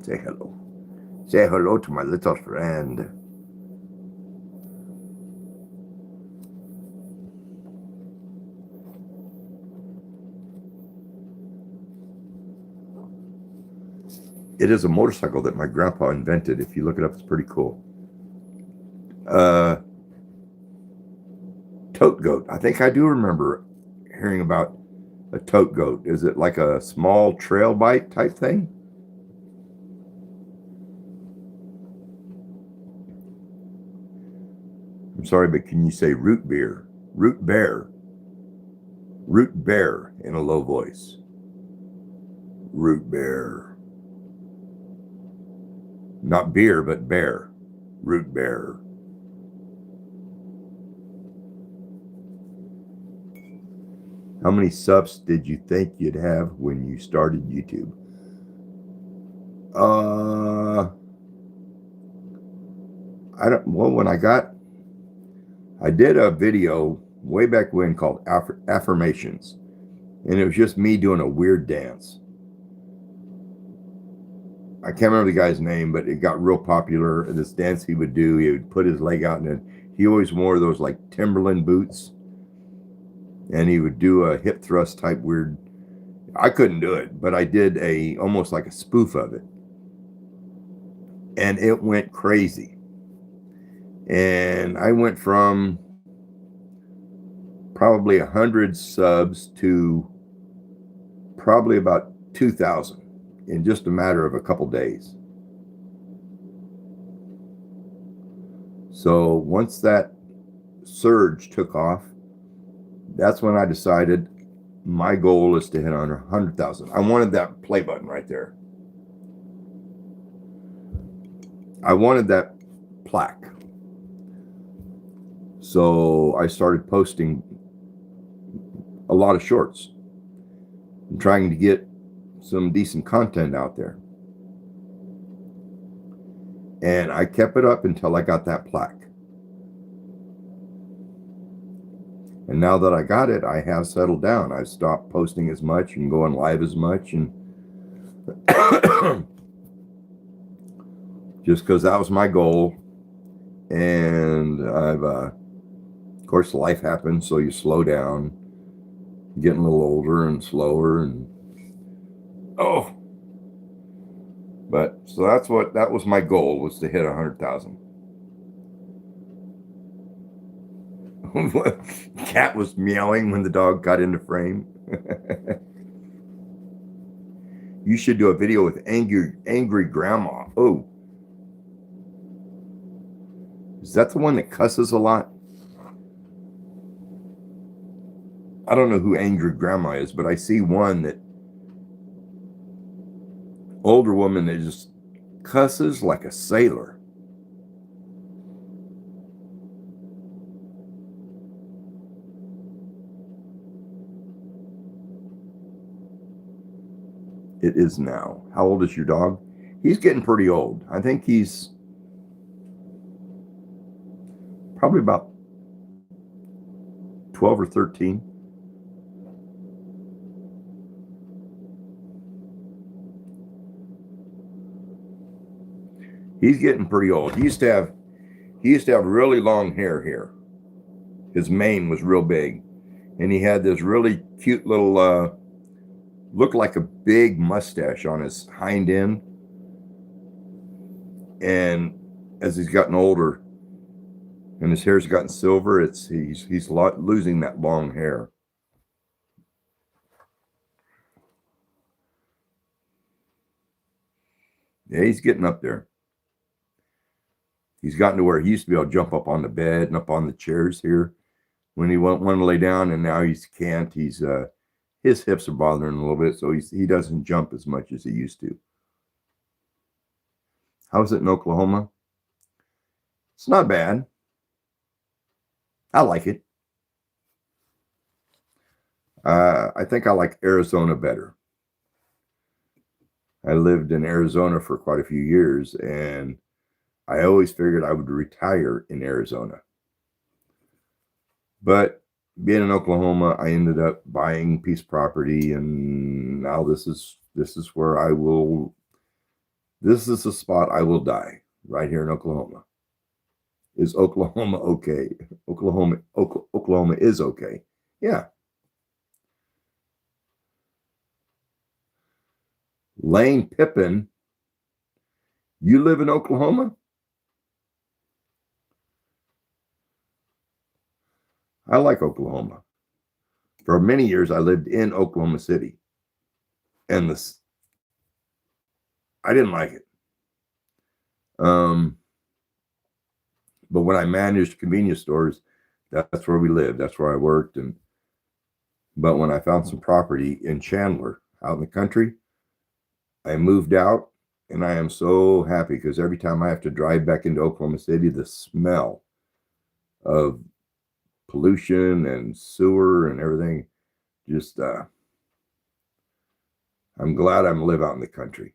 Say hello. Say hello to my little friend. It is a motorcycle that my grandpa invented. If you look it up, it's pretty cool. Tote goat. I think I do remember hearing about a tote goat. Is it like a small trail bike type thing? I'm sorry, but can you say root beer? Root bear. Root bear in a low voice. Root bear. Not beer, but bear. Root bear. How many subs did you think you'd have when you started YouTube? When I did a video way back when called Affirmations, and it was just me doing a weird dance. I can't remember the guy's name, but it got real popular. This dance he would do, he would put his leg out, and then he always wore those like Timberland boots, and he would do a hip thrust type weird. I couldn't do it, but I did almost like a spoof of it, and it went crazy. And I went from probably 100 subs to probably about 2,000 in just a matter of a couple days. So once that surge took off, that's when I decided my goal is to hit under 100,000. I wanted that play button right there. I wanted that plaque. So I started posting a lot of shorts and trying to get some decent content out there. And I kept it up until I got that plaque. And now that I got it, I have settled down. I've stopped posting as much and going live as much, and just because that was my goal. And I've, of course, life happens, so you slow down, getting a little older and slower, and but so that was my goal, was to hit 100,000. Cat was meowing when the dog got into frame. You should do a video with angry grandma. Oh, is that the one that cusses a lot? I don't know who angry grandma is, but I see one that older woman that just cusses like a sailor. It is now. How old is your dog? He's getting pretty old. I think he's probably about 12 or 13. He's getting pretty old. He used to have really long hair here. His mane was real big, and he had this really cute little looked like a big mustache on his hind end. And as he's gotten older and his hair's gotten silver, he's losing that long hair. Yeah, he's getting up there. He's gotten to where he used to be able to jump up on the bed and up on the chairs here when he won't want to lay down, and now he can't. He's his hips are bothering him a little bit, so he doesn't jump as much as he used to. How's it in Oklahoma? It's not bad. I like it. I think I like Arizona better. I lived in Arizona for quite a few years, and I always figured I would retire in Arizona. But being in Oklahoma, I ended up buying a piece of property, and now this is where I will This is the spot I will die, right here in Oklahoma. Is Oklahoma okay? Oklahoma is okay. Yeah. Lane Pippin, you live in Oklahoma? I like Oklahoma. For many years, I lived in Oklahoma City, and I didn't like it. But when I managed convenience stores, that's where we lived. That's where I worked. But when I found some property in Chandler, out in the country, I moved out, and I am so happy because every time I have to drive back into Oklahoma City, the smell of pollution and sewer and everything, just I'm glad I'm live out in the country.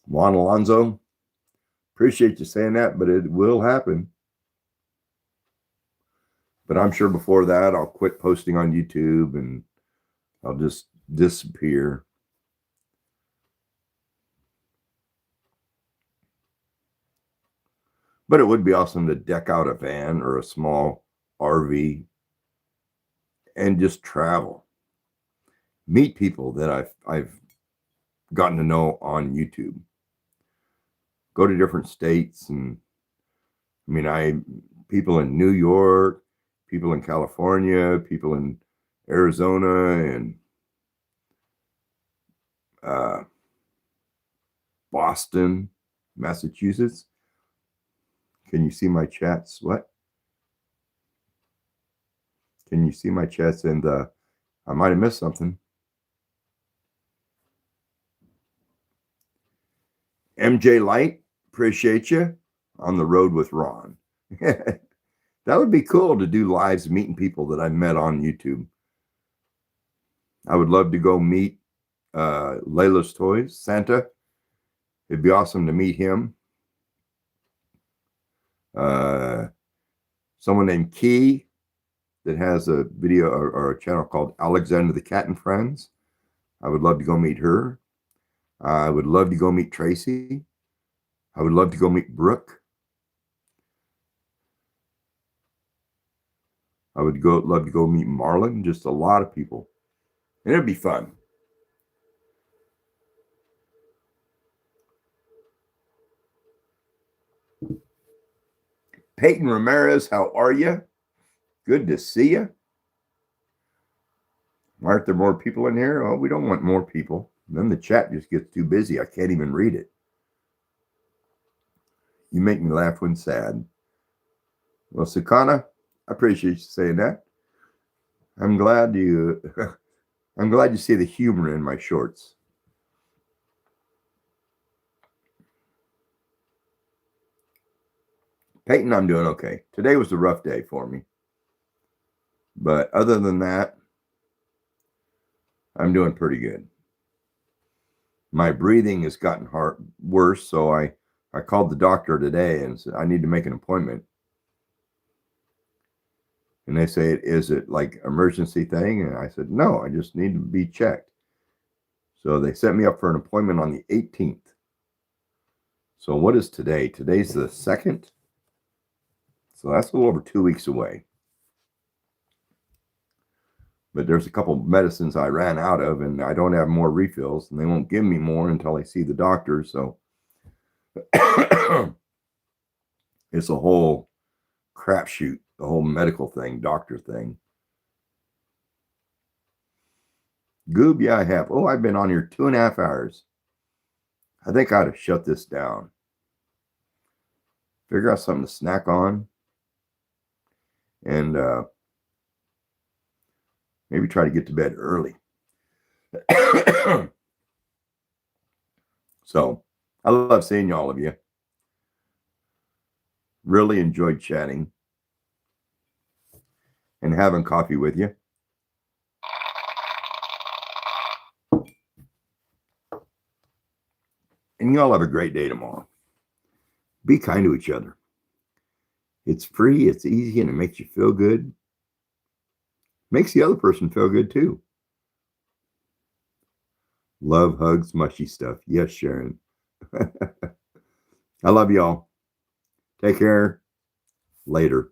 Juan Alonso, appreciate you saying that, but it will happen. But I'm sure before that, I'll quit posting on YouTube and I'll just disappear. But it would be awesome to deck out a van or a small RV and just travel. Meet people that I've gotten to know on YouTube. Go to different states, and I mean, people in New York, people in California, people in Arizona, and Boston, Massachusetts. Can you see my chats? What? Can you see my chats? And I might have missed something. MJ Light, appreciate you. On the road with Ron. That would be cool to do lives meeting people that I met on YouTube. I would love to go meet Layla's Toys, Santa. It'd be awesome to meet him. Someone named Key that has a video or a channel called Alexander the Cat and Friends. I would love to go meet her. I would love to go meet Tracy. I would love to go meet Brooke. I would love to go meet Marlon. Just a lot of people. And it'd be fun. Peyton Ramirez, how are you? Good to see you. Aren't there more people in here? Oh, we don't want more people. Then the chat just gets too busy. I can't even read it. You make me laugh when sad. Well, Sakana, I appreciate you saying that. I'm glad you see the humor in my shorts. Peyton, I'm doing okay. Today was a rough day for me. But other than that, I'm doing pretty good. My breathing has gotten worse, so I called the doctor today and said I need to make an appointment. And they say, is it like emergency thing? And I said, no, I just need to be checked. So they set me up for an appointment on the 18th. So what is today? Today's the 2nd. So that's a little over 2 weeks away. But there's a couple medicines I ran out of, and I don't have more refills, and they won't give me more until I see the doctor. So it's a whole crapshoot, the whole medical thing, doctor thing. Goob, yeah, I have. Oh, I've been on here 2.5 hours. I think I ought to shut this down. Figure out something to snack on. And maybe try to get to bed early. So, I love seeing all of you. Really enjoyed chatting and having coffee with you. And you all have a great day tomorrow. Be kind to each other. It's free, it's easy, and it makes you feel good. Makes the other person feel good too. Love, hugs, mushy stuff. Yes, Sharon. I love y'all. Take care. Later.